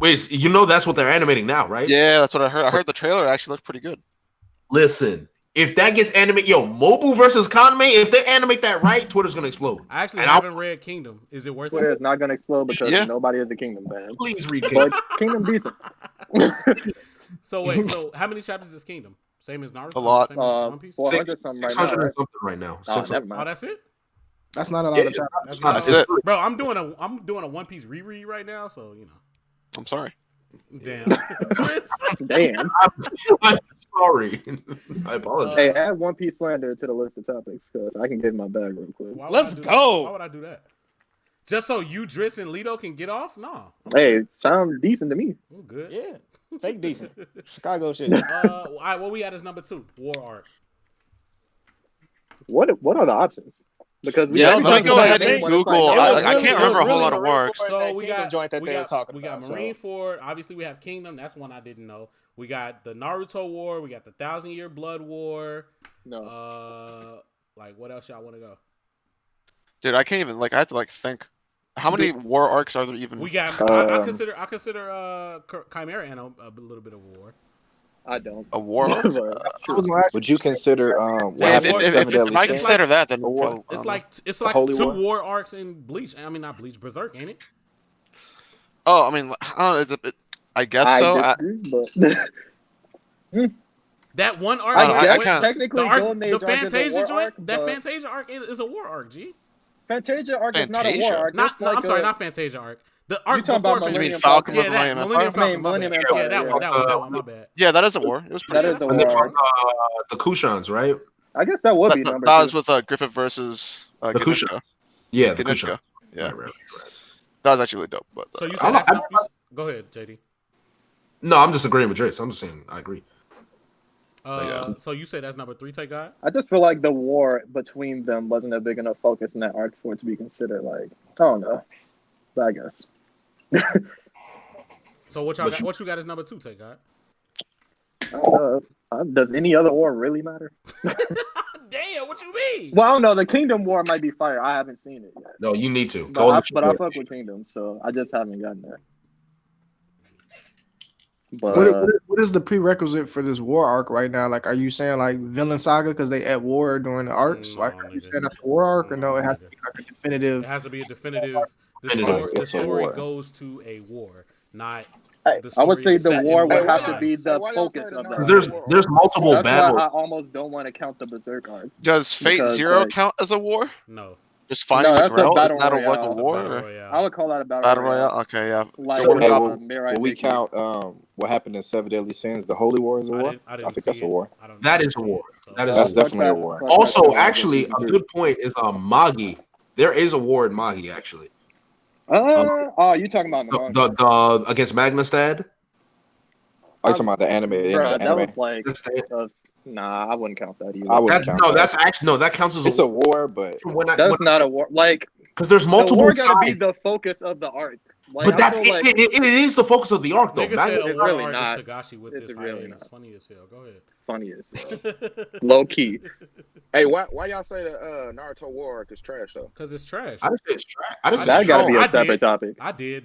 wait, you know that's what they're animating now, right? Yeah, that's what I heard. I heard the trailer actually looked pretty good. Listen, if that gets animated, Mobu versus Kanme, if they animate that right, Twitter's gonna explode. I actually And haven't read Kingdom. Is it worth Twitter it? is not gonna explode because Yeah. nobody is a kingdom fan. Please read Kingdom. But kingdom decent. So wait, so how many chapters is Kingdom? Same as Naruto? A lot. Same as One Piece? 400 something right 600 now. and Right? something right now. Oh, 600. never Oh, mind. that's it. That's not a lot Yeah, of time. That's not- not that's it. bro. I'm doing a One Piece reread right now, so you know. I'm sorry. Damn. Damn. I'm sorry. I apologize. Hey, add One Piece slander to the list of topics because I can get in my bag real quick. Why would Let's I do go. That? Why would I do that? Just so you, Drizzt, and Leto can get off? No. Hey, sound decent to me. I'm good. Yeah, fake decent. Chicago shit. All right, what we got is number 2, War Arc. What are the options? Because we Yeah, every let me time go we ahead name and one, it's Google. like, I- no, I can't remember a whole lot of works. So we got joint that we they got, was talking we got about. Marine So. Ford. Obviously, we have Kingdom. That's one I didn't know. We got the Naruto War. We got the 1,000-Year Blood War. No. Like what else y'all want to go? Dude, I can't even I had to think. How many war arcs are there even? We got. I consider Chimera and a little bit of war. I don't. A war arc? Would you consider what Yeah, happened in Seven if Deadly I Sins? consider that, then A war? probably- I It's don't like know. it's like Holy 2 War? war arcs in Bleach. I mean, not Bleach, Berserk, ain't it? Oh, I mean, I don't know. I guess so. I disagree, but That one arc. I don't know, I wait, can't- technically the arc, Golden the Age arc is a Fantasia war joint. arc, That but Fantasia arc is a war arc. G. Fantasia arc is not a war Fantasia? arc. Not. That's No, like I'm sorry, a- not Fantasia arc. The arc You talking before about Fantasia. You mean Millennium Falcon Yeah, with that Millennium Millennium Empire? Falcon. My Millennium bad. Empire, Yeah, that yeah. one. That one. My bad. Yeah, that is a war. It was pretty That good. is a And they war fought arc. the Kushans, right? I guess that would be That number was 2. with Griffith versus The Ganishka. Kushans. Yeah, the Ganishka. Kushans. Yeah, Right. that was actually really dope. But So you I said like- that's go ahead, JD. No, I'm just agreeing with Drizzt. I'm just saying I agree. So you say that's number 3, Take God? I just feel like the war between them wasn't a big enough focus in that arc for it to be considered like, I don't know. But I guess. So what you got as number 2, Take God? Does any other war really matter? Damn, what you mean? Well, I don't know. The Kingdom War might be fire. I haven't seen it yet. No, you need to. But I fuck with Kingdom, so I just haven't gotten there. But what is the prerequisite for this war arc right now? Like, are you saying like Villain Saga because they at war during the arcs? No, like, are you nigga. saying that's a war arc, or no? It No, has to be like a definitive. It has to be a definitive. The Definitive. story war. goes to a war, not. I The would story say is the set war in would war have to times. be the why y'all focus say of the the Naruto arc. There's multiple That's battles. why I almost don't want to count the Berserk arc. Does Fate Because, Zero like- count as a war? No. Just finding No, the that's a grail? battle Isn't that royale. like It's a a war? battle or- royale. I would call that a battle, Battle royale. Royale? Okay, yeah. Like So, Mirai will we Nikki. count what happened in Seven Deadly Sins? The Holy War is a war. I think that's a war. That is a war. That is That's a war. definitely a war. Also, actually, a good point is Magi. There is a war in Magi, actually. You talking about the manga? The against Magnastad. Oh, you talking about the anime? Bruh, the that anime? was like, That's the- nah, I wouldn't count that either. I wouldn't count that. That's actually no. That counts as It's a war, but That's not a war. Like, because there's the multiple war gotta be sides. the focus of the arc. Like, But I that's feel it, like it is the focus of the arc, though. Nigga said It's a war really arc not. is Tagashi with It's this really hiatus. not. Funny as hell. Go ahead. funny as low key. Hey, why y'all say the Naruto war arc is trash though? Because it's trash. I didn't say it's trash. I didn't say That it's gotta trash. be I a separate did. topic. I did.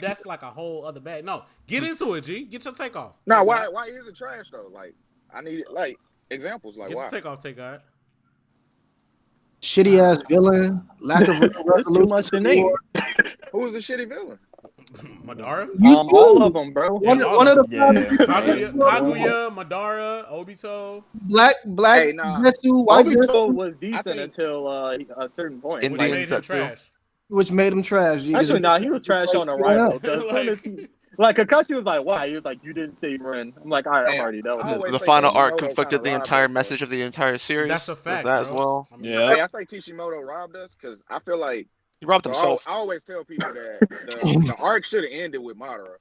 That's like a whole other bag. No, get into it, G. Get your take off. No, Take why off. why is it trash though? Like I need like examples. Like Get why? your take off, take out. Shitty ass villain, lack of It's too resolution. much to name. Who was the shitty villain? Madara. All of them, bro. One, all one of of the Kaguya, Madara, Obito. black Hey, nah. Zetsu, white Obito Zetsu, was decent think- until a certain point. In Which the made him Indians that too. trash. which made him trash. G, 'cause Actually, nah, he was trash on arrival. Like- Because soon as he, like Kakashi was like, "Why?" He was like, "You didn't say Ren." I'm like, "All right, I'm Man, already done with I this." always The think final Kishimoto arc conflicted kinda the robbed entire us, message of the entire series. That's a There's fact, that bro. as well. I mean, Yeah. Hey, I say Kishimoto robbed us because I feel like He robbed so himself. I always tell people that the arc should have ended with Madara.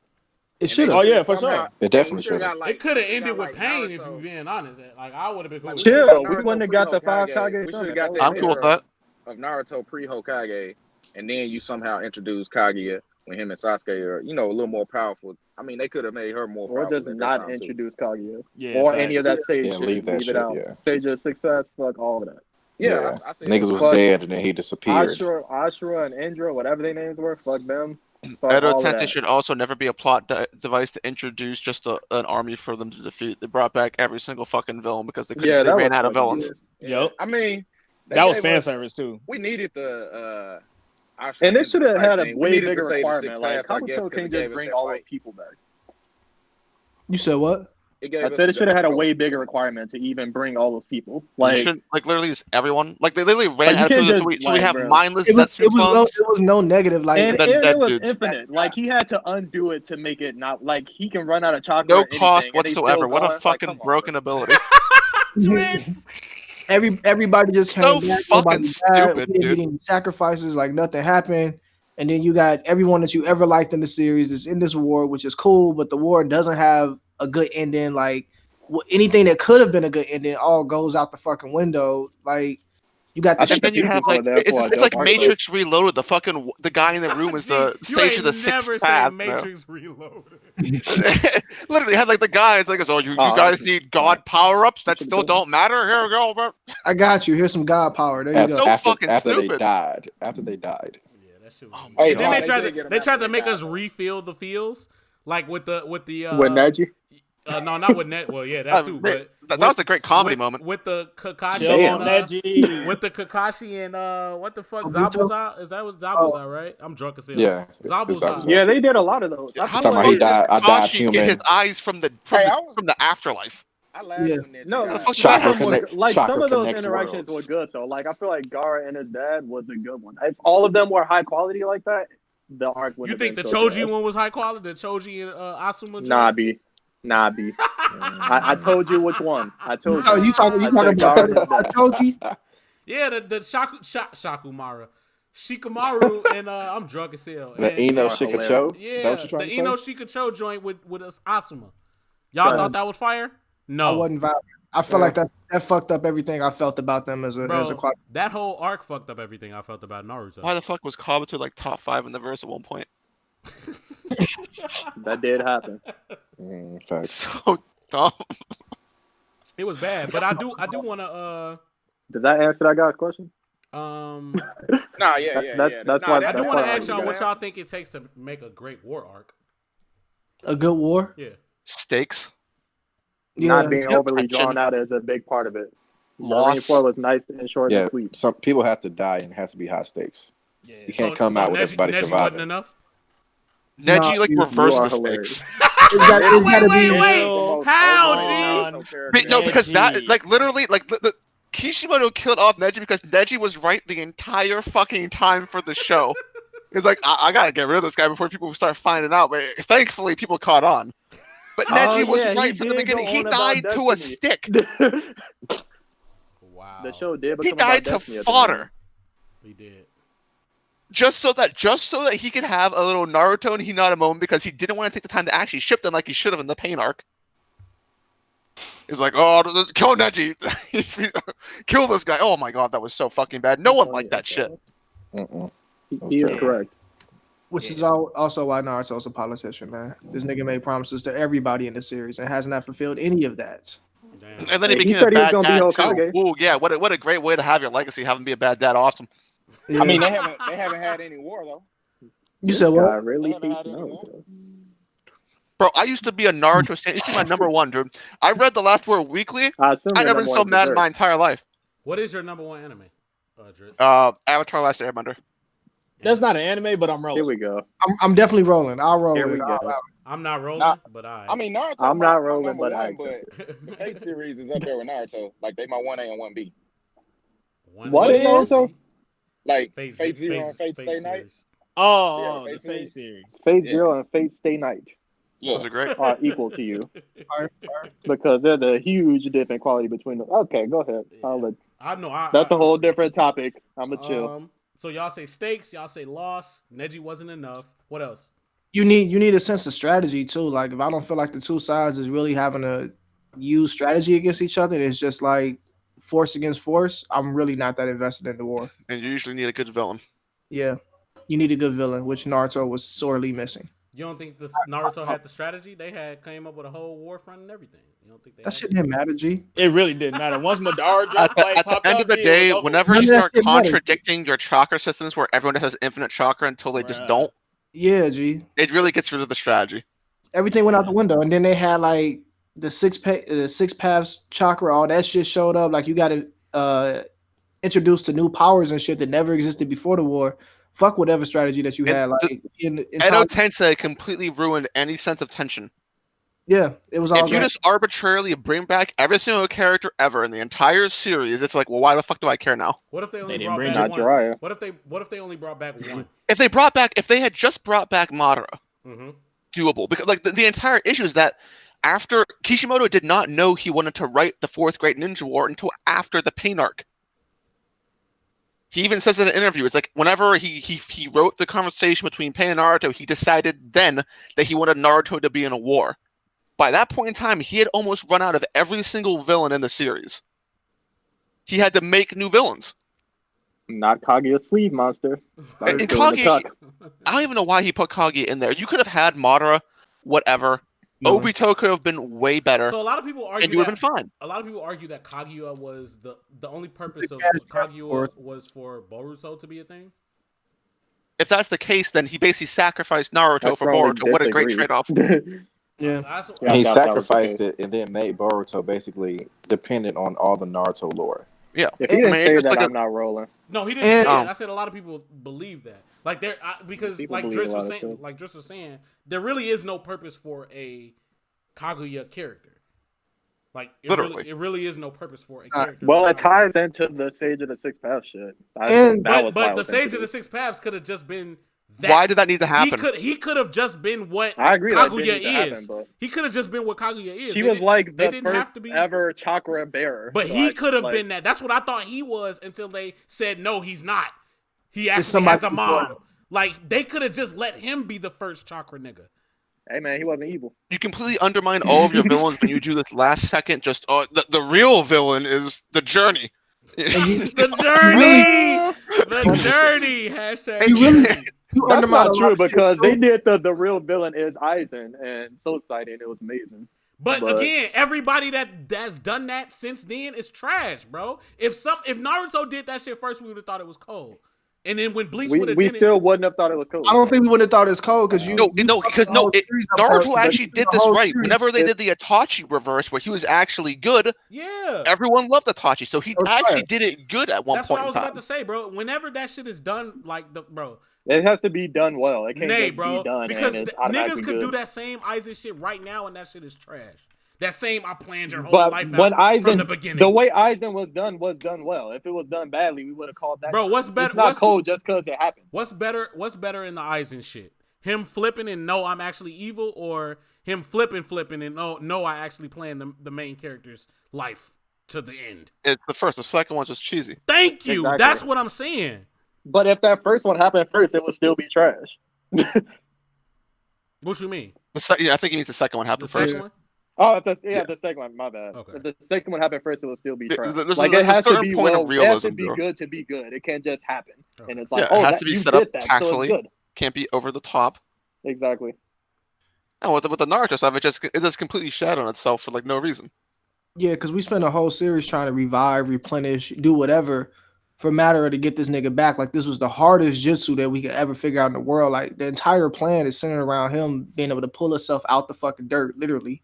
it should Oh have. yeah, for Somehow- sure. It definitely we should've should've. got, like- it could have we ended got, with like, pain if Naruto. you're being honest. Like I would have been cool. Like, with we it. should've Chill, got we Naruto wouldn't have got the five pre-Hokage. Kage We Son. should have got That that I'm cool with era that. of Naruto pre-Hokage, and then you somehow introduce Kaguya when him and Sasuke are, a little more powerful. I mean, they could have made her more Or powerful. just at that not time, too. introduce Kaguya. Yeah, Or facts. any of that Sage Yeah, shit. leave that it shit, out. yeah. Sage just Six Fast, fuck all of that. Yeah, I see Niggas that. was Fuck. dead and then he disappeared. Ashura and Indra, whatever their names were, fuck them. Fuck Edo all of Tensei that. should also never be a plot device to introduce just an army for them to defeat. They brought back every single fucking villain because they couldn't. Yeah, they that ran was out of fucking villains. good. Yep. I mean, they That was gave fan us- service too. We needed the Ashura And they should have type had a thing. We way needed to bigger say the requirement. six Like, paths, I guess, Kabuto 'cause can't it gave just us bring that all those fight. people back. You said what? It gave I us said it the should have had a different way bigger requirement to even bring all those people. You Like, shouldn't literally just everyone. Like they literally ran Like, you out of can't people, just, so we have bro. mindless It was, Zetsu clones. it was no negative. Like and then dead it was dudes. infinite. Like, he had to undo it to make it not like he can run out of chakra. No or cost anything, and they still whatsoever. What going. a Like, fucking come on, broken bro. ability. everybody just So came back. Nobody fucking died. stupid, We didn't dude. get any sacrifices. Like nothing happened. And then you got everyone that you ever liked in the series is in this war, which is cool. But the war doesn't have a good ending. Like anything that could have been a good ending all goes out the fucking window. Like you got the I shit. think And then you the have people like are there for a it's dope like arc, Matrix Reloaded. The guy in the room is the You sage ain't of the sixth never path. say bro. Matrix Reloaded. Literally had like the guy. It's like, oh, you guys need God power ups that still don't matter. Here we go, bro. I got you. Here's some God power. There you After, go. So after, fucking after they stupid. died. After they died. Yeah, that shit was. Hey, and then oh, they they tried did to get him they tried after to they make died, us though. refill the feels, like with the with Neji. no, not with net. Well, yeah, that too. But that was a great comedy moment. with the Kakashi. Chill and, on that, G. with the Kakashi and what the fuck Obito? Zabuza? Is that was Zabuza, right? I'm drunk as hell. Yeah. Zabuza. Zabuza. Yeah, they did a lot of those. I How feel Talking the about he fuck died. did I died Kakashi human. get his eyes from the Hey, I was- from the afterlife? I laughed Yeah. when that No, died. The fuck some Chakra of them were, connect- like chakra some of those connects interactions worlds. were good though. Like I feel like Gara and his dad was a good one. If all of them were high quality like that, the arc would. You think the been so Choji good. one was high quality? The Choji and Asuma? Nah, B. I told you which one. I told you. Oh, you talking I said Gara and his about dad. Choji? Yeah, the Shakumara. Shikamaru and I'm drunk as hell. The And- Eno are Shikacho? Yeah, Is that what you're trying the to Eno say? Shikacho joint with Asuma. Y'all thought that was fire? No, I wasn't vibing. I feel like that fucked up everything I felt about them as a bro. quad. That whole arc fucked up everything I felt about Naruto. Why the fuck was Kabuto like top 5 in the verse at one point? That did happen. Facts. So Oh, It was bad, but I do want to Does that answer that guy's question? Nah, That's why I do want to why ask y'all we what got y'all think it takes to make a great war arc. A good war. Yeah. stakes, not being overly Tension. drawn out is a big part of it. loss. Marineford was nice and short Yeah, and sweet. some people have to die and it has to be high stakes. Yeah. You can't come out with everybody Neji surviving. wasn't enough. Neji No, like you reversed are the hilarious. stakes. It's gotta be. Wait. How, G? No, because that Neji. like literally like the Kishimoto killed off Neji because Neji was right the entire fucking time for the show. It's like I gotta get rid of this guy before people start finding out. But thankfully, people caught on. But Neji was right from the beginning. He died to a stick. Wow. The show did. He become about died to Destiny at the fodder. He did. Just so that he could have a little Naruto and Hinata moment because he didn't want to take the time to actually ship them like he should have in the pain arc. He's like, oh, kill Neji. Kill this guy. Oh my god, that was so fucking bad. No one liked that shit. He is correct. Which is also why Naruto's a politician, man. This nigga made promises to everybody in the series and has not fulfilled any of that. Damn. And then he Hey, he became said a he was bad gonna be dad Hokage. too. Ooh, yeah, what a great way to have your legacy, have him be a bad dad. Awesome. Yeah. I mean, they haven't had any war though. you said Guy what? really They haven't thinks had any Naruto. Bro, I used to be a Naruto stan. You see my number one, dude. I read The Last Word weekly. I assume I your never number been so one is mad in Berserk. my entire life. What is your number one anime, Drizzt? Avatar: Last Airbender. That's not an anime, but I'm Here rolling. we go. I'm definitely rolling. I'll roll Here with we it. go. I'm not rolling, Nah, but I mean, Naruto. I'm my not rolling, number but I one, but the Fate series is up there with Naruto. Like they my 1A and 1B. What is Naruto? Like Fate Fate Zero and Fate Stay Night. series. Oh, Yeah, the Fate Fate series. series. Fate Yeah. Zero and Fate Stay Night Those are great. are equal to you Alright. because there's a huge dip in quality between them. Okay, go ahead. I'll let. I know. That's a whole different topic. I'm gonna chill. So y'all say stakes, y'all say loss. Neji wasn't enough. What else? You need a sense of strategy too. Like if I don't feel like the two sides is really having to use strategy against each other, it's just like force against force. I'm really not that invested in the war. And you usually need a good villain. Yeah, you need a good villain, which Naruto was sorely missing. You don't think this Naruto had the strategy? They came up with a whole war front and everything. You don't think they That had shit it? didn't matter, G. It really didn't matter. Once Madara At dropped, the, like, at the popped end up, of the it day, was over. whenever None you of that start shit matters. contradicting your chakra systems where everyone just has infinite chakra until they just Bruh. don't, Yeah, G. it really gets rid of the strategy. Everything went out the window, and then they had like the six paths chakra. All that shit showed up. Like you got to introduce to new powers and shit that never existed before the war. Fuck whatever strategy that you It- had. Like in Edo Tensei completely ruined any sense of tension. yeah, it was all. If you that. just arbitrarily bring back every single character ever in the entire series, it's like, well, why the fuck do I care now? What if they only didn't brought bring back Not one? Jiraiya. What if they only brought back one? If they had just brought back Madara, Mm-hmm. doable. Because like the entire issue is that after Kishimoto did not know he wanted to write the fourth Great Ninja War until after the Pain arc. He even says in an interview, it's like whenever he wrote the conversation between Pain and Naruto, he decided then that he wanted Naruto to be in a war. By that point in time, he had almost run out of every single villain in the series. He had to make new villains. Not Kaguya sleeve monster. That was And still in the Kaguya, tuck. I don't even know why he put Kaguya in there. You could have had Madara, whatever. No. Obito could have been way better, So a lot of people argue and you would that have been fine. a lot of people argue that Kaguya was the only purpose of Yeah, Kaguya was for Boruto to be a thing. If that's the case, then he basically sacrificed Naruto I for strongly Boruto. What a great disagree. trade-off. yeah. That's Yeah, I He doubt that was the sacrificed case. it and then made Boruto basically dependent on all the Naruto lore. Yeah. If he I didn't mean, say it's that, like a- I'm not rolling. No, he didn't And- say it. Oh. I said a lot of people believe that. Like because People like believe a Drizzt lot was of saying, stuff. like Drizzt was saying, there really is no purpose for a Kaguya character. Like Literally. it really is no purpose for a character. Well, like it Kaguya. ties into the Sage of the Six Paths shit. And- That was why But it the was Sage of the introduced. Six Paths could have just been that. Why did that need to happen? He could have just been what I agree that Kaguya didn't need to happen, is. but He could have just been what Kaguya is. she They was didn't- like they the didn't have first to be ever chakra bearer. But So he I- could have like, been that. That's what I thought he was until they said no, he's not. He It's actually somebody has a mom. before. Like they could have just let him be the first chakra nigga. Hey man, he wasn't evil. You completely undermine all of your villains when you do this last second. Just the real villain is the journey. The journey, the journey. Hashtag. You really you That's undermine not a lot true of shit, because too. they did the real villain is Aizen and Soul Sighting. It was amazing. But again, everybody that's done that since then is trash, bro. If Naruto did that shit first, we would have thought it was cold. And then when Bleach would have we still wouldn't have thought it was cold. I don't think we would have thought it was cold because Naruto actually did this right. Whenever they did the Itachi reverse, where he was actually good, everyone loved Itachi, so he actually did it good at one point. That's what I was about to say, bro. Whenever that shit is done, bro. It has to be done well. It can't just bro, be done because and it's niggas could good. do that same Aizen shit right now, and that shit is trash. That same I planned your whole life when out Aizen, from the beginning. The way Aizen was done well. If it was done badly, we would have called that. Bro, what's better? It's not cold just because it happened. What's better in the Aizen shit? Him flipping and no, I'm actually evil, or him flipping and no, I actually planned the main character's life to the end. It's the first. The second one's just cheesy. Thank you. Exactly. That's what I'm saying. But if that first one happened first, it would still be trash. What you mean? I think he means the second one happened first. Second one? Oh, the second one. My bad. Okay. If the second one happened first, it will still be trash. There's It has to be point of realism, it has to be bro. good to be good. It can't just happen. Okay. And it's like, it has to be you set up did that, so it's tactfully. good. Can't be over the top. Exactly. And with the Naruto stuff, it just completely shat on itself for like no reason. Yeah, because we spent a whole series trying to revive, replenish, do whatever for Madara to get this nigga back. Like, this was the hardest jutsu that we could ever figure out in the world. Like, the entire plan is centered around him being able to pull himself out the fucking dirt, literally.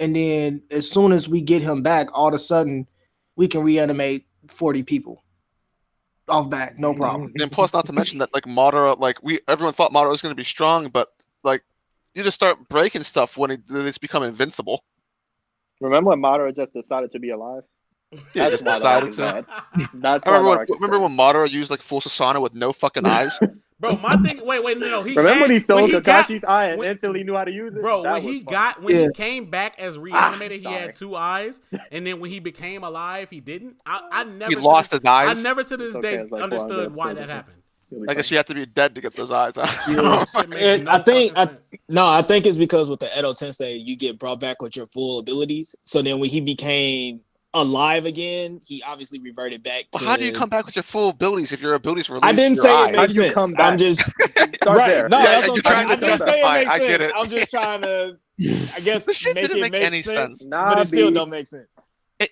And then as soon as we get him back, all of a sudden, we can reanimate 40 people off back, no problem. And plus, not to mention that like Madara, everyone thought Madara was going to be strong, but like you just start breaking stuff when it's become invincible. Remember when Madara just decided to be alive? Yeah, just decided to. That's remember when Madara used like full Susanoo with no fucking eyes? Bro, my thing. Wait, no. Remember when he stole Kakashi's eye and instantly knew how to use it? Bro, when he came back as reanimated, he had 2 eyes, and then when he became alive, he didn't. I never. He lost his eyes. I never to this day understood why that happened. I guess you have to be dead to get those eyes out. I think it's because with the Edo Tensei, you get brought back with your full abilities. So then when he became alive again, he obviously reverted back to... How do you come back with your full abilities if your abilities were I didn't say it makes sense. Come back? I'm just... Right there. No, Yeah, that's you're what trying I'm to saying. I didn't say justify it it. makes I get sense. it. I'm just trying to, I guess, This shit make didn't it make make any sense. sense. But it still don't make sense.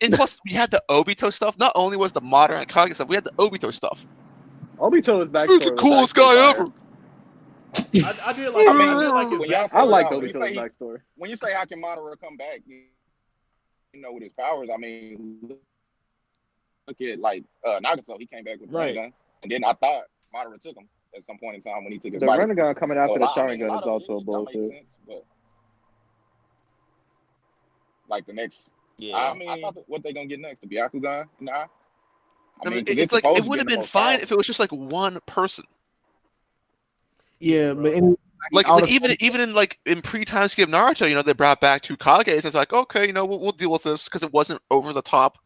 And plus, we had the Obito stuff. Not only was the modern Kage stuff, we had the Obito stuff. Obito's backstory. Who's the coolest guy ever? I did like his backstory. I like When you Obito's say- backstory. When you say how can Madara come back, with his powers, I mean, look at like Nagato. He came back with Right. Gun, and then I thought Madara took him at some point in time when he took his The body. Rinnegan coming after the I mean, a Sharingan lot is of also it, that makes bullshit. sense, but like the next, Yeah. I mean, I thought what they gonna get next? The Byakugan? Nah. I mean, 'cause it's like supposed it to would be have the been most fine powerful. if it was just like one person. Yeah, but in, Like out of- even in like in pre-time skip Naruto, they brought back 2 Kages. It's like, okay, we'll deal with this because it wasn't over the top.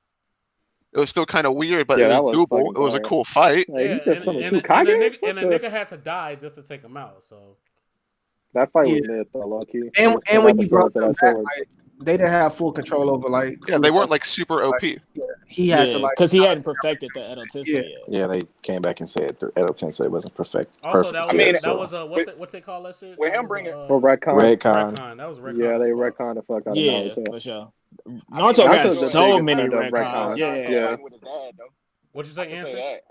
It was still kind of weird, but Yeah, it that was was doable. fucking It was a fire. cool fight. Like, he Yeah, just summoned 2 and a Kages? nigga had to die just to take him out. So That fight was Yeah. mid, though, low key. and when you brought that them I back, saw. like, they didn't have full control over, like... Yeah, they weren't like super OP. He had to, like... because he hadn't perfected the Edo Tensei yet. Yeah, they came back and said the Edo Tensei wasn't perfect. also that was yet, that was what they call that shit. with That him was, bringing- For retcon. Redcon. That was retcon. Yeah, they as fuck. retcon the fuck out of Yeah, Naruto. for sure. I Naruto mean, got Naruto's the so biggest many fan of retcons. retcons. Yeah. Yeah. With his dad, though. What'd you I say, can say Answer? that.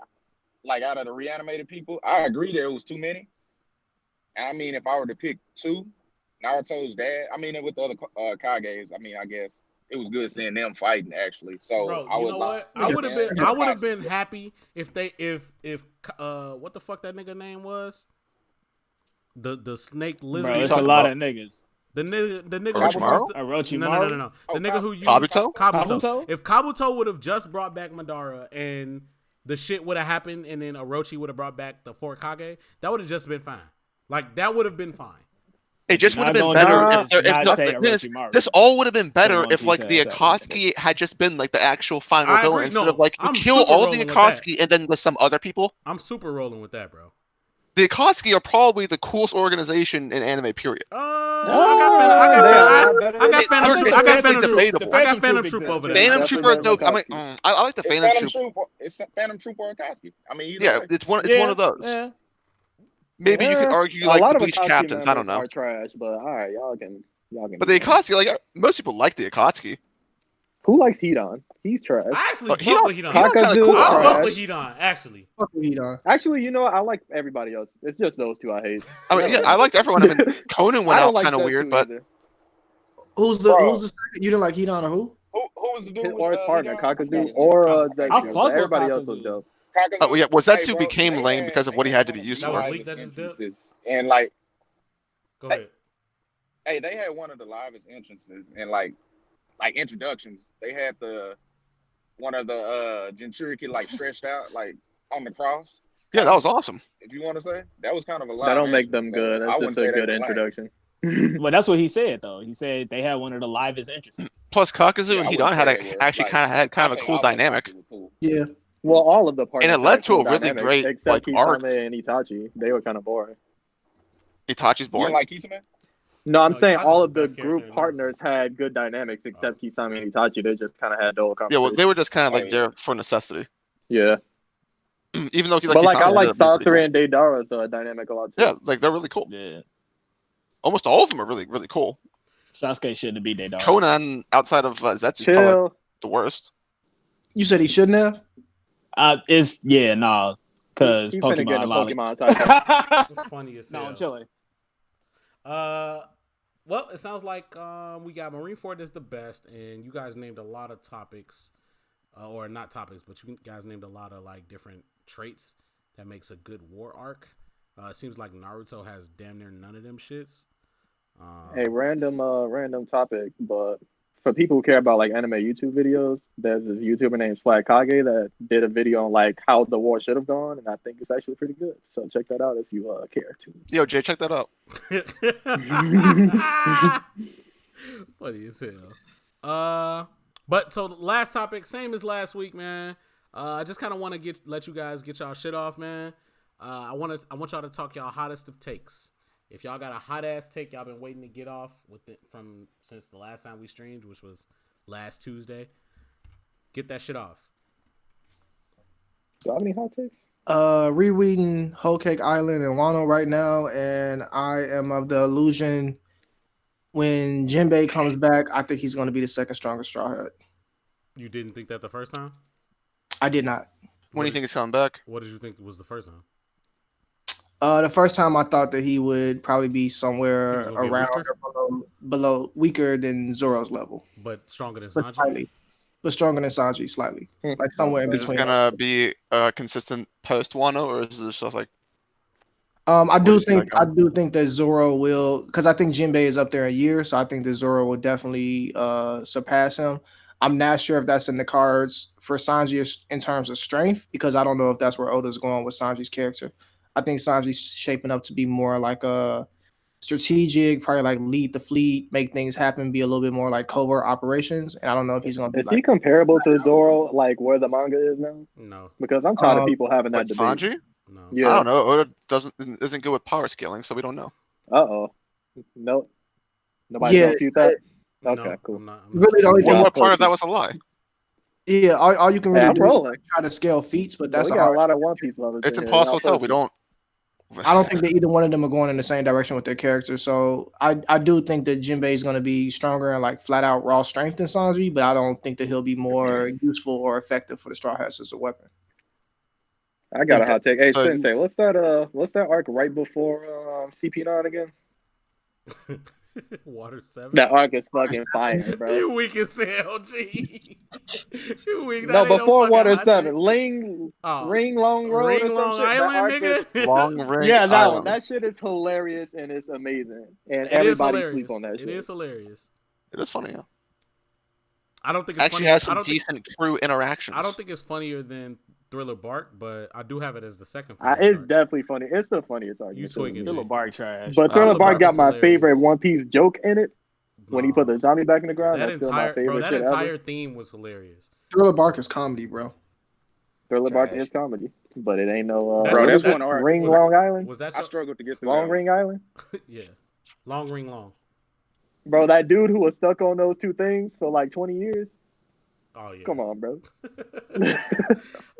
Like out of the reanimated people, I agree there was too many. I mean, if I were to pick 2, Naruto's dad. I mean, with the other Kages, I mean, I guess it was good seeing them fighting actually. So Bro, I you would know like, what? I would have been Yeah. happy if what the fuck that nigga name was? The snake lizard. Bro, it's talking a lot about- of niggas. The nigga Orochimaru? who Orochimaru? No. Oh, The nigga who used Kabuto? Kabuto? If Kabuto would have just brought back Madara and the shit would have happened, and then Orochi would have brought back the 4 Kage, that would have just been fine. Like that would have been fine. It just would have Not been gonna better not say this. Orochimaru. This all would have been better One if Piece like the has Akatsuki had just been like the actual final I villain agree. instead No, of like you I'm kill super all the rolling with that. Akatsuki and then with some other people. I'm super rolling with that, bro. The Akatsuki are probably the coolest organization in anime. Period. I got Phantom Troop. debatable. I got Phantom Troop over there. Phantom Troop are dope. Definitely I mean, I like the It's Phantom Phantom Troop. Troop. It's Phantom Troop or Akatsuki. I mean, either Yeah, way. it's one of those. Yeah. Maybe you could argue like a lot the of Bleach Akatsuki captains. I don't members know. are trash, but all right, y'all can Y'all can But be the fine. Akatsuki, like most people like the Akatsuki. Who likes Hidan? He's trash. I actually Oh, fuck with Hidan. Hidan kinda Kakazu, cool. I fuck trash. with Hidan, actually. Fuck with Hidan. Actually, you know what? I like everybody else. It's just those two I hate. I mean, yeah, I liked everyone. I mean, Conan went I don't out like kind of Zetsu weird, but either. Who's the second? You didn't like Hidan or who? Who was the dude? Or his partner, Hidan? Kakazu, or I Zetsu. fuck But with everybody else was Kakazu. dope. oh yeah, well Hey, Zetsu bro, became they lame had- because of they what he had to be one of used the That was for. Bleach livest that just did? entrances, and like, Go ahead. hey, they had one of the livest entrances and like introductions. They had one of the Jinchuriki like stretched out like on the cross. Yeah, that was awesome. If you want to say that was kind of a lot. That don't make them good. That's just a good introduction. Well, that's what he said though. He said they had one of the livest entrances. Plus, Kakazu Yeah, and I Hidan wouldn't had say they were, actually like, kind of a cool dynamic. Cool. Yeah. Well, all of the partners And it led had to cool a really dynamics, great, except like, arc. Kisame and Itachi. They were kind of boring. Itachi's You don't boring. like Kisame? No, I'm No, saying Itachi's all the of the best character group in Naruto. partners had good dynamics, except Kisame and Itachi. They just kind of had dull Yeah, conversations. well, they were just kind of Oh, like yeah. there for necessity. Yeah. Even though, But like, I Kisame like ended up being Sasori pretty and Deidara's dynamic a lot too. cool. Yeah, like they're really cool. Yeah. Almost all of them are really, really cool. Sasuke shouldn't be their dog. Conan, outside of Zetsu, is probably Chill. the worst. You said he shouldn't have. Because He finna get in a Pokemon. Pokemon type. Funny as No, hell. I'm chilling. Well, it sounds like we got Marineford is the best, and you guys named a lot of topics, or not topics, but you guys named a lot of like different traits that makes a good war arc. It seems like Naruto has damn near none of them shits. Hey, random topic, but for people who care about like anime YouTube videos, there's this YouTuber named Slack Kage that did a video on like how the war should have gone, and I think it's actually pretty good. So check that out if you care to. Yo, Jay, check that out. Funny as hell. But so the last topic, same as last week, man. I just kind of want to let you guys get y'all shit off, man. I want y'all to talk y'all hottest of takes. If y'all got a hot ass take y'all been waiting to get off with it since the last time we streamed, which was last Tuesday, get that shit off. Do I have any hot takes? Rereading Whole Cake Island and Wano right now, and I am of the illusion when Jinbei comes back, I think he's going to be the second strongest Straw Hat. You didn't think that the first time? I did not. When do you think it's coming back? What did you think was the first time? The first time I thought that he would probably be somewhere He was gonna be around weaker? or below weaker than Zoro's level, But stronger than but Sanji? slightly, but stronger than Sanji slightly, like somewhere in Is this between. gonna be a consistent post Wano, or is this just like? I do Where does think that go? that Zoro will, because I think Jinbei is up there in years, so I think that Zoro will definitely surpass him. I'm not sure if that's in the cards for Sanji in terms of strength, because I don't know if that's where Oda's going with Sanji's character. I think Sanji's shaping up to be more like a strategic, probably like lead the fleet, make things happen, be a little bit more like covert operations. And I don't know if he's going to be Is he like comparable to Zoro, like where the manga is now? No. Because I'm tired of people having that What, debate. Sanji? No. Yeah. I don't know. Oda isn't good with power scaling, so we don't know. Uh-oh. No. Nobody Yeah, gonna refute that? No, Okay, cool. I'm not. really the only thing. What part of that was a lie? Yeah, all you can Hey, really I'm do is rolling. like try to scale feats, but Well, that's we a got hard. a lot of One Piece lovers. It's in here. impossible to Y'all tell. We don't. I don't think that either one of them are going in the same direction with their characters. So I do think that Jinbei is going to be stronger and like flat out raw strength than Sanji, but I don't think that he'll be more useful or effective for the Straw Hats as a weapon. I got a hot take. Hey, So- Sensei, what's that arc right before CP9 again? Water 7? That arc is fucking fire, bro. You weak as hell, G. You weak. No, That ain't before fucking Water hot 7. take. Ring Oh. Long Road or Ring some Long shit. That Island, arc is- nigga. Long Ring Yeah, that Island. one. That shit is hilarious and it's amazing. And It is everybody hilarious. sleep on that It shit. is hilarious. It is funny. Yeah. I don't think it's Actually funny. has I some don't think- decent crew interactions. I don't think it's funnier than Thriller Bark, but I do have it as the second. It's funniest arc. definitely funny. It's the funniest You argument. tweaking, Thriller G. Bark trash. But Thriller Thriller Bark Bark got is my hilarious. favorite One Piece joke in it when he put the zombie back in the ground. That That's still my entire favorite that shit entire ever. theme was hilarious. Thriller Bark is comedy, bro. Thriller Bark Trash. is comedy, but it ain't no. That's- Bro, what that's is it? one arc. Ring Was- Long Island. Was that I your, struggled to get through Long that Ring Island. yeah? Long Ring Long. Bro, that dude who was stuck on those two things for like 20 years. Oh yeah. Come on, bro.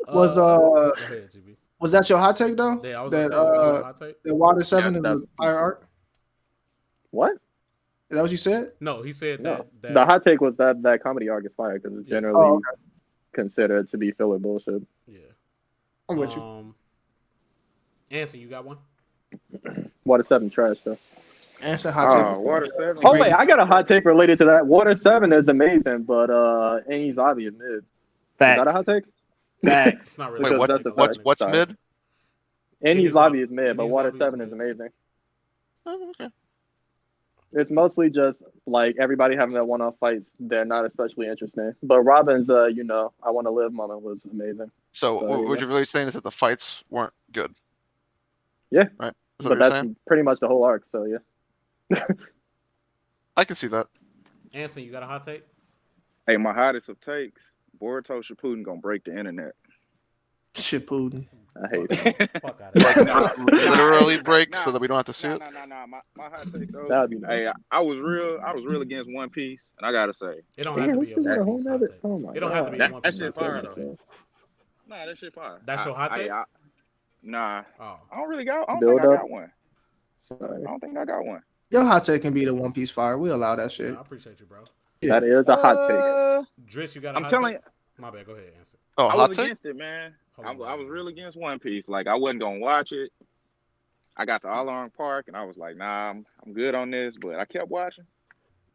Was, Go ahead, GB. Was that your hot take though? Yeah, I was that gonna say, was that your hot take? that Water 7 Yeah, is that's- a fire arc. What? Is that what you said? No, he said No. that The hot take was that comedy arc is fire because it's generally Oh, okay. considered to be filler bullshit. yeah. I'm with you. Anson, you got one? Water 7 trash though. Answer hot take. Water 7. Oh wait, I got a hot take related to that. Water 7 is amazing, but Annie's obvious mid. Is that a hot take? Facts. It's not really. Wait, Because what, that's a what's fact. what's Sorry. mid? Annie's lobby is mid, but Annie's Water lobby is 7 mid. is amazing. Oh, okay. It's mostly just like everybody having that one-off fights. They're not especially interesting. But Robin's, I want to live moment was amazing. So So, what yeah. you're really saying is that the fights weren't good. Yeah. Right. Is But what you're that's saying? pretty much the whole arc. So yeah. I can see that. Anson, you got a hot take? Hey, my hottest of takes. Boruto Shippuden gonna break the internet. Shit, Putin. I hate it. Fuck out of here. Literally break so that we don't have to see it. No. My hot take though. That'd be nice. Hey, I was real against One Piece, and I gotta say, It don't have Damn, to we be a still got a One whole Piece hot nother. take. Oh my It don't have to be a That- One that Piece shit hot fire, take. though. Nah, that shit fire. That's your hot take? Nah, Oh. I don't really got. I don't Build think I up. got one. Sorry. I don't think I got one. Your hot take can be the One Piece fire. We allow that shit. I appreciate you, bro. That is a hot take. Driss, you got a I'm hot telling take? My bad. Go ahead, Anson. Oh, I hot was take? against it, man. Hold I on. was real against One Piece. Like I wasn't gonna watch it. I got to Along Park, and I was like, nah, I'm good on this. But I kept watching.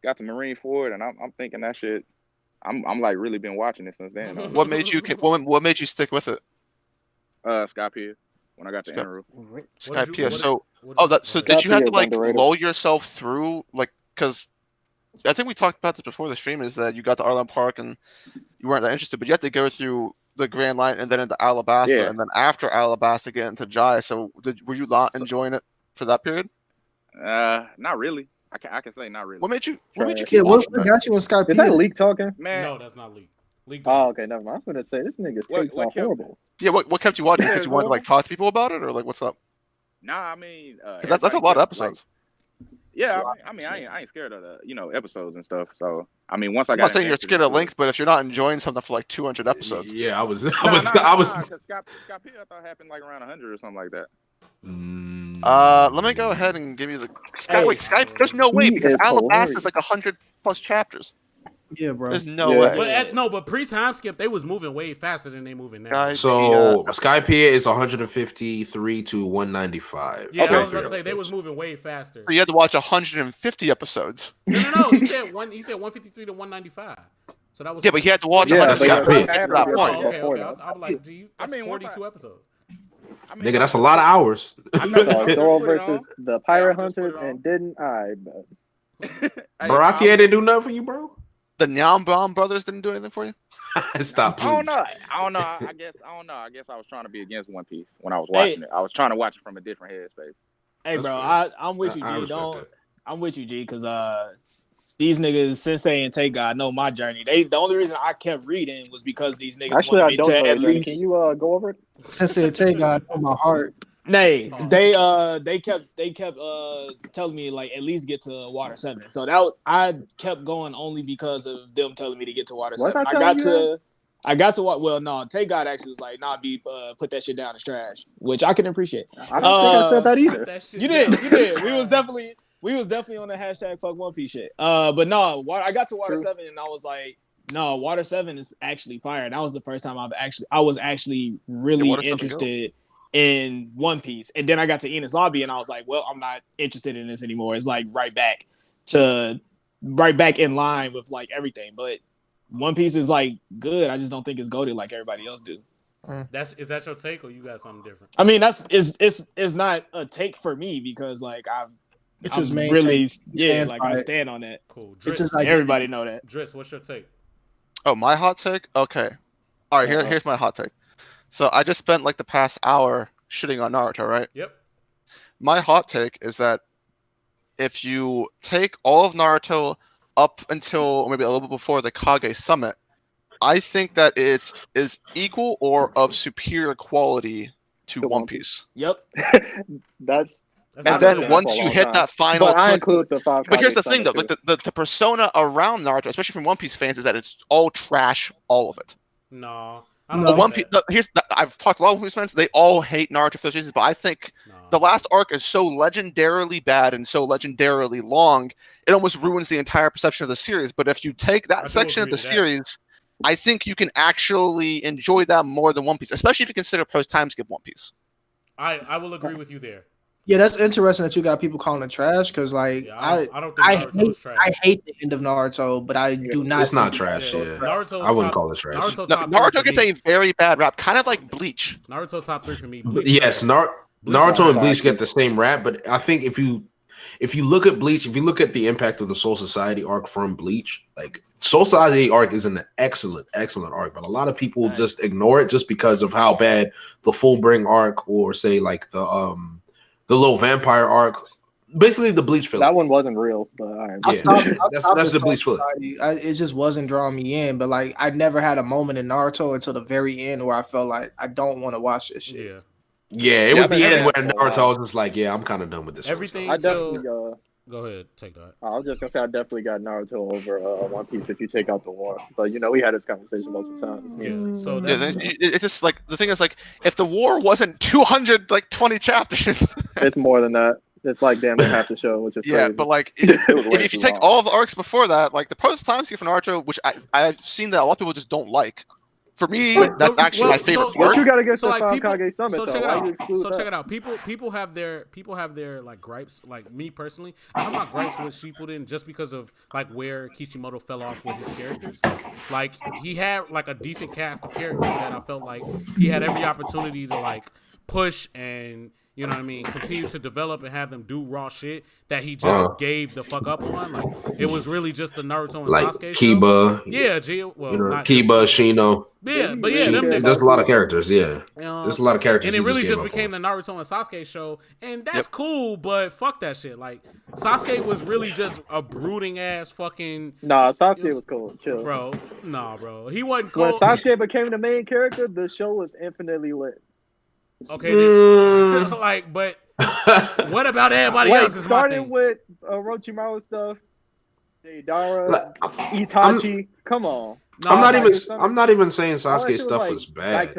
Got to Marineford, and I'm thinking that shit. I'm like really been watching it since then. What made you what made you stick with it? Skypiea when I got to Sky- Enru. Skypiea. So What oh, that so did you have to Skypiea is like underrated. lull yourself through like because I think we talked about this before the stream is that you got to Arlen Park and you weren't that interested, but you had to go through the Grand Line and then into Alabasta Yeah. and then after Alabasta get into Jai. So were you not enjoying it for that period? Not really. I can say not really. What made you Trash. keep Yeah, what watching it? got you in Skype? Is that Leak talking? Man, No, that's not Leak. Leak. Oh, okay, never mind. I was gonna say this nigga's What- takes what are kept- horrible. Yeah, what kept you watching? Yeah, Because you wanted to like talk to people about it, or like what's up? nah, I mean, 'Cause that's a lot of episodes. Yeah, I ain't scared of the episodes and stuff. So I mean, once I I'm got not saying you're invested scared of into it- length, but if you're not enjoying something for like 200 episodes, Yeah, I was. Nah, I was. because Skypiea I thought happened like around 100 or something like that. let me go ahead and give you the Skype. Hey. Wait, Skype. There's no way He because is Alabasta hilarious. is like 100+ chapters. Yeah, bro. There's no Yeah. way. But pre-time skip, they was moving way faster than they moving now. Guys, So Skypiea is 153 to 195. Yeah, Okay. I was about to say they was moving way faster. So you had to watch 150 episodes. No. He said 153 to 195. So that was. Yeah, but he had to watch Yeah, 150 but episodes yeah, to get to yeah, that yeah. point. Oh, okay. Before I was like, gee, that's I mean, once 42 episodes. I mean, Nigga, that's a lot of hours. I know Zoro put it on. versus the Pirate Yeah, I'll just put Hunters, it on. and didn't I? But Hey, Baratie didn't do nothing for you, bro. The Nyambom brothers didn't do anything for you? Stop, I don't please. know. I guess I guess I was trying to be against One Piece when I was watching it. I was trying to watch it from a different headspace. Hey, That's bro, fair. I'm with you, I G. respect Don't. that. I'm with you, G, because these niggas, Sensei and Take God, know my journey. The only reason I kept reading was because these niggas actually, I wanted me don't to know. at Your journey. least. Can you go over it? Sensei Tay God on my heart. Nay, they kept telling me like at least get to Water 7. So I kept going only because of them telling me to get to Water Was 7. I telling you I got to what? Well, no, Take God actually was like, nah, put that shit down, it's trash, which I can appreciate. I don't think I said that either. That shit You did. down. We was definitely on the hashtag fuck One Piece shit. But no, I got to Water True. 7 and I was like, no, Water 7 is actually fire. And that was the first time I was actually really Water 7 interested in One Piece. And then I got to Enos Lobby and I was like, well, I'm not interested in this anymore. It's like right back in line with like everything. But One Piece is like good. I just don't think it's goated like everybody else do. Is that your take or you got something different? I mean, it's not a take for me because like It's his main really take. He stands by I it. stand on that. Cool. It's Driss, just like Everybody know that. Driss, what's your take? Oh, my hot take? Okay. All right, here's my hot take. So I just spent like the past hour shitting on Naruto, right? Yep. My hot take is that if you take all of Naruto up until maybe a little bit before the Kage Summit, I think that it is equal or of superior quality to One Piece. Yep. That's And not then bad. once you hit that final, but I 200 include the 5. but here's the thing though, Kage like the persona around Naruto, especially from One Piece fans, is that it's all trash, all of it. No. But One Piece, I've talked to a lot of One Piece fans. They all hate Naruto for those reasons, but I think the last arc is so legendarily bad and so legendarily long, it almost ruins the entire perception of the series. But if you take that section of the series, I think you can actually enjoy that more than One Piece, especially if you consider post-time skip One Piece. I will agree with you there. Yeah, that's interesting that you got people calling it trash because, like, I don't think Naruto is trash. I hate the end of Naruto, but I do not. It's not trash. Yeah, I wouldn't call it trash. Naruto gets a very bad rap, kind of like Bleach. Naruto top 3 for me. Yes, Naruto and Bleach get the same rap, but I think if you look at Bleach, if you look at the impact of the Soul Society arc from Bleach, like Soul Society arc is an excellent arc, but a lot of people just ignore it just because of how bad the Fullbring arc, or say like the little vampire arc, basically the Bleach filler. That one wasn't real, but all right. That's the Bleach filler. It just wasn't drawing me in, but like I never had a moment in Naruto until the very end where I felt like I don't want to watch this shit. Yeah, it was the end where Naruto was just like, yeah, I'm kind of done with this. Everything. I definitely go ahead, take that. I was just gonna say I definitely got Naruto over One Piece if you take out the war. But we had this conversation multiple times. Yeah. So it's just like the thing is like if the war wasn't 220 chapters, it's more than that. It's like damn near half the show, which is crazy. But like if you take all of the arcs before that, like the post-time skip for Naruto, which I've seen that a lot of people just don't like. For me, that's actually my favorite part. What you got against the Five Kage Summit? So check it out. Check it out. People have their like gripes. Like me personally, I have my gripes with Shippuden just because of like where Kishimoto fell off with his characters. Like he had like a decent cast of characters that I felt like he had every opportunity to like push and continue to develop and have them do raw shit that he just gave the fuck up on. Like it was really just the Naruto and Sasuke Kiba. Show. Yeah, Kiba, Shino. Yeah, but yeah, them niggas. There's a lot of characters. Yeah, there's a lot of characters. And it really just became the Naruto and Sasuke show, and that's cool. But fuck that shit. Like Sasuke was really just a brooding ass fucking. Nah, Sasuke was cool. Chill, bro. Nah, bro. He wasn't cool. When Sasuke became the main character, the show was infinitely lit. Okay, then, but what about everybody else? Is starting with Orochimaru stuff, Deidara, Itachi. Come on. No, I'm not even saying Sasuke stuff was bad,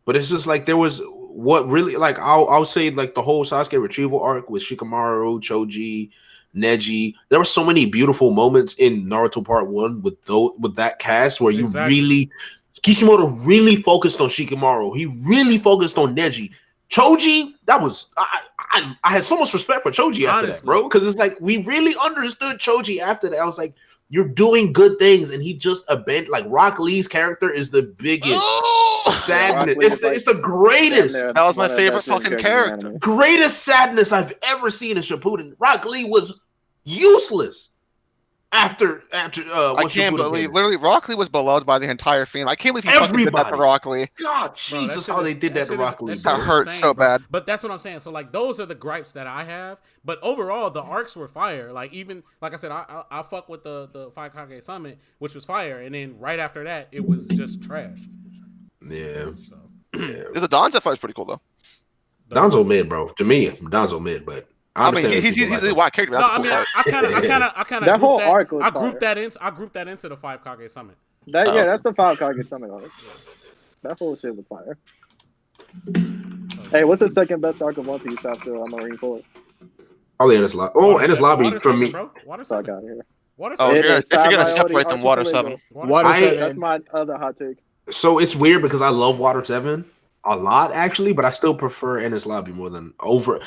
but it's just like there was what really like I'll say like the whole Sasuke retrieval arc with Shikamaru, Choji, Neji. There were so many beautiful moments in Naruto Part 1 with that cast where you really. Kishimoto really focused on Shikamaru. He really focused on Neji. Choji, that was I had so much respect for Choji after that, bro. Because it's like we really understood Choji after that. I was like, you're doing good things, and he just abandoned. Like Rock Lee's character is the biggest sadness. It's the greatest. That was my favorite fucking character. Greatest sadness I've ever seen in Shippuden. Rock Lee was useless. After I can't believe literally Rock Lee was beloved by the entire field. I can't believe you fucking did that to Rock Lee. God, Jesus, how they did that to Rock Lee. That hurt so bad. But that's what I'm saying. So like those are the gripes that I have. But overall, the arcs were fire. Like even like I said, I fuck with the Five Kage Summit, which was fire, and then right after that, it was just trash. Yeah. So. The Donzo fight was pretty cool though. Donzo mid, bro. To me, Donzo mid, but. I mean, he's a white character. No, I mean, I kind of that whole arc. I grouped that into the Five Kage Summit. That's the Five Kage Summit arc. That whole shit was fire. Hey, what's the second best arc of One Piece after Marineford? Probably Enies Lobby. Enies Lobby for me. Water Fuck out of here. Water if you're gonna separate them, Water 7. Water 7. That's my other hot take. So it's weird because I love Water 7 a lot actually, but I still prefer Enies Lobby more than over.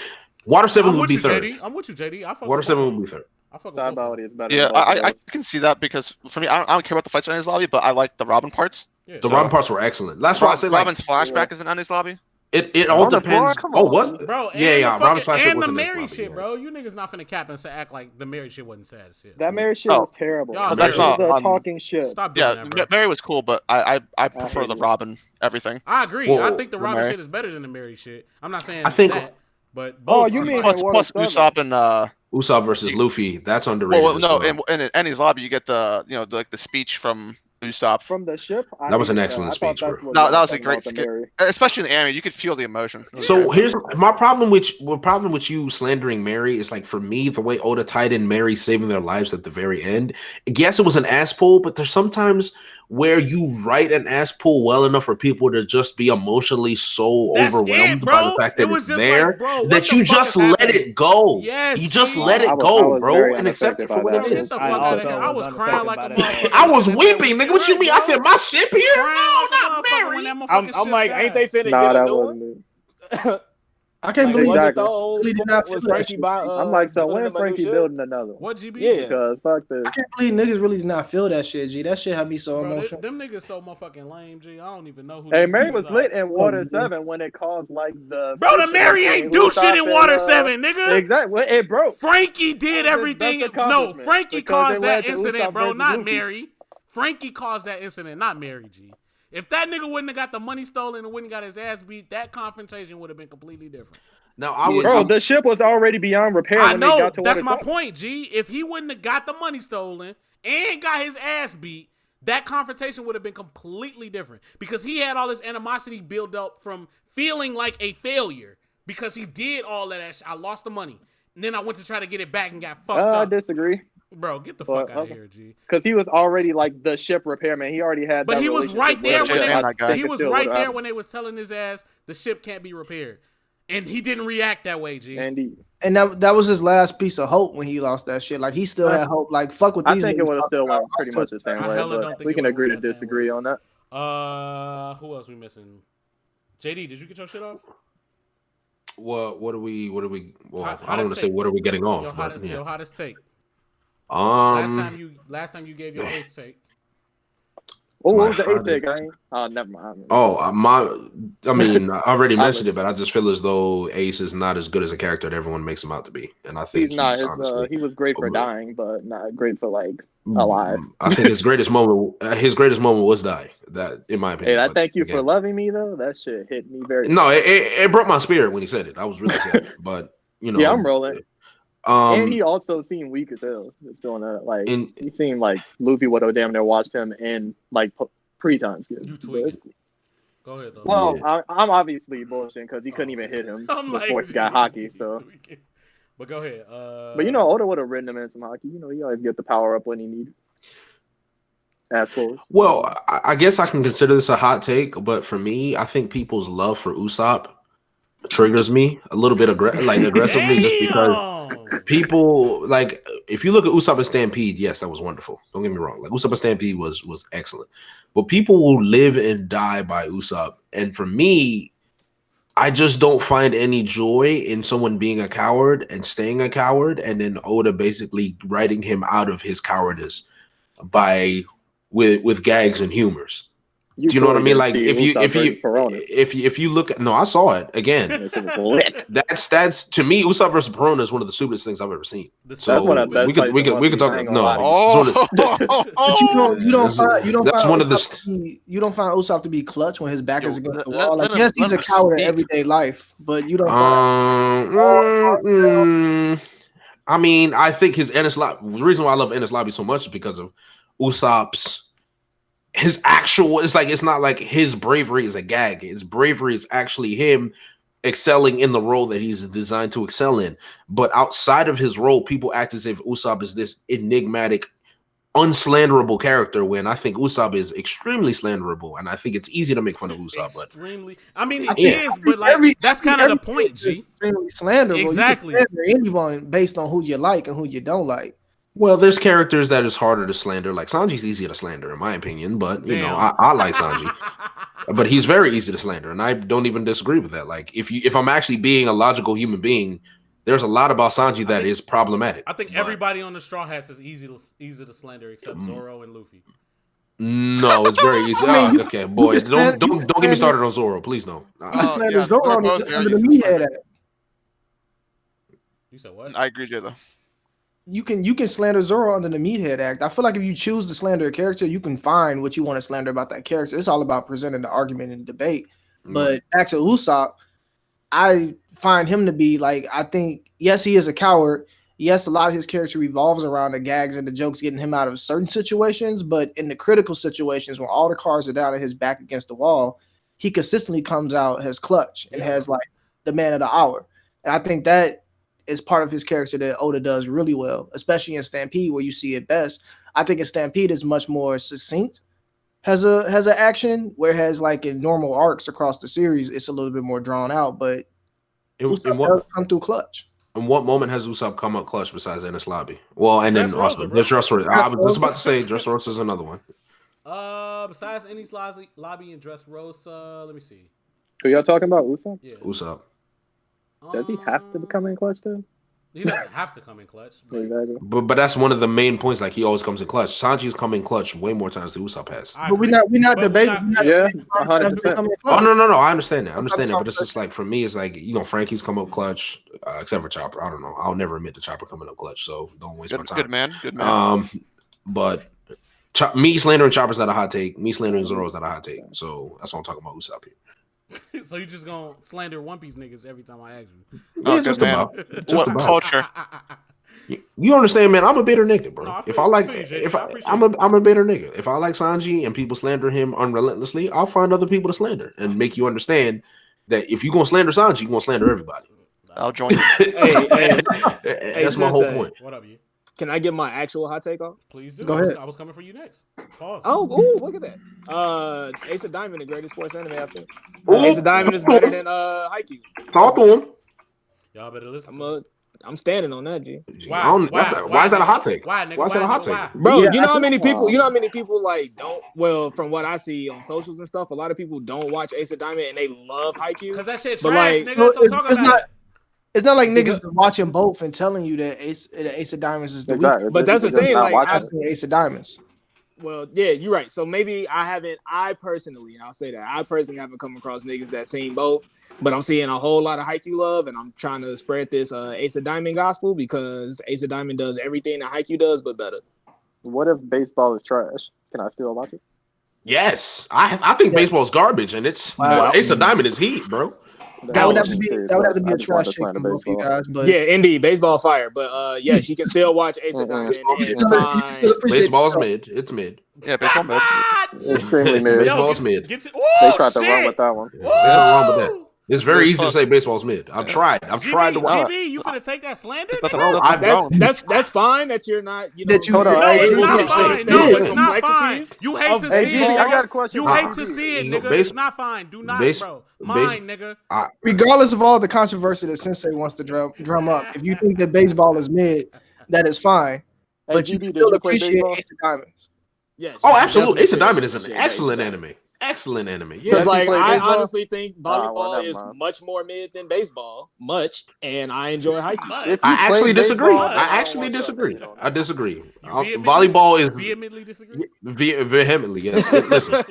Water 7 would be third. I'm with you, JD. Water 7 would be third. Side is better. Yeah, I can see that because for me, I don't care about the fights in Enies Lobby, but I like the Robin parts. Yeah, the Robin parts were excellent. That's why I said Robin's flashback is in Enies Lobby. It all depends. Was it? Bro, Robin's flashback and was the in married shit, bro. You niggas not finna cap and act like the married shit wasn't sad as shit. That married shit was terrible. That's not talking shit. Stop doing that, bro. Mary was cool, but I prefer the Robin everything. I agree. I think the Robin shit is better than the married shit. I'm not saying that. But you mean plus Usopp and Usopp versus Luffy? That's underrated. Well, no, in Enies Lobby you get the the speech from Usopp. From the ship. That was an excellent speech, bro. That was a great skit, especially in the anime. You could feel the emotion. So here's my problem with you slandering Mary is like, for me, the way Oda tied in Mary saving their lives at the very end. Yes, it was an ass pull, but there's sometimes where you write an ass pull well enough for people to just be emotionally so overwhelmed by the fact that it's there that you just let it go. Yes, you just let it go, bro, and accept it for what it is. I was crying like a motherfucker. I was weeping, nigga. What you mean? I said my ship here? No, not Mary. I'm like, ain't they finna get a new one? I can't believe Exactly. really did not feel that shit. I'm like, so when Frankie building another one? What, GB? Yeah. Because fuck this. I can't believe niggas really did not feel that shit, G. That shit had me so emotional. Them niggas so motherfucking lame, G. I don't even know who. Hey, these Mary niggas was are. lit in Water 7 when it caused like the. Bro, the Mary ain't do shit in Water 7, nigga. Exactly. It broke. Frankie did everything. No, Frankie caused that incident, bro, not Luffy. Mary. Frankie caused that incident, not Mary, G. If that nigga wouldn't have got the money stolen and wouldn't have got his ass beat, that confrontation would have been completely different. Now I would. Bro, the ship was already beyond repair. I when they know. got to That's Water my 7. point, G. If he wouldn't have got the money stolen and got his ass beat, that confrontation would have been completely different because he had all this animosity built up from feeling like a failure because he did all of that shit. I lost the money. And then I went to try to get it back and got fucked up. I disagree. Bro, get the fuck out of here, G. Because he was already like the ship repairman. He already had. But that he was relationship right there with when the they ship. was, I he think was it still right would've there happened. when they was telling his ass the ship can't be repaired. And he didn't react that way, G. Indeed. And that was his last piece of hope when he lost that shit. Like he still had hope. Like fuck with I these. think it niggas would have still talking went about. pretty much the same I way. hella don't But think we it can would've agree to went that same disagree on that. Who else we missing? JD, did you get your shit off? What are we? Well, I don't want to hottest say take. what are we getting off. Your But, hottest, yeah. your hottest take. Last time you gave your ace take. Oh, My what was the ace hottest- take? Never mind. I mean, I already mentioned it, but I just feel as though Ace is not as good as a character that everyone makes him out to be, and I think He's not. honestly, He was great for dying, but not great for like alive. I think his greatest moment was dying. That, in my opinion. Hey, I but thank you again, for loving me though. That shit hit me very. No, it broke my spirit when he said it. I was really sad, but you know, Yeah, I'm rolling. And he also seemed weak as hell. Just doing that, like he seemed like Luffy would have damn near watched him in like pre-time skills. You tweeted. Go ahead though. Well, I'm obviously bullshitting because he couldn't even hit him before he got hockey. So, but go ahead. But you know, Oda would have written him in some hockey. You know, he always get the power up when he needed. Assholes. Well, I guess I can consider this a hot take, but for me, I think people's love for Usopp triggers me a little bit aggressively, just because people like, if you look at Usopp and Stampede, yes, that was wonderful. Don't get me wrong. Like Usopp and Stampede was excellent, but people will live and die by Usopp, and for me, I just don't find any joy in someone being a coward and staying a coward, and then Oda basically writing him out of his cowardice with gags and humors. Do you know what I mean? Like if you look at, no, I saw it again. That's to me, Usopp versus Perona is one of the stupidest things I've ever seen. So we could talk. No, you don't find Usopp to be clutch when his back is against the wall. Like yes, he's a coward in everyday life, but you don't. I mean, I think his Enies Lobby. The reason why I love Enies Lobby so much is because of Usopp's. His actual, it's not like his bravery is a gag. His bravery is actually him excelling in the role that he's designed to excel in. But outside of his role, people act as if Usopp is this enigmatic, unslanderable character, when I think Usopp is extremely slanderable, and I think it's easy to make fun of Usopp. But extremely, I mean, it is, but like that's kind of the point, G. Extremely slanderable. Exactly. You can slander anyone based on who you like and who you don't like. Well, there's characters that is harder to slander. Like Sanji's easier to slander, in my opinion. But you know, I like Sanji, but he's very easy to slander, and I don't even disagree with that. Like if I'm actually being a logical human being, there's a lot about Sanji that is problematic. I think everybody on the Straw Hats is easy to slander except Zoro and Luffy. No, it's very easy. Okay, boys, don't get me started on Zoro, please. No. You can slander Zoro under the meathead act. You said what? I agree, Jay, though. You can slander Zoro under the Meathead Act. I feel like if you choose to slander a character, you can find what you want to slander about that character. It's all about presenting the argument and debate. But back to Usopp, I find him to be like, I think, yes, he is a coward, yes, a lot of his character revolves around the gags and the jokes getting him out of certain situations, but in the critical situations when all the cards are down and his back against the wall, he consistently comes out as clutch and has like the man of the hour. And I think that is part of his character that Oda does really well, especially in Stampede where you see it best. I think in Stampede is much more succinct, has an action, whereas like in normal arcs across the series, it's a little bit more drawn out, but Usopp does come through clutch. In what moment has Usopp come up clutch besides Ennis Lobby? Well, and then also there's Dressrosa. I was just about to say Dressrosa is another one. Besides Ennis Lobby and Dressrosa, let me see. Who y'all talking about? Usopp? Yeah. Usopp. Does he have to come in clutch though? He doesn't have to come in clutch. But that's one of the main points. Like he always comes in clutch. Sanji's come in clutch way more times than Usopp has. But we're not debating. Yeah, 100%. Oh no! I understand that. But it's just like for me, it's like Frankie's come up clutch, except for Chopper. I don't know. I'll never admit to Chopper coming up clutch, so don't waste my time. Good man. But me slandering Chopper's not a hot take. Me slandering Zoro's not a hot take. So that's what I'm talking about. Usopp here. So you just gonna slander One Piece niggas every time I ask you? Yeah, just about. What culture? You understand, man? I'm a bitter nigga, bro. No, I'm a bitter nigga. If I like Sanji and people slander him unrelentlessly, I'll find other people to slander and make you understand that if you gonna slander Sanji, you gonna slander everybody. I'll join you. That's my whole point. What up, you? Can I get my actual hot take off? Please do. Go ahead. I was coming for you next. Pause. Oh, ooh, look at that. Ace of Diamond, the greatest sports anime I've seen. Ace of Diamond is better than Haikyuu. Talk to him. Y'all better listen. I'm standing on that, G. Why is that a hot take? Why, nigga? Why is that a hot take? Bro, Yeah, you know how many people like don't, well, from what I see on socials and stuff, a lot of people don't watch Ace of Diamond and they love Haikyuu. Because that shit But, trash, like, nigga. That's what I'm talking about. It's not like niggas watching both and telling you that Ace of Diamonds is the Exactly. But that's the thing, like, I've seen Ace of Diamonds. Well, yeah, you're right. So maybe I personally, and I'll say that, I personally haven't come across niggas that seen both, but I'm seeing a whole lot of Haikyuu love, and I'm trying to spread this Ace of Diamond gospel because Ace of Diamond does everything that Haikyuu does, but better. What if baseball is trash? Can I still watch it? Yes, I think baseball's garbage, and it's Ace of Diamond is heat, bro. That would have to be a trash take from both of you guys, but yeah, indeed, baseball fire. But yeah, she can still watch Ace of Diamond. Baseball's mid. It's mid. Yeah, baseball mid. Extremely mid. Baseball's mid. They tried to run with that one. There's nothing wrong with that. It's very easy to say baseball's mid. I've tried to watch. GB, you finna take that slander? That's fine that you're not. You know, That you- hold on. No, Hey, it's you not can't fine. say No, the it's not fine. complexities You hate to Hey, see GB, it. I got a question. You hate to see it, nigga. It's not fine. Do not, bro. Mine, nigga. regardless of all the controversy that Sensei wants to drum up, if you think that baseball is mid, that is fine. But you GB, still did you play appreciate baseball? Ace of Diamonds. Yes. Oh, absolutely. Ace of Diamond is an excellent anime. Excellent anime. Yeah. Because like play I baseball? honestly think volleyball never is mind. much more mid than baseball, and I enjoy Haikyuu. If you I actually play disagree. baseball, I then actually don't watch disagree. that. I disagree. Volleyball Volleyball is vehemently disagree. vehemently. Yes. Listen,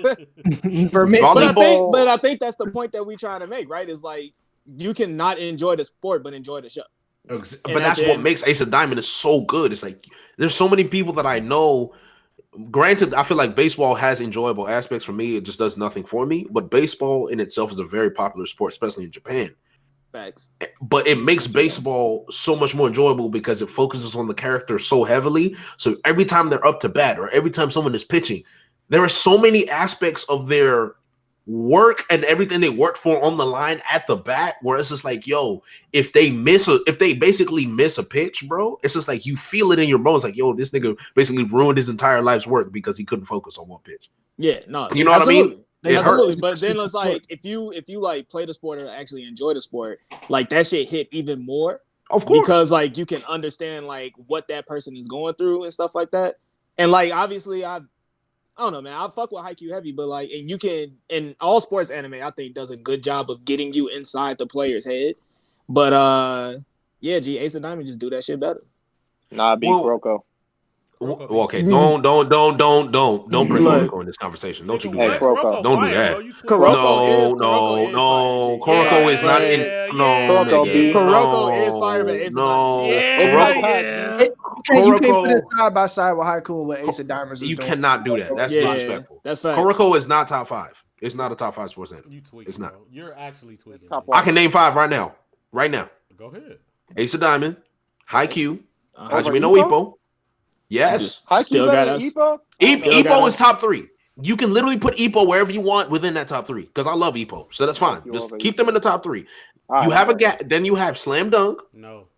For me, volleyball. But I think that's the point that we trying to make, right? Is like you can not enjoy the sport but enjoy the show. But that's what makes Ace of Diamond is so good. It's like there's so many people that I know. Granted, I feel like baseball has enjoyable aspects for me. It just does nothing for me. But baseball in itself is a very popular sport, especially in Japan. Facts. But it makes baseball so much more enjoyable because it focuses on the character so heavily. So every time they're up to bat or every time someone is pitching, there are so many aspects of their work and everything they worked for on the line at the bat where it's just like, yo, if they basically miss a pitch, bro, it's just like you feel it in your bones, like, yo, this nigga basically ruined his entire life's work because he couldn't focus on one pitch. Yeah, no, You know what I mean? It absolutely. hurts. But then it's like if you like play the sport or actually enjoy the sport, like that shit hit even more. Of course. Because like you can understand like what that person is going through and stuff like that. And like obviously I don't know, man. I fuck with Haikyuu heavy, but like, and you can, and all sports anime, I think does a good job of getting you inside the player's head. But yeah, Ace of Diamond just do that shit better. Nah, beat Kuroko. Well, okay, don't bring Kuroko in this conversation. Don't you do that? Kuroko. Don't do that. No. Kuroko is not in. No, Kuroko is fire, but Ace of Diamond. You can't put it side by side with Haikyuu and what Ace of Diamonds is You doing. cannot do that. That's disrespectful. That's facts. Kuroko is not top 5. It's not a top 5 sports anime. You tweaking, It's not. bro. You're actually tweaking. I can name 5 right now. Right now. Go ahead. Ace of Diamond, Haikyuu, Hajime no Ippo. Yes. Still got us. Ippo is top 3. You can literally put Ippo wherever you want within that top 3 because I love Ippo, so that's fine. Just keep them in the top 3. You have a gap. Then you have Slam Dunk. No.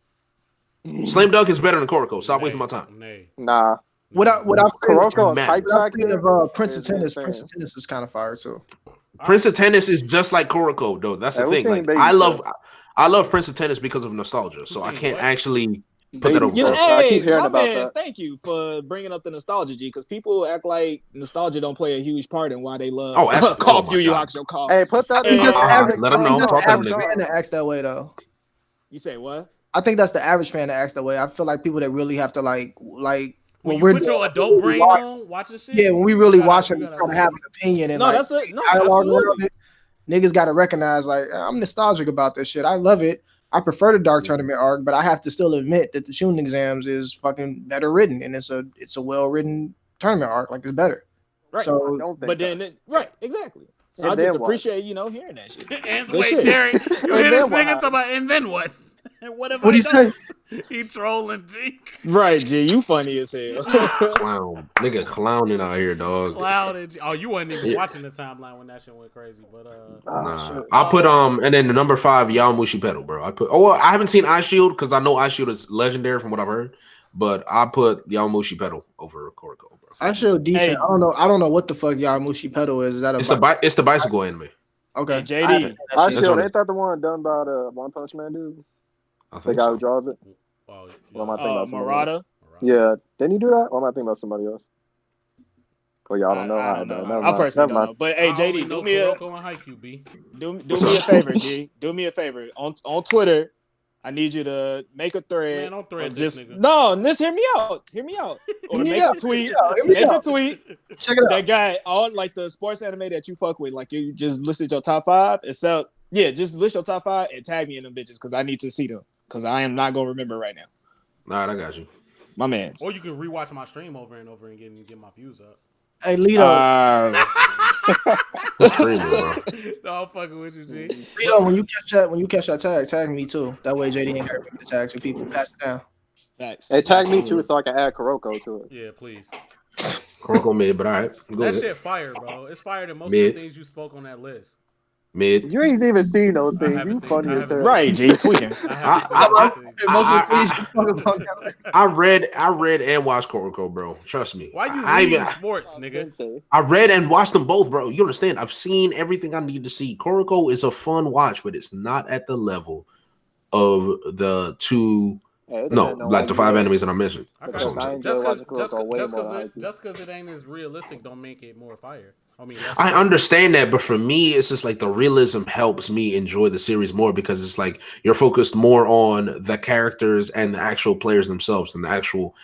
Slam Dunk is better than Kuroko. Stop wasting my time. Nah. What I Kuroko type of Prince of Tennis. Prince of Tennis is kind of fire too. Prince of Tennis is just like Kuroko, though. That's the thing. Like, I love Prince of Tennis because of nostalgia, so I can't actually put that over. I keep hearing about that. Thank you for bringing up the nostalgia, G, because people act like nostalgia don't play a huge part in why they love Call of Duty Hakusho Call. Hey, put that in. Let them know. Talk average fan that acts that way, though. You say what? I think that's the average fan that acts that way. I feel like people that really have to like when you put your adult brain on watching shit. Yeah, when we really watch it, we try to have an opinion and that's it. No, dialogue around absolutely. it. Niggas got to recognize like I'm nostalgic about this shit. I love it. I prefer the Dark Tournament arc, but I have to still admit that the Shooting Exams is fucking better written, and it's a well written tournament arc. Like it's better. Right. So, but then right, exactly. So I just appreciate hearing that shit. And wait, Derek, you hear this nigga talking about and then what? And what do you say? He trolling, G. Right, G. You funny as hell. Clown. Nigga clowning out here, dog. Clowning. Oh, you wasn't even watching the timeline when that shit went crazy. But nah. I'll put and then the number 5, Yaomushi Pedal, bro. I haven't seen Ice Shield because I know Ice Shield is legendary from what I've heard. But I put Yaomushi Pedal over Kuroko, bro. Ice Shield decent. Hey. I don't know what the fuck Yaomushi Pedal is. Is that it's the bicycle anime. Okay, JD. Ice Shield, ain't that the one done by the One Punch Man dude? The guy who draws it. What am I thinking about? Murata? Yeah. Didn't he do that? Or am I thinking about somebody else? Well, y'all don't know. I don't know. I personally don't know. But hey, JD, do me a favor, G. Do me a favor. On Twitter, I need you to make a thread. Man, don't thread just this nigga. No, just hear me out. Hear me out. Or make a tweet. Make a tweet. Check it out. That guy, all like the sports anime that you fuck with, like you just listed your top 5. Except, just list your top 5 and tag me in them bitches because I need to see them. Because I am not gonna remember right now. All right, I got you. My man. Or you can rewatch my stream over and over again and get my views up. Hey, Lito. No, I'm fucking with you, G. Lito, when you catch that tag me too. That way JD ain't gotta remember the tags when people pass it down. Facts. Hey, tag me too so I can add Kuroko to it. Yeah, please. Kuroko mid, but all right. That shit fire, bro. It's fire than most of the things you spoke on that list. Mid. You ain't even seen those things. You funny as hell. Right, G, tweaking. I read and watched Kuroko, bro. Trust me. Why you reading sports, nigga? I read and watched them both, bro. You understand? I've seen everything I need to see. Kuroko is a fun watch, but it's not at the level of the 2. The 5 animes that I mentioned. Just because it ain't as realistic, don't make it more fire. I understand that, but for me, it's just like the realism helps me enjoy the series more because it's like you're focused more on the characters and the actual players themselves than the actual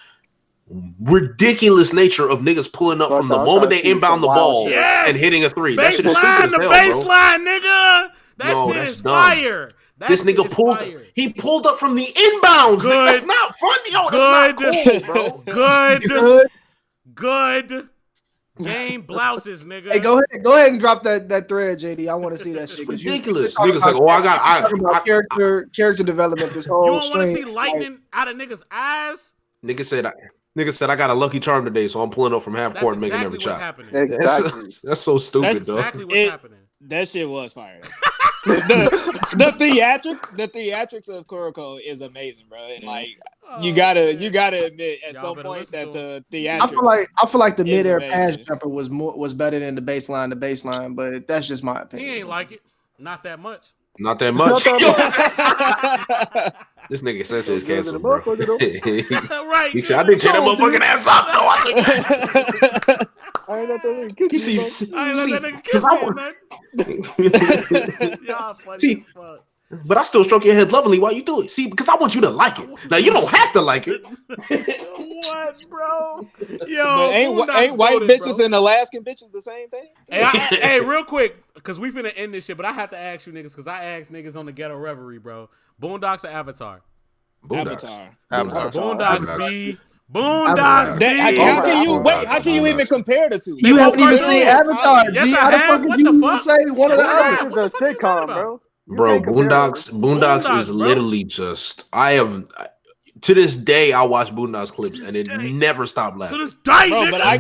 ridiculous nature of niggas pulling up from the moment they inbound the ball and hitting a 3. That shit is stupid as hell, bro. Baseline, nigga. That shit is fire. This nigga pulled up from the inbounds. That's not funny. No, that's not cool, bro. Good. Game blouses, nigga. Hey, go ahead and drop that thread, JD. I want to see that shit. Ridiculous. Niggas like, I character development. This whole you don't want to see lightning out of niggas' eyes. Nigga said I got a lucky charm today, so I'm pulling up from half court and making every shot. Exactly. That's so stupid, That's exactly what's happening. That shit was fire. the theatrics of Kuroko is amazing, bro. And like you gotta admit at some point that the theatrics. I feel like the midair pass jumper was better than the baseline, but that's just my opinion. He ain't like it, not that much. Not that much. This nigga Sensei is canceled, bro. Right. He said, I didn't tear that motherfucking ass up. No, I took that. I ain't let that nigga kiss me. I ain't let that nigga kiss me, man. Y'all funny as fuck. But I still stroke your head lovingly while you do it. See, because I want you to like it. Now, you don't have to like it. What, bro? Yo, ain't white bitches and Alaskan bitches the same thing? Hey, real quick, because we finna end this shit, but I have to ask you niggas, because I asked niggas on the Ghetto Reverie, bro. Boondocks or Avatar? Avatar. Boondocks B. Boondocks. How can you even compare the two? You haven't even seen Avatar. Yes, I have. What the fuck? Say one of the other. This is a sitcom, bro. Bro, Boondocks is literally just. To this day, I watch Boondocks clips and it never stopped To laughing. this day, Bro, nigga. but I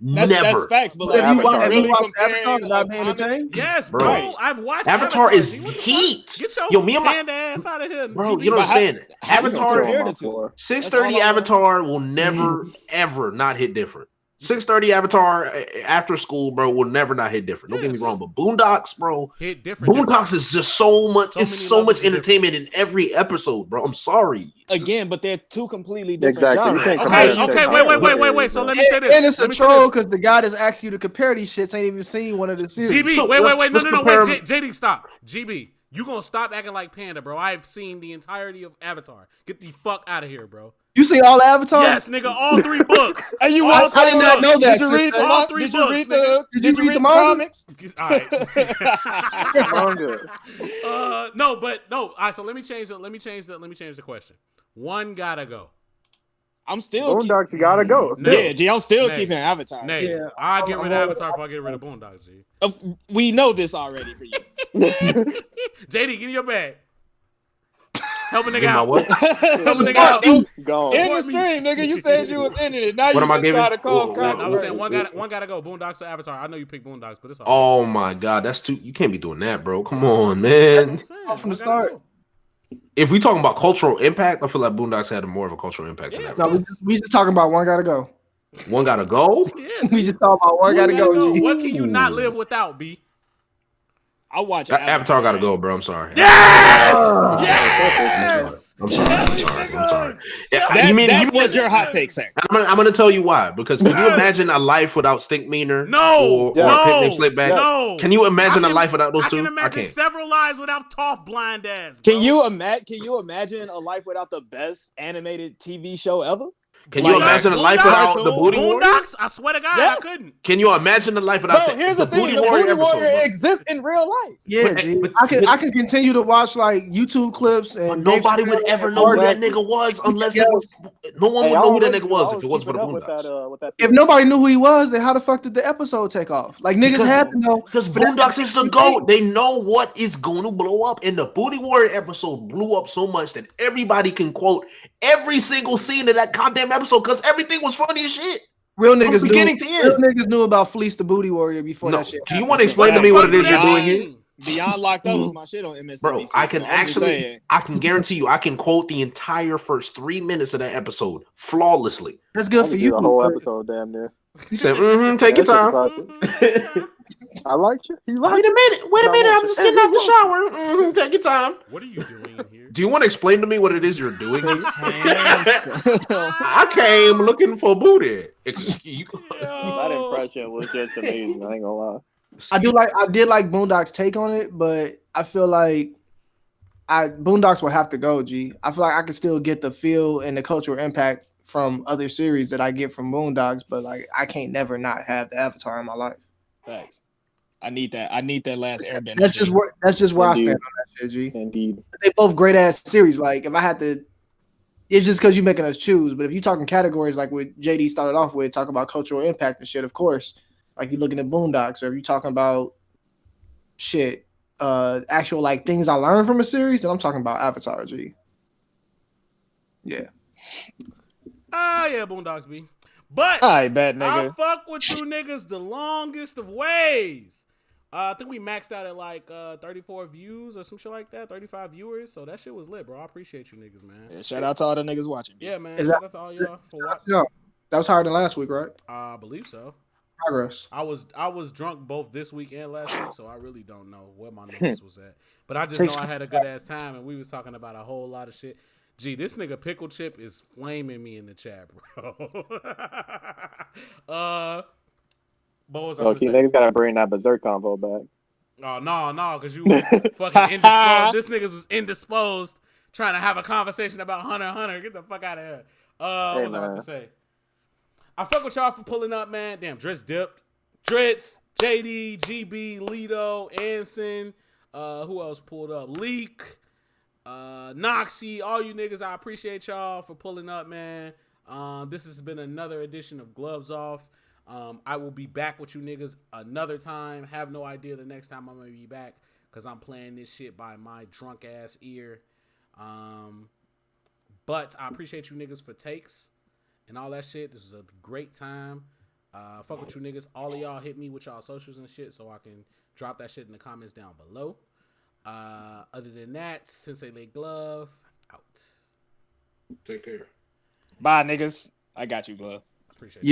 that's Never. facts. But But like, if you are really watch comparing Avatar, you're not being comic- entertained. Yes, Bro. bro. I've watched Avatar is G. What the heat. fuck? Get your Yo, me and my panda ass out of here, bro. GB. You don't But how- understand. how you Avatar compare the two? 6:30 That's all I Avatar will never ever not hit different. 6:30 Avatar after school, bro, will never not hit different. Don't get me wrong, but Boondocks, bro, Hit different. Boondocks is just so much. So It's many so levels much of different. entertainment in every episode, bro. I'm sorry. Again, but they're two completely different Exactly. You genres. can't Okay, compare okay, wait. So let me say this. And it's a Let me say troll this. because the guy that's asking you to compare these shits ain't even seen one of the series. GB, So wait. let's No, compare wait. them. JD, stop. GB, you gonna stop acting like Panda, bro. I've seen the entirety of Avatar. Get the fuck out of here, bro. You see all the Avatar? Yes, nigga, all 3 books. And you I watched did not know that. Did you read the Sister. All 3 Did you books, read nigga. the Did you read the comics? All right. Manga. No. All right, so let me change the question. One gotta go. I'm still Boondocks, you gotta go. No. Yeah, G, I'm still Nay. keeping Avatar. Nay, Yeah, I'll get rid of I'm Avatar if I get rid of Boondocks, G. We know this already for you. JD, give me your bag. Help a nigga Give my out. what? Help a nigga out. Go. In the stream, nigga. You said you was ending it. Now What you am I just giving? try to cause What- I was controversy. saying one gotta go. Boondocks or Avatar. I know you picked Boondocks, but it's all Oh my god, that's too. You can't be doing that, bro. Come on, man. from from the the start. If we talking about cultural impact, I feel like Boondocks had more of a cultural impact than Yeah. that. No, we just talking about one gotta go. One gotta go. Yeah, We just talking about one gotta go. G. What can you not live without, B? I watch Avatar gotta go, bro. I'm sorry. Yes! Yes! I'm sorry. Yeah, That was your hot take, sir. I'm gonna tell you why. Because can you imagine a life without Stink Meaner? No, or a Picnic Slip Back? no. Can you imagine I a life without those I two? can I imagine can't. several lives without Toph blind ass. Bro. Can you imagine a life without the best animated TV show ever? Can you imagine a life without the Booty Warrior? Boondocks? I swear to God, Yes. I couldn't. Can you imagine a life without Bro, here's the thing: Booty the Warrior Booty episode? Warrior bro? exists in real life. Yeah, But- G. but- I can continue to watch like YouTube clips and But nobody would ever know who that nigga was unless it was. No one would know who that nigga was if it wasn't for the Boondocks. With that If nobody knew who he was, then how the fuck did the episode take off? Like niggas had to know. Because Boondocks is the GOAT. They know what is going to blow up. And the Booty Warrior episode blew up so much that everybody can quote every single scene of that goddamn episode because everything was funny as shit. Real niggas knew. beginning to end. Real niggas knew about Fleece the Booty Warrior before No, that shit. do you happened. want to explain to me what it is you're doing here? Beyond Locked Up was my shit on MSNBC. Bro, I can so I'm just saying. actually, I can guarantee you, I can quote the entire first 3 minutes of that episode flawlessly. That's good I for could do you. the whole episode, damn near. He said, take your time. I like you. You like Wait a minute, I'm just getting out the shower. Take your time. What are you doing here? Do you want to explain to me what it is you're doing? His hands. I came looking for booty. Excuse That impression was just amazing. I ain't gonna lie. I did like Boondocks' take on it, but I feel like Boondocks will have to go. G. I feel like I can still get the feel and the cultural impact from other series that I get from Boondocks, but like I can't never not have the Avatar in my life. Thanks. I need that. I need that last Airbender. That's just where I Indeed. stand on that shit, G. Indeed. They both great ass series. Like if I had to, it's just because you're making us choose. But if you're talking categories like what JD started off with, talk about cultural impact and shit, of course. Like you're looking at Boondocks, or if you're talking about shit, actual like things I learned from a series, then I'm talking about Avatar, G. Yeah. Yeah, Boondocks B. But I bet, I nigga. fuck with you niggas the longest of ways. I think we maxed out at like 34 views or some shit like that, 35 viewers. So that shit was lit, bro. I appreciate you niggas, man. Yeah, shout out to all the niggas watching. Yeah, man. Is Shout that- out to all y'all for watching. No, that was higher than last week, right? I believe so. Progress. I was drunk both this week and last week, so I really don't know where my numbers was at. But I just Takes- know I had a good ass time, and we was talking about a whole lot of shit. Gee, this nigga Pickle Chip is flaming me in the chat, bro. What was I gonna Okay, say? niggas gotta bring that Berserk convo back. Oh, no, because you was fucking indisposed. This niggas was indisposed trying to have a conversation about Hunter x Hunter. Get the fuck out of here. What was I about to say? I fuck with y'all for pulling up, man. Damn, Drizzt dipped. Drizzt, JD, GB, Lido, Anson. Who else pulled up? Leak. Noxi. All you niggas, I appreciate y'all for pulling up, man. This has been another edition of Gloves Off. I will be back with you niggas another time. Have no idea the next time I'm gonna be back because I'm playing this shit by my drunk ass ear. But I appreciate you niggas for takes and all that shit. This was a great time. Fuck with you niggas. All of y'all hit me with y'all socials and shit so I can drop that shit in the comments down below. Other than that, Sensei Leg Glove out. Take care. Bye, niggas. I got you, Glove. Appreciate you.